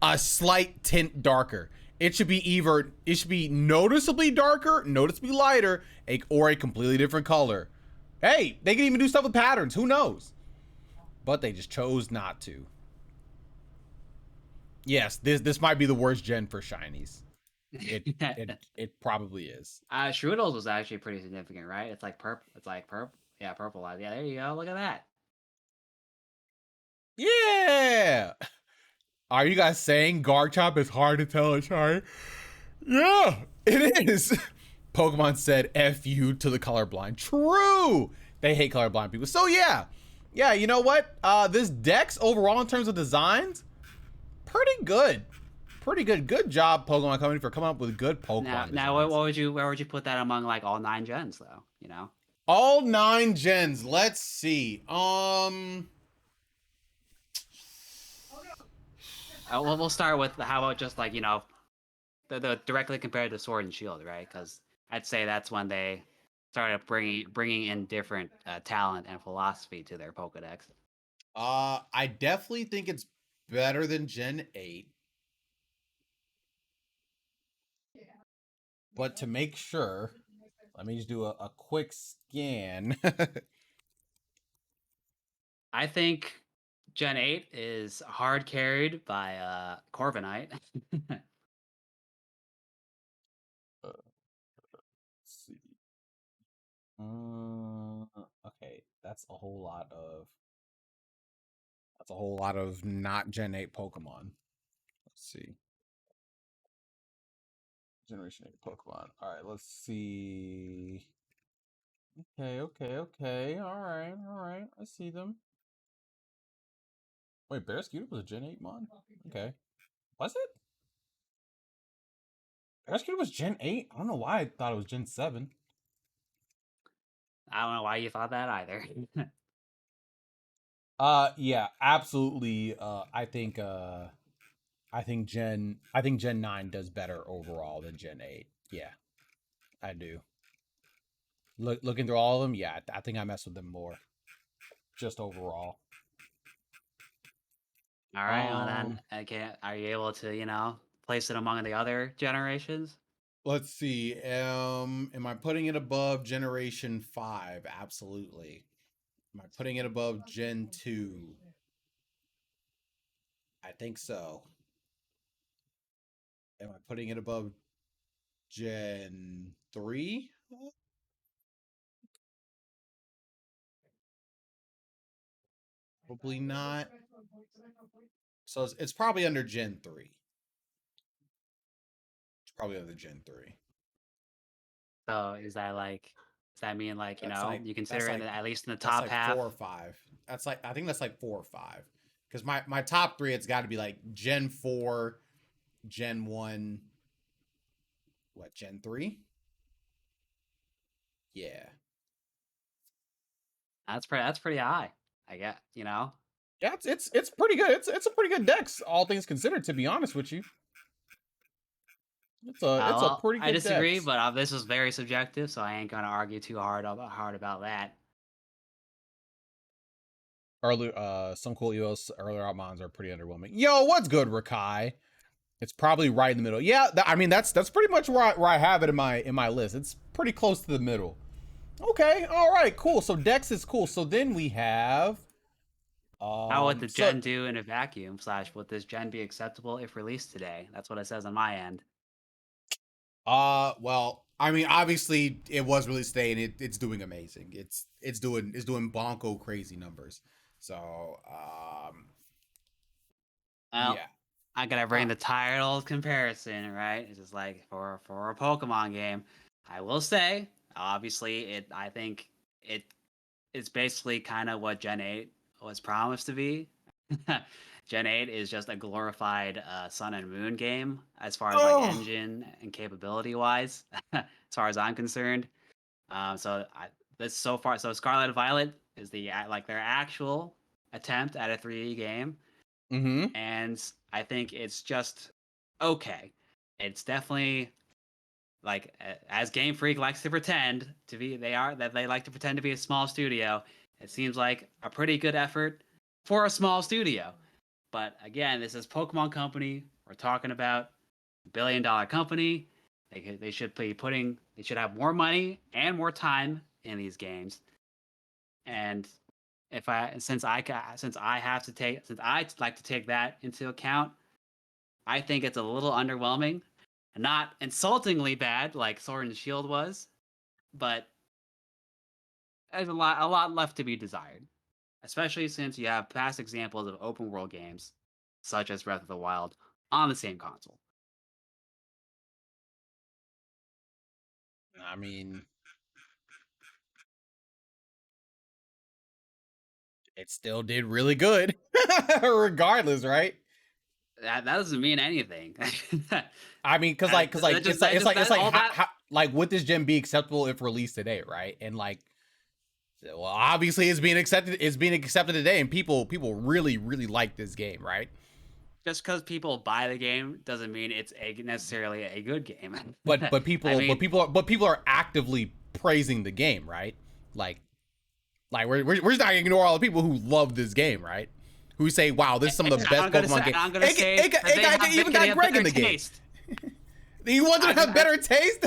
a slight tint darker. It should be noticeably darker, noticeably lighter, or a completely different color. Hey, they can even do stuff with patterns. Who knows? But they just chose not to. Yes, this might be the worst gen for shinies. It probably is. Shroodles was actually pretty significant, right? It's like purple. Yeah, purple eyes. Yeah, there you go. Look at that. Yeah. Are you guys saying Garchomp is hard to tell a shiny? Yeah, it is. Pokemon said F you to the colorblind. True. They hate colorblind people. So yeah. Yeah, you know what? This Dex overall in terms of designs, pretty good. Pretty good. Good job, Pokemon Company, for coming up with good Pokemon. Now where would you put that among like all 9 gens though? You know? All 9 gens. Let's see. We'll start with how about just like, you know, the directly compared to Sword and Shield, right? Because I'd say that's when they started bringing in different talent and philosophy to their Pokedex. I definitely think it's better than Gen 8. But to make sure, let me just do a quick scan. I think Gen 8 is hard carried by Corviknight. Let's see. Okay, that's a whole lot of not Gen 8 Pokemon. Let's see. Generation 8 Pokemon. All right, let's see. Okay. All right. I see them. Wait, Barraskewda was a Gen 8 mon? Okay. Was it? Barraskewda was Gen 8? I don't know why I thought it was Gen 7. I don't know why you thought that either. Yeah, absolutely. I think Gen 9 does better overall than Gen 8. Yeah, I do. Looking through all of them, yeah, I think I mess with them more. Just overall. All right, well then, okay, are you able to, place it among the other generations? Let's see. Am I putting it above Generation 5? Absolutely. Am I putting it above Gen 2? I think so. Am I putting it above Gen 3? Probably not. So it's probably under Gen 3. It's probably under Gen 3. So does that mean you consider it at least in the That's top like half? 4 or 5. I think that's like 4 or 5. Because my top 3, it's got to be like Gen 4, Gen 1, Gen 3? Yeah. That's pretty high. I get. Yeah, it's pretty good. It's a pretty good dex, all things considered. To be honest with you, it's a pretty good. I disagree, dex. but this is very subjective, so I ain't gonna argue too hard about that. Some cool EOS earlier out mons are pretty underwhelming. Yo, what's good, Rakai? It's probably right in the middle. Yeah, that's pretty much where I have it in my list. It's pretty close to the middle. Okay, all right, cool. So Dex is cool. So then we have. How would the gen do in a vacuum? / would this gen be acceptable if released today? That's what it says on my end. Well, I mean, obviously it was released today, and it's doing amazing. It's doing bonko crazy numbers. So, well, yeah. I gotta bring the title comparison, right? It's just like for a Pokemon game. I will say, obviously, I think it's basically kind of what Gen 8 was promised to be. Gen 8 is just a glorified Sun and Moon game as far as like engine and capability wise, as far as I'm concerned. So Scarlet and Violet is their actual attempt at a 3D game. Mm-hmm. And I think it's just okay. It's definitely like as Game Freak likes to pretend to be, they like to pretend to be a small studio. It seems like a pretty good effort for a small studio. But again, this is Pokemon Company. We're talking about a $1 billion company. They should have more money and more time in these games. And since I like to take that into account, I think it's a little underwhelming. Not insultingly bad like Sword and Shield was, but there's a lot left to be desired. Especially since you have past examples of open world games, such as Breath of the Wild, on the same console. I mean, it still did really good, regardless, right? That doesn't mean anything. I mean, because would this gen be acceptable if released today, right? And well, obviously it's being accepted. It's being accepted today, and people really like this game, right? Just because people buy the game doesn't mean it's necessarily a good game. But people are actively praising the game, right? Like we're just not gonna ignore all the people who love this game, right? Who say, "Wow, this is some of the best Pokemon games." I'm gonna say even got Greg in the game. You want them to have better taste?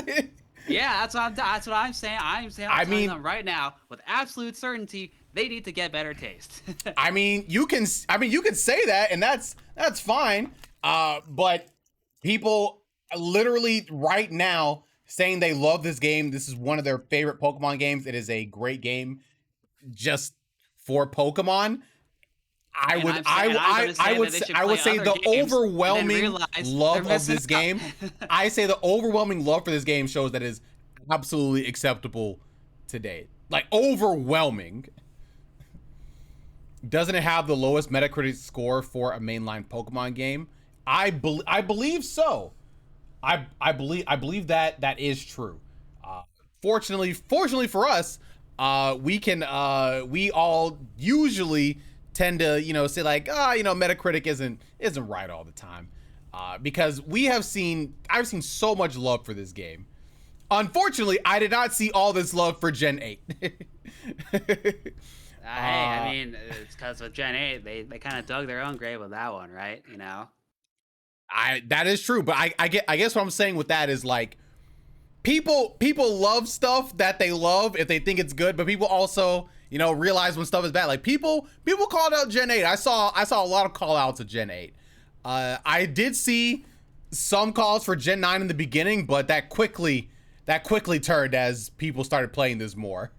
Yeah, that's what I'm saying. I'm telling them right now with absolute certainty they need to get better taste. I mean, you can say that, and that's fine. But people literally right now saying they love this game. This is one of their favorite Pokemon games. It is a great game just for Pokemon. I would say the overwhelming love of this game. I say the overwhelming love for this game shows that it is absolutely acceptable today. Like overwhelming. Doesn't it have the lowest Metacritic score for a mainline Pokemon game? I believe so. I believe that is true. Fortunately for us, we all usually tend to say like Metacritic isn't right all the time, because I've seen so much love for this game. Unfortunately, I did not see all this love for Gen 8. Hey, I mean, it's because with Gen 8, they kind of dug their own grave with that one, right? That is true, but I guess what I'm saying with that is like people love stuff that they love if they think it's good, but people also realize when stuff is bad. Like people called out Gen 8. I saw a lot of call outs of Gen 8. I did see some calls for Gen 9 in the beginning, but that quickly turned as people started playing this more.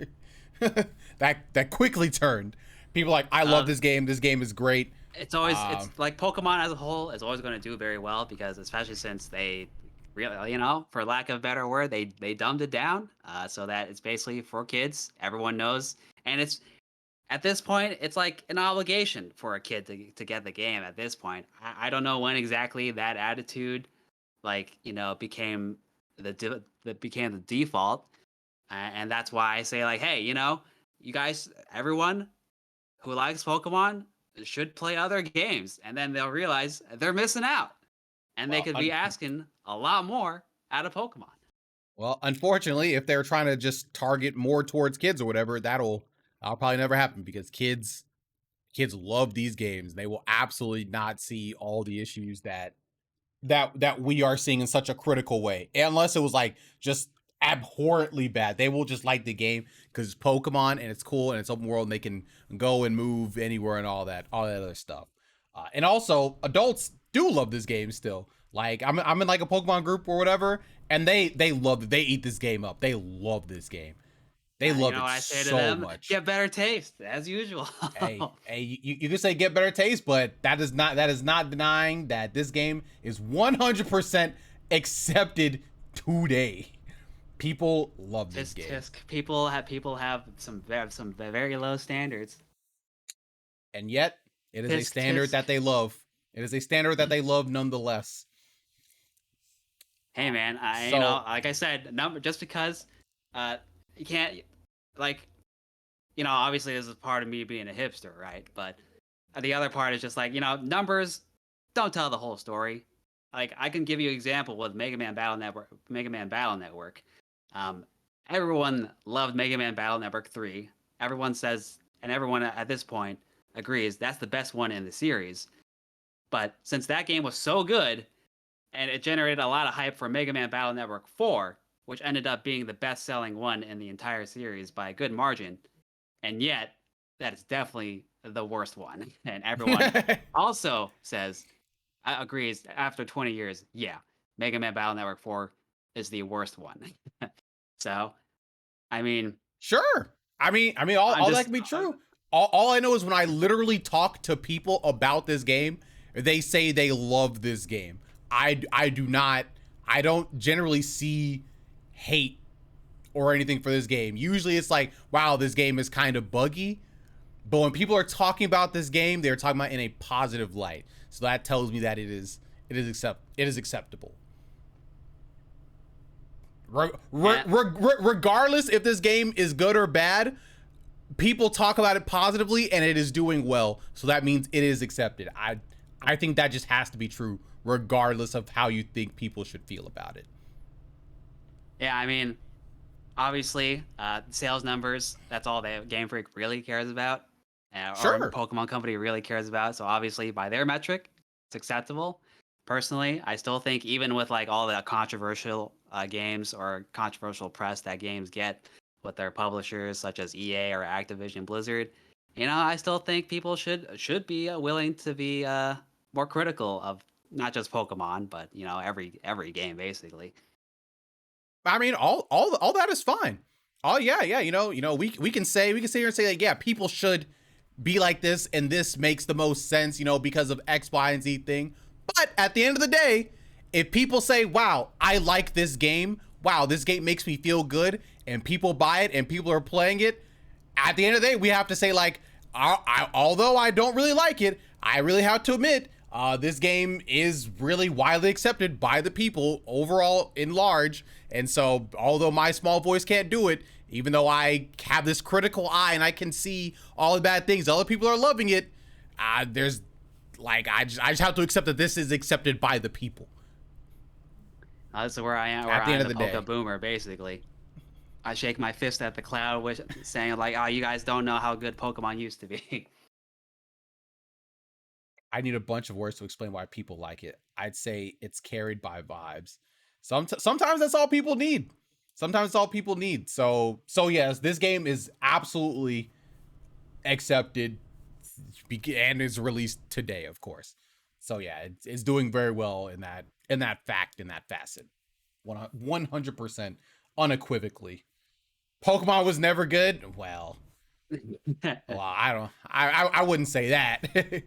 that quickly turned. People like, I love this game. This game is great. It's always it's like Pokemon as a whole is always going to do very well because especially since they really, for lack of a better word, they dumbed it down so that it's basically for kids. Everyone knows, and it's at this point it's like an obligation for a kid to get the game. At this point, I don't know when exactly that attitude became the default, and that's why I say like, hey, you guys, everyone who likes Pokemon should play other games, and then they'll realize they're missing out, and they could be asking a lot more out of Pokemon. Well, unfortunately, if they're trying to just target more towards kids or whatever, that'll probably never happen because kids love these games. They will absolutely not see all the issues that we are seeing in such a critical way, unless it was like just abhorrently bad. They will just like the game because it's Pokemon and it's cool and it's open world and they can go and move anywhere and all that other stuff. And also, adults do love this game still. Like I'm in like a Pokemon group or whatever, and they love it. They eat this game up. They love this game. They love it I say so to them, much. Get better taste as usual. hey, you can say get better taste, but that is not denying that this game is 100% accepted today. People love this game. Tisk. People have some very low standards, and yet it is a standard that they love. It is a standard that they love nonetheless. Hey man, like I said, just because you can't obviously this is part of me being a hipster, right? But the other part is just like numbers don't tell the whole story. Like I can give you an example with Mega Man Battle Network. Everyone loved Mega Man Battle Network 3. Everyone says, and everyone at this point agrees that's the best one in the series. But since that game was so good, and it generated a lot of hype for Mega Man Battle Network 4, which ended up being the best-selling one in the entire series by a good margin, and yet that is definitely the worst one. And everyone also agrees after 20 years, yeah, Mega Man Battle Network 4 is the worst one. So, I mean, sure. I mean, all that can be true. All I know is when I literally talk to people about this game, they say they love this game. I don't generally see hate or anything for this game. Usually it's like, wow, this game is kind of buggy. But when people are talking about this game, they're talking about it in a positive light. So that tells me that it is acceptable. Regardless if this game is good or bad, people talk about it positively and it is doing well. So that means it is accepted. I think that just has to be true regardless of how you think people should feel about it. Yeah, I mean, obviously, sales numbers, that's all that Game Freak really cares about. Sure. Or Pokemon Company really cares about. So obviously, by their metric, it's acceptable. personally, I still think even with like all the controversial games or controversial press that games get with their publishers such as EA or Activision Blizzard, I still think people should be willing to be more critical of not just Pokemon, but every game basically. I mean, all that is fine. Oh yeah. We can sit here and say like, yeah, people should be like this, and this makes the most sense, because of X, Y, and Z thing. But at the end of the day, if people say, wow, I like this game, wow, this game makes me feel good, and people buy it and people are playing it, at the end of the day, we have to say like, although I don't really like it, I really have to admit, this game is really widely accepted by the people overall in large. And so, although my small voice can't do it, even though I have this critical eye and I can see all the bad things, other people are loving it. There's like, I just have to accept that this is accepted by the people. This is where I am. Where At the end of the day, Poke Boomer, basically. I shake my fist at the cloud, saying like, "Oh, you guys don't know how good Pokemon used to be." I need a bunch of words to explain why people like it. I'd say it's carried by vibes. Sometimes that's all people need. Sometimes it's all people need. So yes, this game is absolutely accepted and is released today, of course. So yeah, it's doing very well in that facet. 100% unequivocally. Pokemon was never good. Well, I wouldn't say that.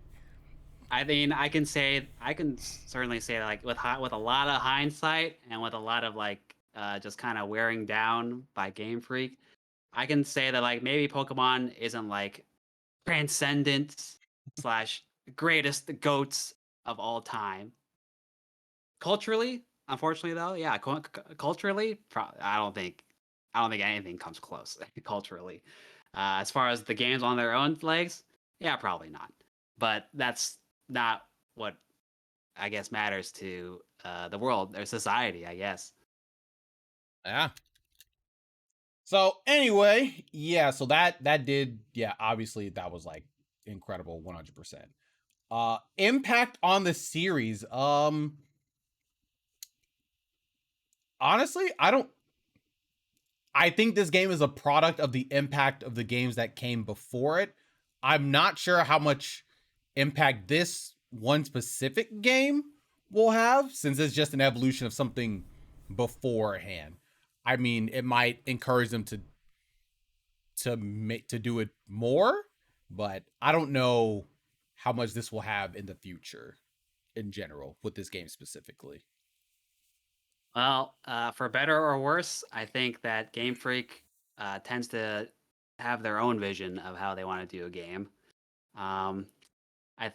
I mean, I can certainly say like with a lot of hindsight and with a lot of like just kind of wearing down by Game Freak, I can say that like maybe Pokemon isn't like transcendent / greatest goats of all time. Culturally, unfortunately though, yeah, culturally, I don't think anything comes close culturally. As far as the games on their own legs, yeah, probably not. But that's not what I guess matters to the world or society, I guess. Yeah. So anyway, yeah, so that did, yeah, obviously that was like incredible, 100%. Impact on the series. Honestly, I think this game is a product of the impact of the games that came before it. I'm not sure how much impact this one specific game will have, since it's just an evolution of something beforehand. I mean, it might encourage them to do it more, but I don't know how much this will have in the future in general with this game specifically. Well, for better or worse, I think that Game Freak tends to have their own vision of how they want to do a game. Um, I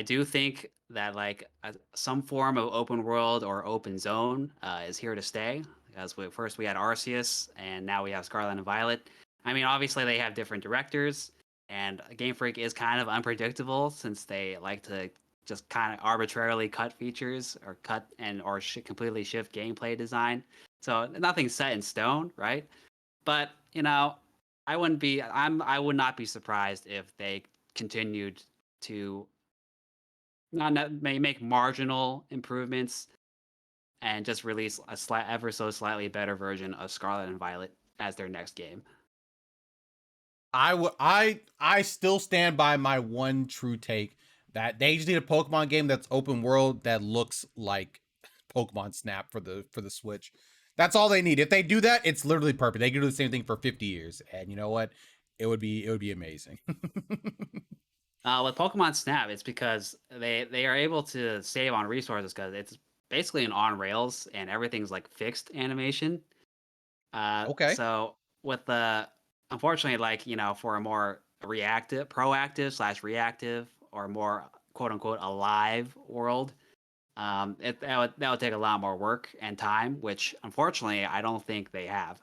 do think that like some form of open world or open zone is here to stay. Because first we had Arceus, and now we have Scarlet and Violet. I mean, obviously they have different directors, and Game Freak is kind of unpredictable since they like to just kind of arbitrarily cut features or completely shift gameplay design. So nothing's set in stone, right? But I would not be surprised if they continued to may make marginal improvements and just release a ever so slightly better version of Scarlet and Violet as their next game. I still stand by my one true take that they just need a Pokemon game that's open world that looks like Pokemon Snap for the Switch. That's all they need. If they do that, it's literally perfect. They can do the same thing for 50 years, and you know what? It would be amazing. With Pokemon Snap, it's because they are able to save on resources because it's basically an on rails and everything's like fixed animation. Okay. So with unfortunately, like for a more proactive / reactive, or more quote unquote alive world, that would take a lot more work and time, which unfortunately I don't think they have,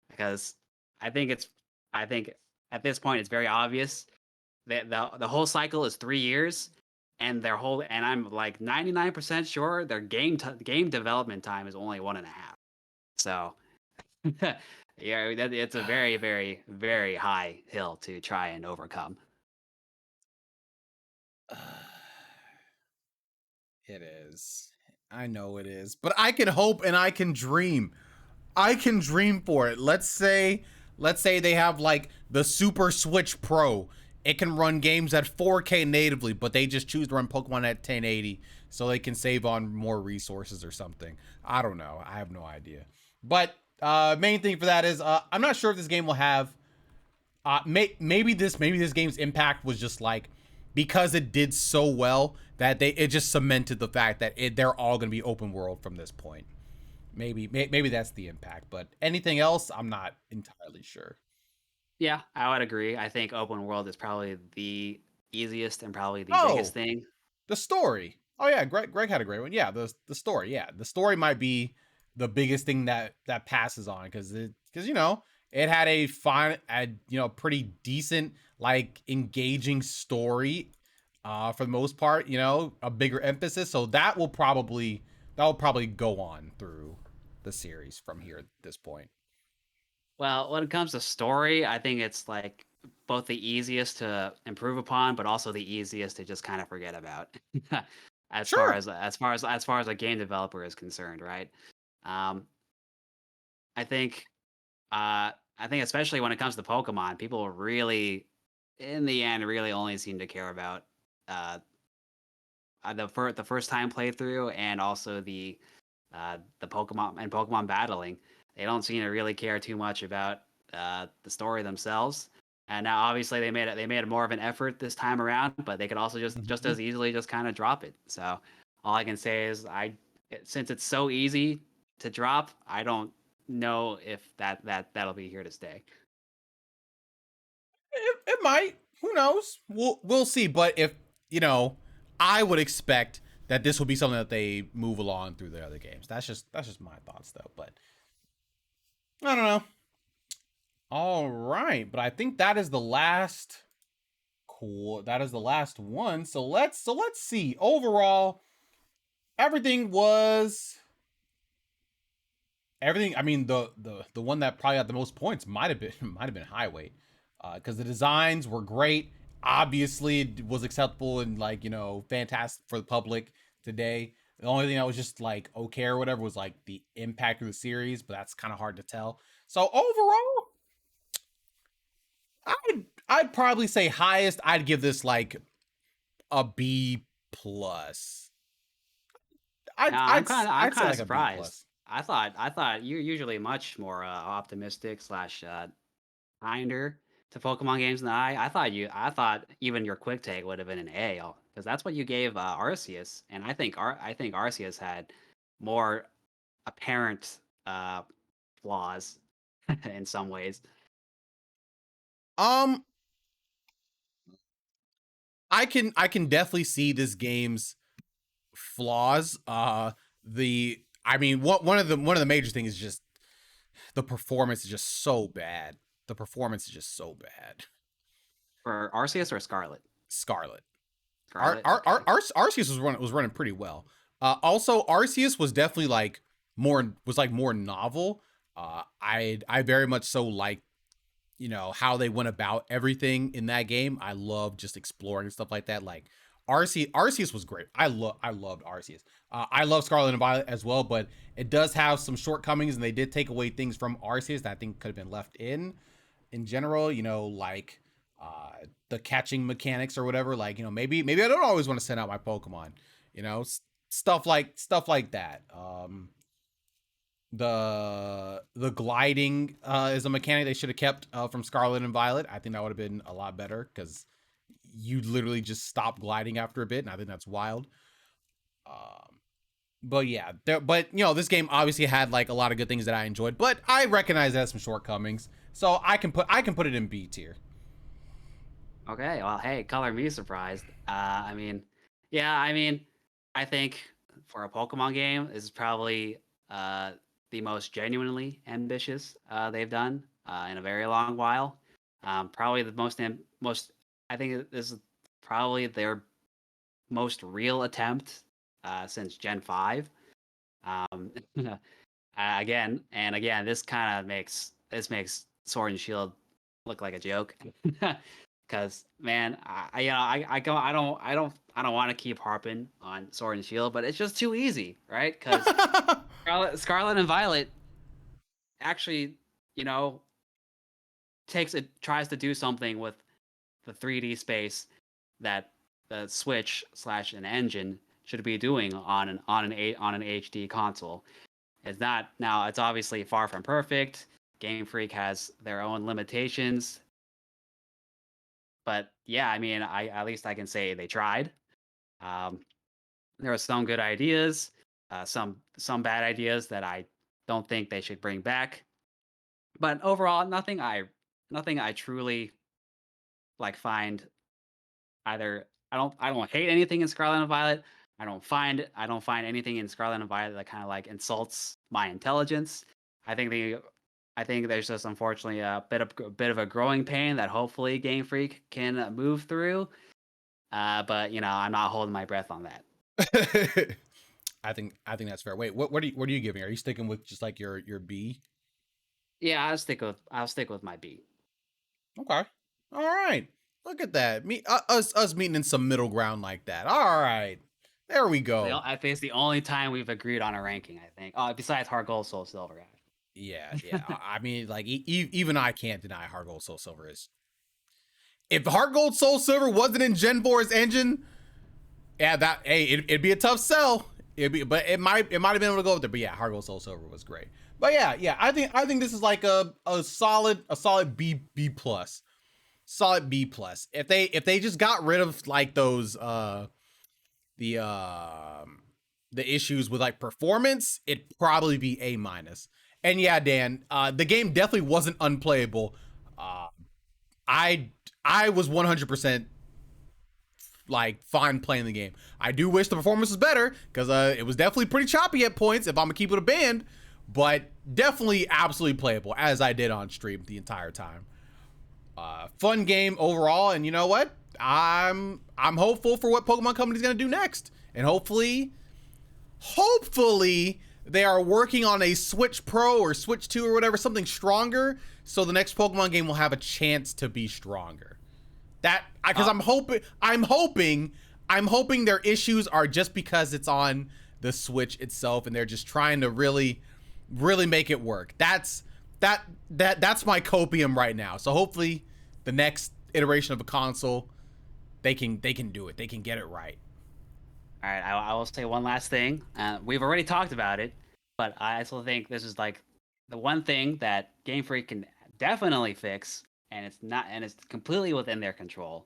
because I think at this point it's very obvious that the whole cycle is 3 years, and I'm like 99% sure their game development time is only 1.5. So yeah, it's a very, very, very high hill to try and overcome. It is. I know it is. But I can hope and I can dream. I can dream for it. Let's say they have like the Super Switch Pro. It can run games at 4K natively, but they just choose to run Pokemon at 1080 so they can save on more resources or something. I don't know. I have no idea. But main thing for that is I'm not sure if this game will have maybe this game's impact was just like because it did so well that it just cemented the fact that they're all going to be open world from this point. Maybe that's the impact, but anything else, I'm not entirely sure. Yeah, I would agree. I think open world is probably the easiest and probably the Oh, biggest thing. the story. Oh yeah, Greg had a great one. Yeah, the story. Yeah, the story might be the biggest thing that passes on because you know it had a fine, pretty decent, like engaging story, for the most part. You know, a bigger emphasis. So that will probably go on through the series from here at this point. Well, when it comes to story, I think it's like both the easiest to improve upon, but also the easiest to just kind of forget about. Sure. As far as a game developer is concerned, right? Um, I think I think especially when it comes to Pokemon, people really, in the end, really only seem to care about uh, the first time playthrough and also the Pokemon and Pokemon battling. They don't seem to really care too much about the story themselves. And now, obviously, they made more of an effort this time around, but they could also just Mhm. as easily just kind of drop it. So all I can say is since it's so easy to drop, I don't know if that'll be here to stay. It might. Who knows? We'll see. But if you know, I would expect that this will be something that they move along through the other games. That's just my thoughts though. But I don't know. All right, but I think that is the last. Cool. That is the last one. So let's see. Overall, everything was everything. I mean, the one that probably got the most points might have been Highway, because the designs were great. Obviously, it was acceptable and like fantastic for the public today. The only thing that was just like okay or whatever was like the impact of the series, but that's kind of hard to tell. So overall, I'd probably say highest. I'd give this like a B plus. I'm I'd say kind of like a B surprised. plus. I thought you're usually much more optimistic slash kinder to Pokemon games than I thought even your quick take would have been an A, because that's what you gave Arceus, and I think Arceus had more apparent flaws in some ways. Um, I can definitely see this game's flaws. The I mean, one of the major things is just the performance is just so bad. The performance is just so bad. For Arceus or Scarlet? Scarlet. Scarlet, okay. Arceus was running pretty well. Also, Arceus was definitely like more novel. I very much so like how they went about everything in that game. I love just exploring and stuff like that. Like Arceus was great. I loved Arceus. I love Scarlet and Violet as well, but it does have some shortcomings, and they did take away things from Arceus that I think could have been left in general. Like the catching mechanics or whatever. Like maybe I don't always want to send out my Pokemon. Stuff like that. The gliding is a mechanic they should have kept from Scarlet and Violet. I think that would have been a lot better because you literally just stop gliding after a bit, and I think that's wild. But yeah, but this game obviously had like a lot of good things that I enjoyed, but I recognize it has some shortcomings, so I can put it in B tier. Okay, well, hey, color me surprised. I mean, yeah, I mean, I think for a Pokemon game, this is probably the most genuinely ambitious they've done in a very long while. Probably the most. I think this is probably their most real attempt since Gen 5. Um, again, this makes Sword and Shield look like a joke. Because man, I don't want to keep harping on Sword and Shield, but it's just too easy, right? Because Scarlet and Violet actually, you know, tries to do something with the 3D space that the Switch / an engine should be doing on an HD console. It's not now. It's obviously far from perfect. Game Freak has their own limitations, but yeah, I mean, at least I can say they tried. Um, there were some good ideas, some bad ideas that I don't think they should bring back. But overall, nothing I truly like find either. I don't hate anything in Scarlet and Violet. I don't find anything in Scarlet and Violet that kind of like insults my intelligence. I think there's just unfortunately a bit of a growing pain that hopefully Game Freak can move through. But I'm not holding my breath on that. I think that's fair. Wait, what are you giving? Are you sticking with just like your B? Yeah, I'll stick with my B. Okay. All right. Look at that. Us meeting in some middle ground like that. All right. There we go. I think it's the only time we've agreed on a ranking, I think. Besides Heart Gold, Soul Silver. Yeah. I mean, like even I can't deny Heart Gold, Soul Silver is. If Heart Gold, Soul Silver wasn't in Gen 4's engine, yeah, it'd be a tough sell. But it might have been able to go up there. But yeah, Heart Gold, Soul Silver was great. But yeah, I think this is like a solid B plus. Solid B plus. If they just got rid of like those the issues with like performance, it'd probably be A minus. And yeah, Dan, the game definitely wasn't unplayable. I was 100% like fine playing the game. I do wish the performance was better because it was definitely pretty choppy at points if I'm gonna keep it a band, but definitely absolutely playable as I did on stream the entire time. Fun game overall, and you know what? I'm hopeful for what Pokemon Company's gonna do next, and hopefully they are working on a Switch Pro or Switch 2 or whatever, something stronger, so the next Pokemon game will have a chance to be stronger. Because I'm hoping their issues are just because it's on the Switch itself, and they're just trying to really make it work. That's my copium right now. So hopefully the next iteration of a console, they can do it. They can get it right. All right, I will say one last thing. We've already talked about it, but I still think this is like the one thing that Game Freak can definitely fix, and it's completely within their control,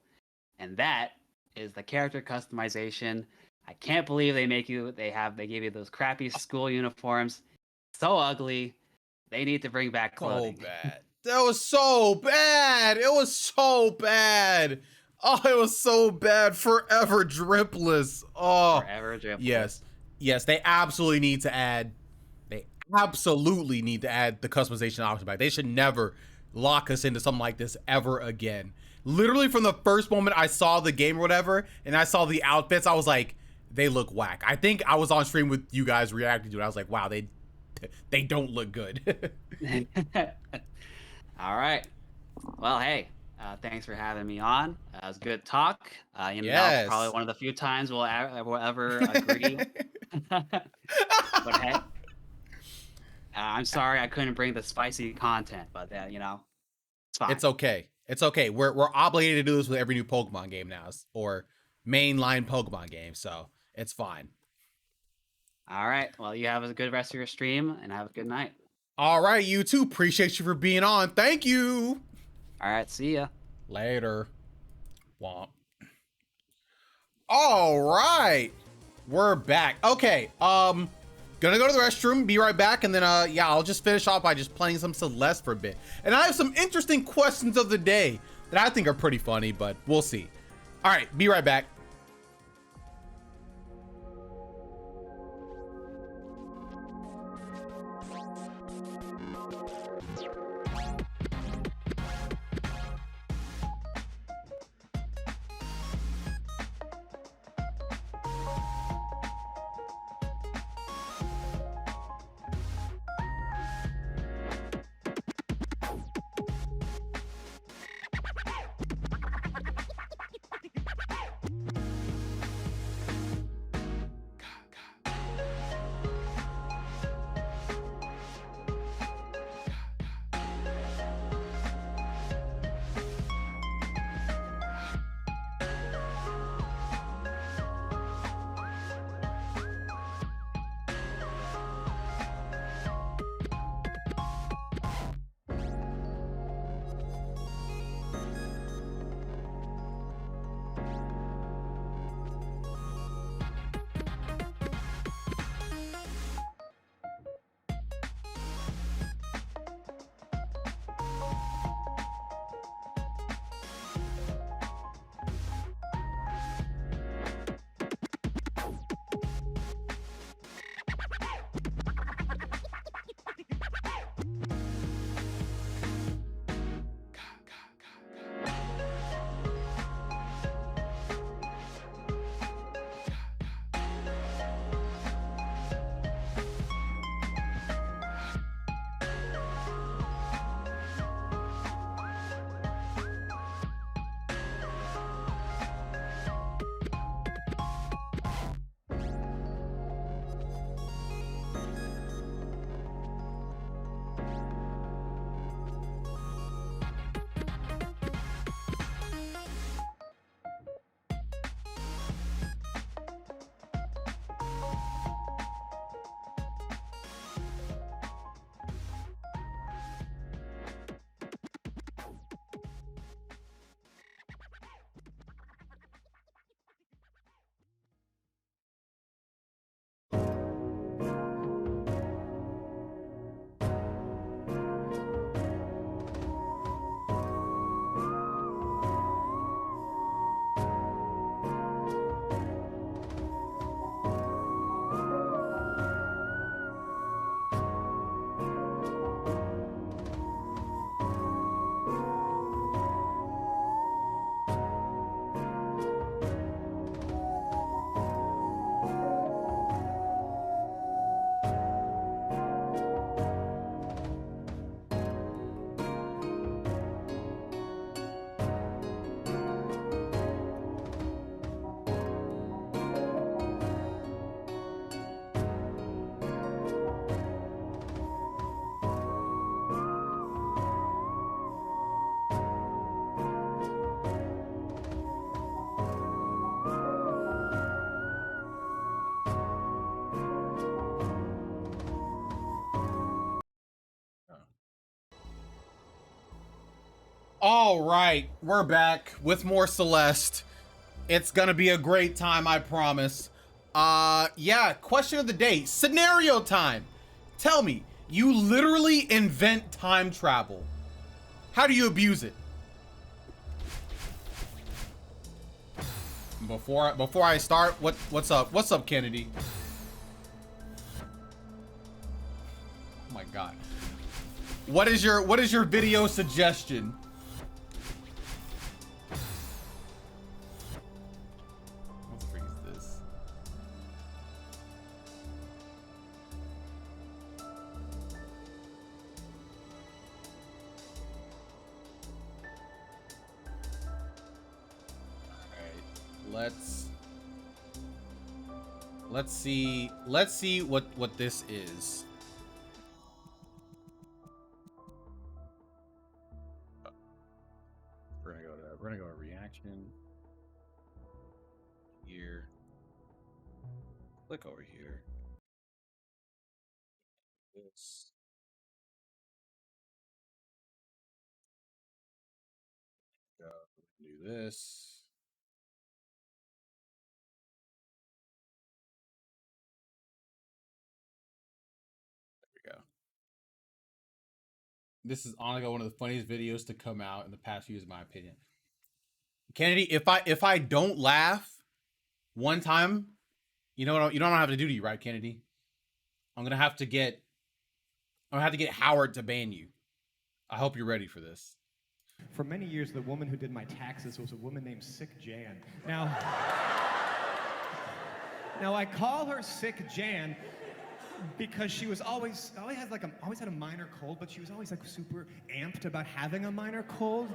and that is the character customization. I can't believe they gave you those crappy school uniforms. So ugly. They need to bring back clothing. So bad. That was so bad. It was so bad. Oh, it was so bad. Forever dripless. Oh, Forever dripless. Yes. They absolutely need to add the customization option back. They should never lock us into something like this ever again. Literally from the first moment I saw the game or whatever, and I saw the outfits, I was like, they look whack. I think I was on stream with you guys reacting to it. I was like, wow, they don't look good. All right. Well, hey, thanks for having me on. It was good talk. Yes. Probably one of the few times we'll ever agree. But hey, I'm sorry I couldn't bring the spicy content, but it's fine. It's okay. It's okay. We're obligated to do this with every new Pokemon game now, or mainline Pokemon game, so it's fine. All right. Well, you have a good rest of your stream, and have a good night. All right, you too. Appreciate you for being on. Thank you. All right. See ya. Later. Womp. All right. We're back. Okay. Gonna go to the restroom, be right back, and then I'll just finish off by just playing some Celeste for a bit. And I have some interesting questions of the day that I think are pretty funny, but we'll see. All right, be right back. All right, we're back with more Celeste. It's gonna be a great time, I promise. Yeah, question of the day, scenario time. Tell me, you literally invent time travel. How do you abuse it? Before I start, what's up? What's up, Kennedy? Oh my God. What is your video suggestion? Let's freeze this. Alright, let's see what this is. We're gonna go to reaction here. Click over here. This. Do this. There we go. This is honestly one of the funniest videos to come out in the past few years, in my opinion. Kennedy, if I don't laugh one time, you know what? You don't have to do to you, right, Kennedy? I'm gonna have to get Howard to ban you. I hope you're ready for this. For many years, the woman who did my taxes was a woman named Sick Jan. Now I call her Sick Jan because she was always had a minor cold, but she was always like super amped about having a minor cold,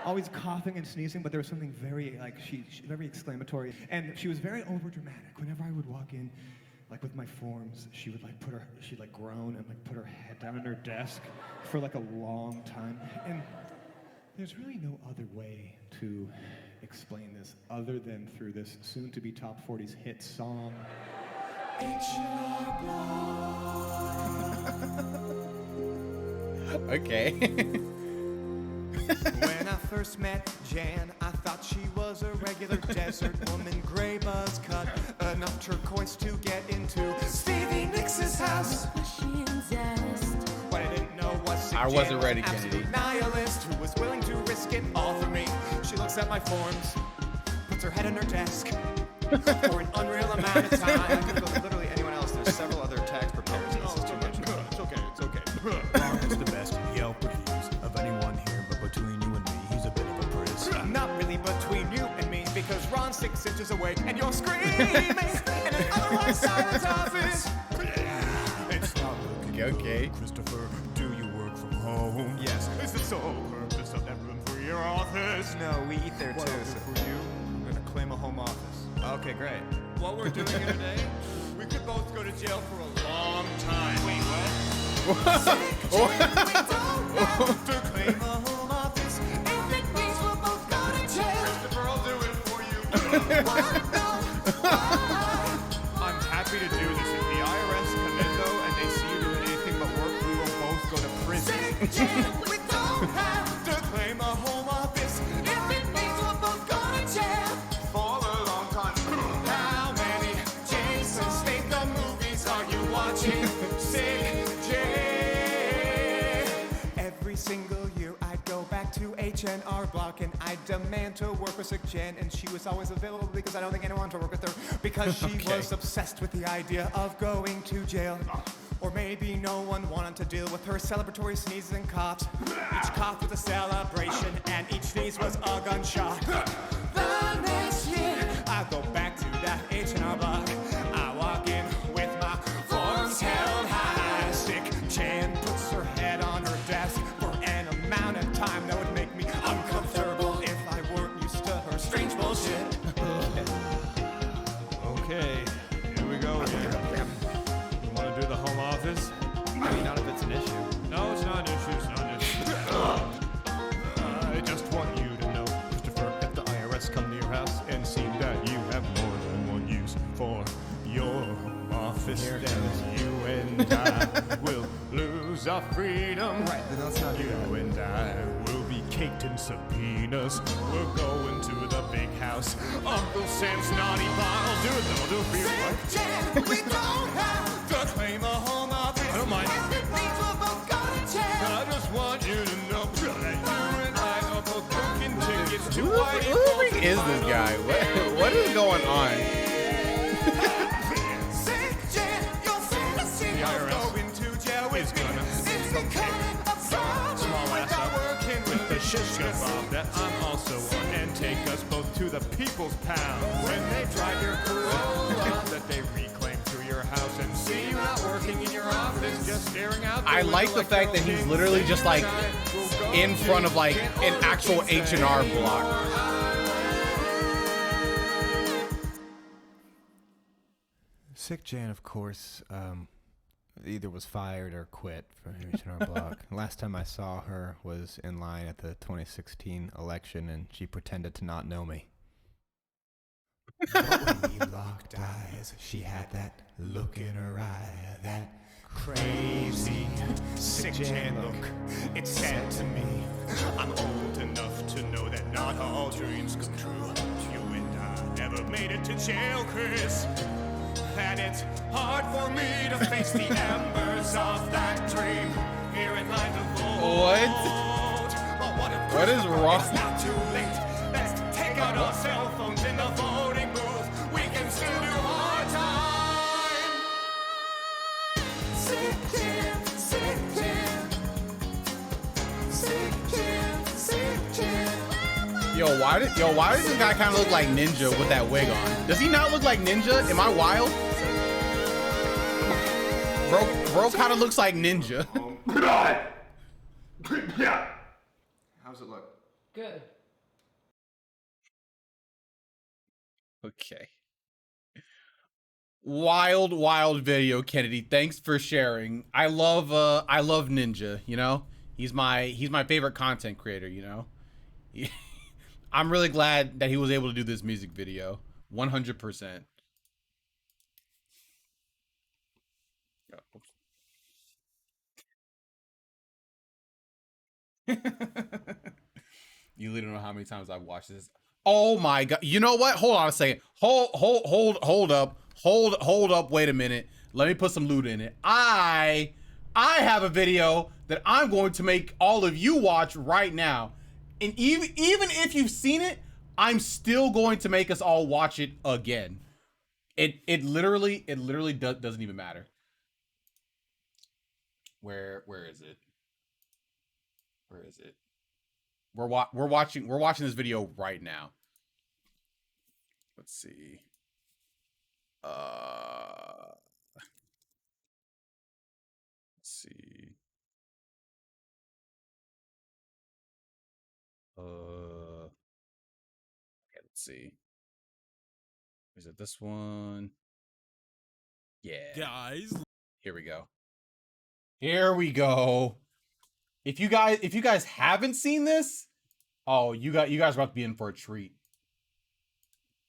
always coughing and sneezing. But there was something very she very exclamatory, and she was very overdramatic. Whenever I would walk in, like with my forms, she'd groan and like put her head down on her desk for like a long time. And there's really no other way to explain this other than through this soon-to-be top 40s hit song. Okay. When I first met Jan, I thought she was a regular desert woman, gray buzz cut, enough turquoise to get into Stevie Nicks' house. What I didn't know was I wasn't ready, an absolute Kennedy. nihilist who was willing to risk it all for me. She looks at my forms, puts her head on her desk for an unreal amount of time. Literally anyone else. There's several other tax preparers. This is too much. It's okay. It's okay. Ron has the best Yelp reviews of anyone here, but between you and me, he's a bit of a priss. Not really between you and me, because Ron's 6 inches away and you're screaming in an otherwise silent office. It's not looking Okay. good, Christopher. Do you work from home? Yes. Is the sole purpose of that room for your office? No, we eat there What too. I'll do for you, I'm gonna claim a home office. Okay, great. What we're doing here today, we could both go to jail for a long time. Wait, what? To claim a home office, if it means we'll both go to jail. Christopher, I'll do it for you. I'm happy to do this. If the IRS come in though and they see you doing anything but work, we will both go to prison. We don't have to claim a home office if it means we'll both go to jail for a long time. How many Jason Statham movies are you watching? Sick J. Every single year I'd go back to H&R Block and I'd demand to work with Sick Jen, and she was always available because I don't think anyone wanted to work with her because she Okay. was obsessed with the idea of going to jail. Or maybe no one wanted to deal with her celebratory sneezes and coughs. Each cough was a celebration and each sneeze was a gunshot. The next year I go back to that H&R Block. I walk in with my forms held high. Sick Jan puts her head on her desk for an amount of time that would make me uncomfortable if I weren't used to her strange bullshit. Okay, here we go again. You want to do the home office? I mean, not if it's an issue. No, it's not an issue. It's not an issue. I just want you to know, Christopher, if the IRS come to your house and see that you have more than one use for your home office, then you and I will lose our freedom. Right, then let's not do You that. and I will be caked in subpoenas. We're going to the big house. Uncle Sam's naughty bar. I'll do it though. I'll do it for you. What? We don't have to claim a home office. I don't mind. I just want you to know that you and I are both booking tickets to Whitey Who is this guy? What is going on? The IRS is gonna small ass up with the shish kebab that I'm also on and take us both to the People's Pound. When they drive your Corolla that they reclaim through your house and see you not working in your office, just staring out. I like the fact that he's literally just like in front of like an actual H&R block. Sick Jan, of course, either was fired or quit from H&R Block. Last time I saw her was in line at the 2016 election, and she pretended to not know me. But when we locked eyes, she had that look in her eye, that crazy Sick Jan look. It said to me, I'm old enough to know that not all dreams come true. You and I never made it to jail, Chris. And it's hard for me to face the embers of that dream here in line to vote. What is wrong? It's not too late. Let's take out our cell phones in the voting booth. We can still do hard time. Sick Jan, Sick Jan. Sick Jan, Sick Jan. Yo, why does this guy kind of look like Ninja with that wig on? Does he not look like Ninja? Am I wild? Bro kind of looks like Ninja. Yeah. How's it look? Good. Okay. Wild video, Kennedy. Thanks for sharing. I love Ninja, you know? He's my favorite content creator, you know? I'm really glad that he was able to do this music video. 100%. You literally don't know how many times I've watched this. Oh my god. You know what? Hold on a second. Hold up. Wait a minute. Let me put some loot in it. I have a video that I'm going to make all of you watch right now. And even if you've seen it, I'm still going to make us all watch it again. It literally doesn't even matter. Where is it? Where is it? We're watching this video right now. Let's see. Let's see. Okay, let's see. Is it this one? Yeah. Guys, Here we go. Here we go. If you guys haven't seen this, oh, you guys are about to be in for a treat.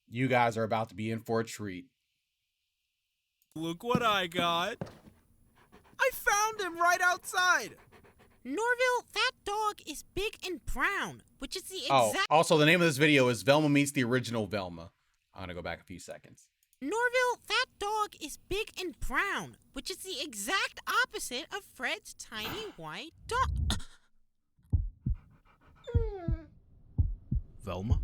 You guys are about to be in for a treat. look what I got. I found him right outside. Norville, that dog is big and brown, which is the exact... Oh, also the name of this video is Velma Meets the Original Velma. I'm gonna go back a few seconds. Norville, that dog is big and brown, which is the exact opposite of Fred's tiny white dog. Velma?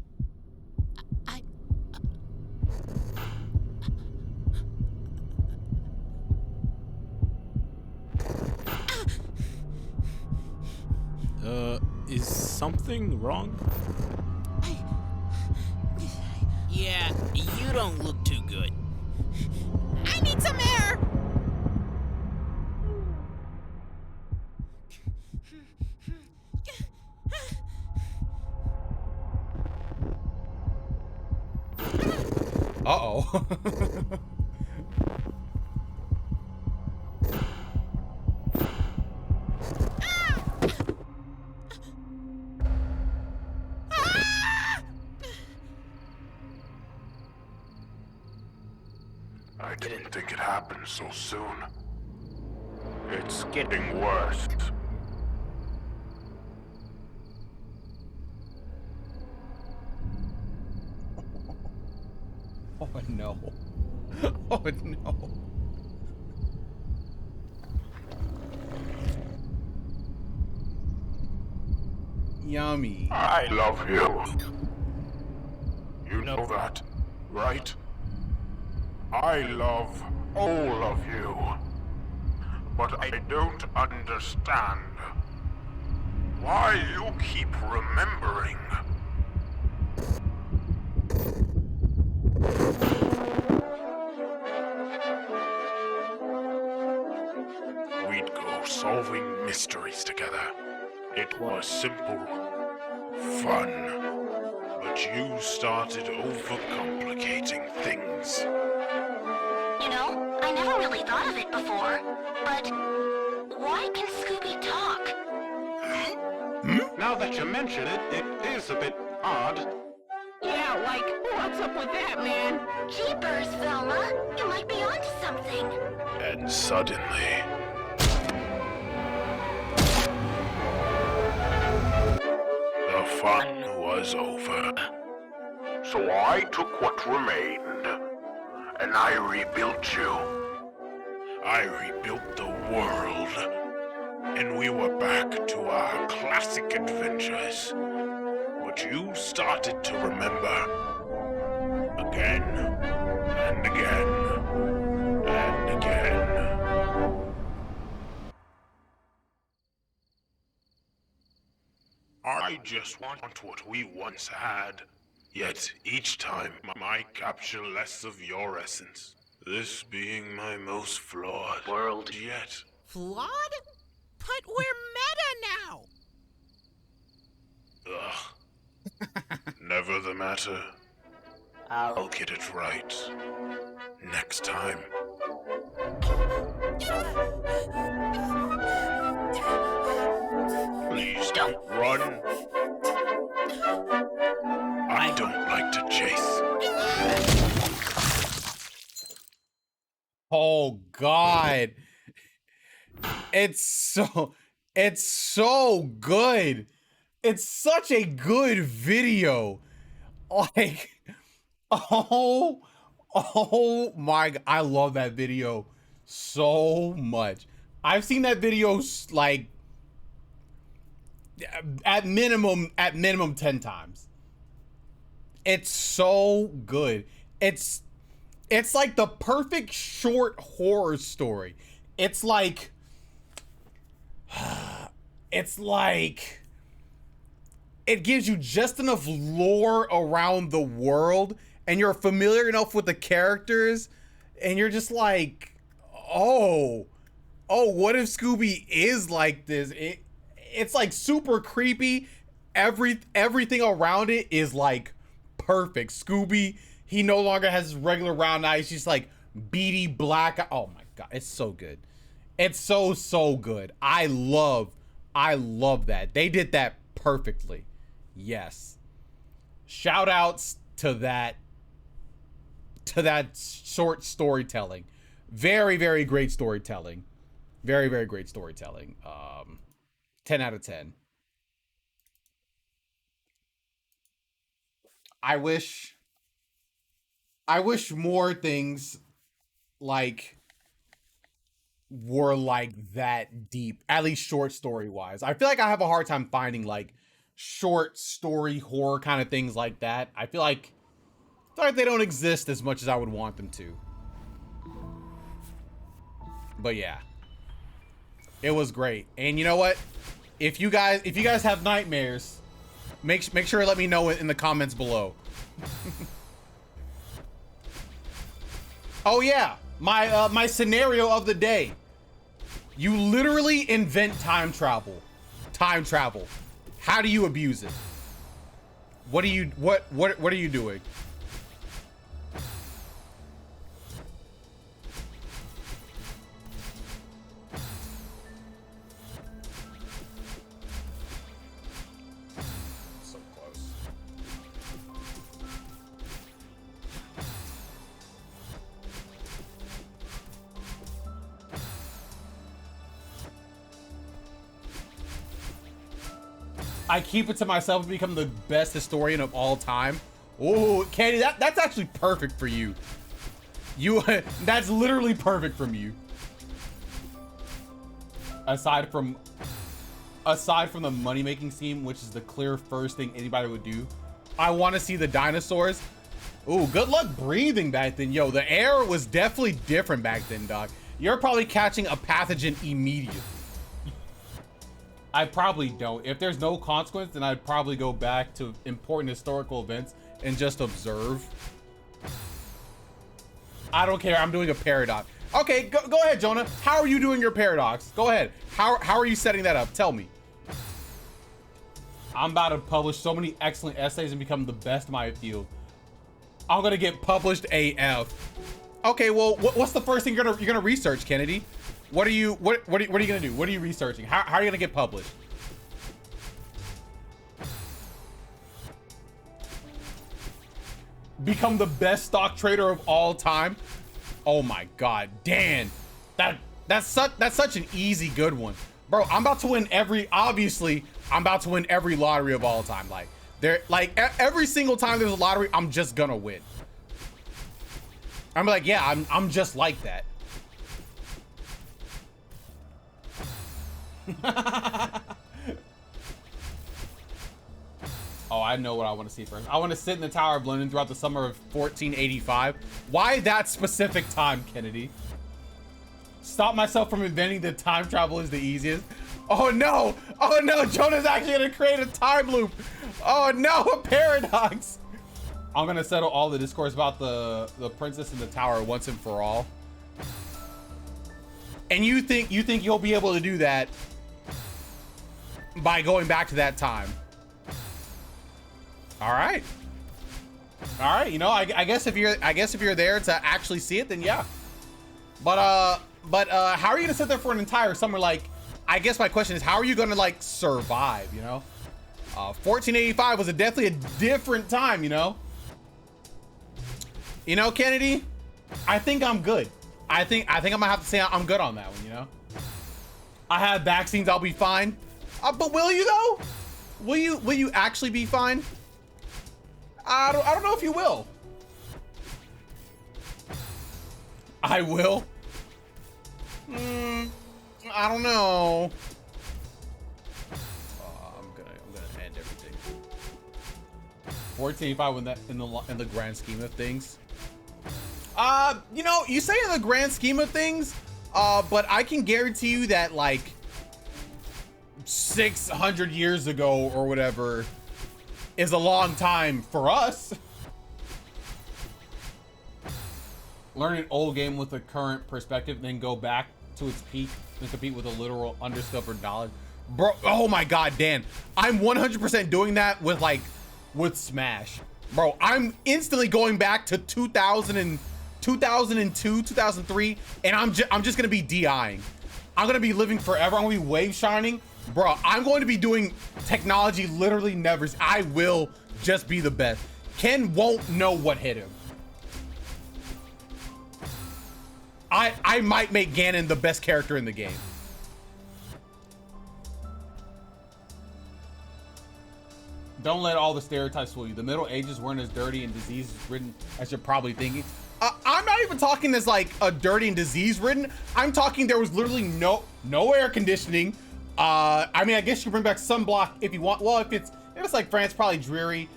Is something wrong? Yeah, you don't look too good. I need some air! Uh-oh. I didn't think it happened so soon. It's getting worse. Oh no. Oh no. Yummy. I love you. You know that, right? I love all of you. But I don't understand why you keep remembering. We'd go solving mysteries together. It was simple, fun, but you started overcomplicating things. You know, I never really thought of it before, but why can Scooby talk? Now that you mention it, it is a bit odd. Yeah, like, what's up with that, man? Jeepers, Velma, you might be onto something. And suddenly... the fun was over. So I took what remained, and I rebuilt you. I rebuilt the world. And we were back to our classic adventures. But you started to remember. Again, and again, and again. I just want what we once had. Yet each time I capture less of your essence. This being my most flawed world yet. Flawed? But we're meta now! Ugh. Never the matter. I'll get it right. Next time. Please don't run. I don't like to chase. Oh God. It's so good. It's such a good video. Like, oh my, I love that video so much. I've seen that video like at minimum 10 times. It's so good. It's like the perfect short horror story. It's like it gives you just enough lore around the world and you're familiar enough with the characters and you're just like, oh, what if Scooby is like this? It's like super creepy. Everything around it is like perfect. Scooby, he no longer has his regular round eyes. He's like beady black. Oh my God, it's so good. It's so good. I love that. They did that perfectly. Yes. Shout outs to that short storytelling. Very, very great storytelling. Very, very great storytelling. 10 out of 10. I wish more things like were like that deep, at least short story wise. I feel like I have a hard time finding like short story horror kind of things like that. I feel like they don't exist as much as I would want them to. But yeah, it was great. And you know what? If you guys have nightmares, make sure to let me know in the comments below. Oh yeah, my scenario of the day. You literally invent time travel. How do you abuse it? What are you doing? So close. I keep it to myself to become the best historian of all time. Oh, Candy, that's actually perfect for you. That's literally perfect from you. Aside from the money-making scheme, which is the clear first thing anybody would do, I want to see the dinosaurs. Ooh, good luck breathing back then. Yo, the air was definitely different back then, dog. You're probably catching a pathogen immediately. I probably don't. If there's no consequence, then I'd probably go back to important historical events and just observe. I don't care. I'm doing a paradox. Okay, go ahead, Jonah. How are you doing your paradox? Go ahead. How are you setting that up? Tell me. I'm about to publish so many excellent essays and become the best in my field. I'm gonna get published AF. Okay, well, what's the first thing you're gonna research, Kennedy? What are you gonna do? What are you researching? How are you gonna get published? Become the best stock trader of all time? Oh my God, Dan, that's such an easy good one, bro. I'm about to win obviously I'm about to win every lottery of all time. Every single time there's a lottery, I'm just gonna win. I'm like, yeah, I'm just like that. Oh, I know what I want to see first. I want to sit in the Tower of London throughout the summer of 1485. Why that specific time, Kennedy? Stop myself from inventing that time travel is the easiest. Oh no! Oh no! Jonah's actually gonna create a time loop. Oh no! A paradox. I'm gonna settle all the discourse about the princess in the tower once and for all. And you think you'll be able to do that by going back to that time? All right. You know, I guess if you're there to actually see it, then yeah. But how are you gonna sit there for an entire summer? Like, I guess my question is, how are you gonna like survive? You know, 1485 was definitely a different time. You know, Kennedy, I think I'm good. I think I'm gonna have to say I'm good on that one. You know, I have vaccines. I'll be fine. But will you though? Will you actually be fine? I don't know if you will. I will. I don't know. I'm gonna end everything. 1485 in the grand scheme of things. You know, you say in the grand scheme of things, but I can guarantee you that like 600 years ago or whatever is a long time for us. Learn an old game with a current perspective, then go back to its peak and compete with a literal undiscovered knowledge. Bro, oh my God, Dan. I'm 100% doing that with Smash. Bro, I'm instantly going back to 2002, 2003, and I'm just gonna be DIing. I'm gonna be living forever. I'm gonna be wave shining. Bro, I'm going to be doing technology literally never. I will just be the best. Ken won't know what hit him. I might make Ganon the best character in the game. Don't let all the stereotypes fool you. The Middle Ages weren't as dirty and disease-ridden as you're probably thinking. I'm not even talking as like a dirty and disease-ridden. I'm talking there was literally no air conditioning. I mean, I guess you bring back sunblock if you want. Well, if it's like France, probably dreary.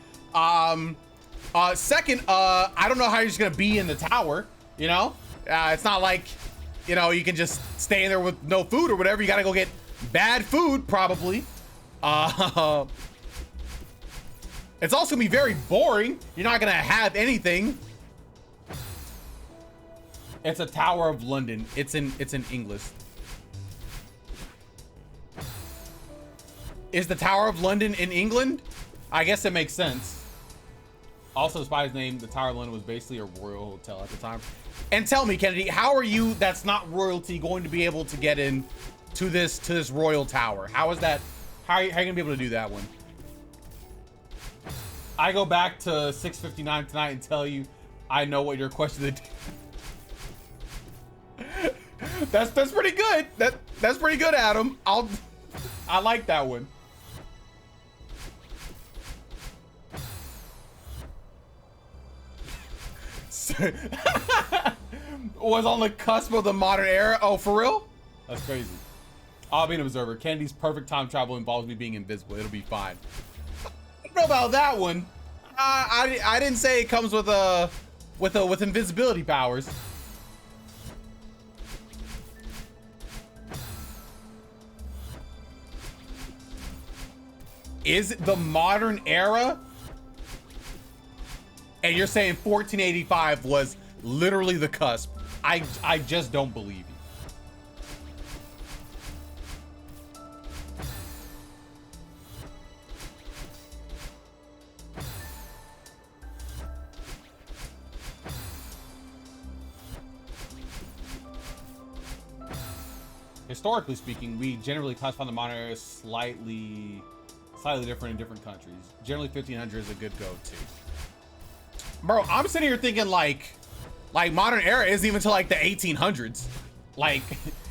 Second, I don't know how you're just gonna be in the tower. You know, it's not like, you know, you can just stay in there with no food or whatever. You gotta go get bad food, probably. It's also gonna be very boring. You're not gonna have anything. It's a Tower of London. It's in English. Is the Tower of London in England? I guess it makes sense. Also, despite his name, the Tower of London was basically a royal hotel at the time. And tell me, Kennedy, how are you, that's not royalty, going to be able to get in to this royal tower? How is that? How are you gonna be able to do that one? I go back to 6:59 tonight and tell you I know what your question is. That's pretty good. That's pretty good, Adam. I like that one. Was on the cusp of the modern era. Oh, for real? That's crazy. I'll be an observer. Kennedy's perfect time travel involves me being invisible. It'll be fine. I don't know about that one. I didn't say it comes with invisibility powers. Is it the modern era? And you're saying 1485 was literally the cusp. I just don't believe you. Historically speaking, we generally classify the modern era as slightly different in different countries. Generally, 1500 is a good go-to. Bro, I'm sitting here thinking like modern era isn't even until like the 1800s. Like,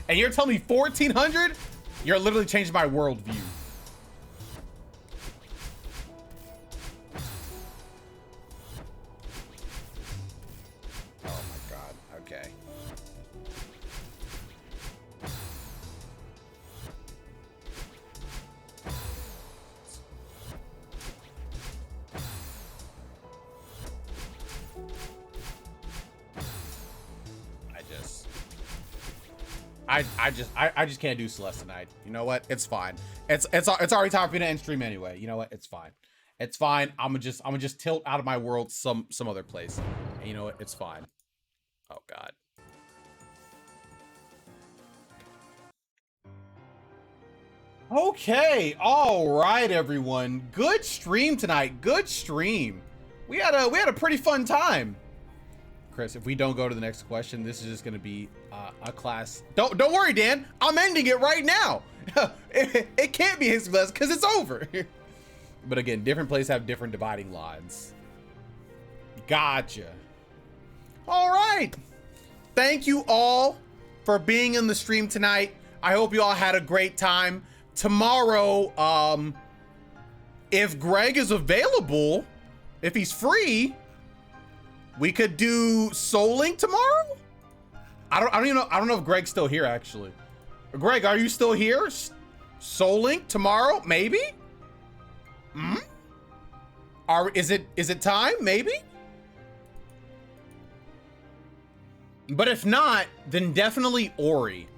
and you're telling me 1400? You're literally changing my worldview. Oh my God, okay. I just can't do Celeste tonight. You know what? It's fine. It's already time for me to end stream anyway. You know what? It's fine. It's fine. I'm gonna just tilt out of my world some other place. And you know what? It's fine. Oh God. Okay. All right, everyone. Good stream tonight. Good stream. We had a pretty fun time. Chris, if we don't go to the next question, this is just going to be a class. Don't worry, Dan. I'm ending it right now. It can't be his class because it's over. But again, different places have different dividing lines. Gotcha. All right. Thank you all for being in the stream tonight. I hope you all had a great time. Tomorrow, if Greg is available, if he's free, we could do Soul Link tomorrow. I don't know if Greg's still here actually. Greg, are you still here? Soul Link tomorrow, maybe? Is it time? Maybe. But if not, then definitely Ori.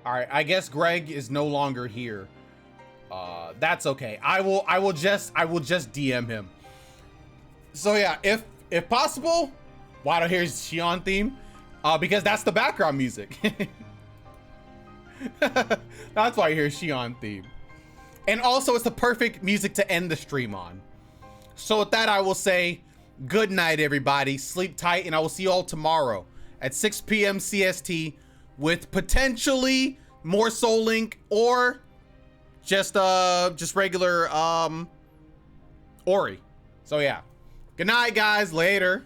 All right, I guess Greg is no longer here. That's okay. I will just DM him. So yeah, if possible, why don't hear Xion theme? Because that's the background music. That's why you hear Xion theme. And also it's the perfect music to end the stream on. So with that, I will say good night, everybody. Sleep tight, and I will see you all tomorrow at 6 p.m. CST with potentially more Soul Link or just regular Ori. So yeah. Good night, guys. Later.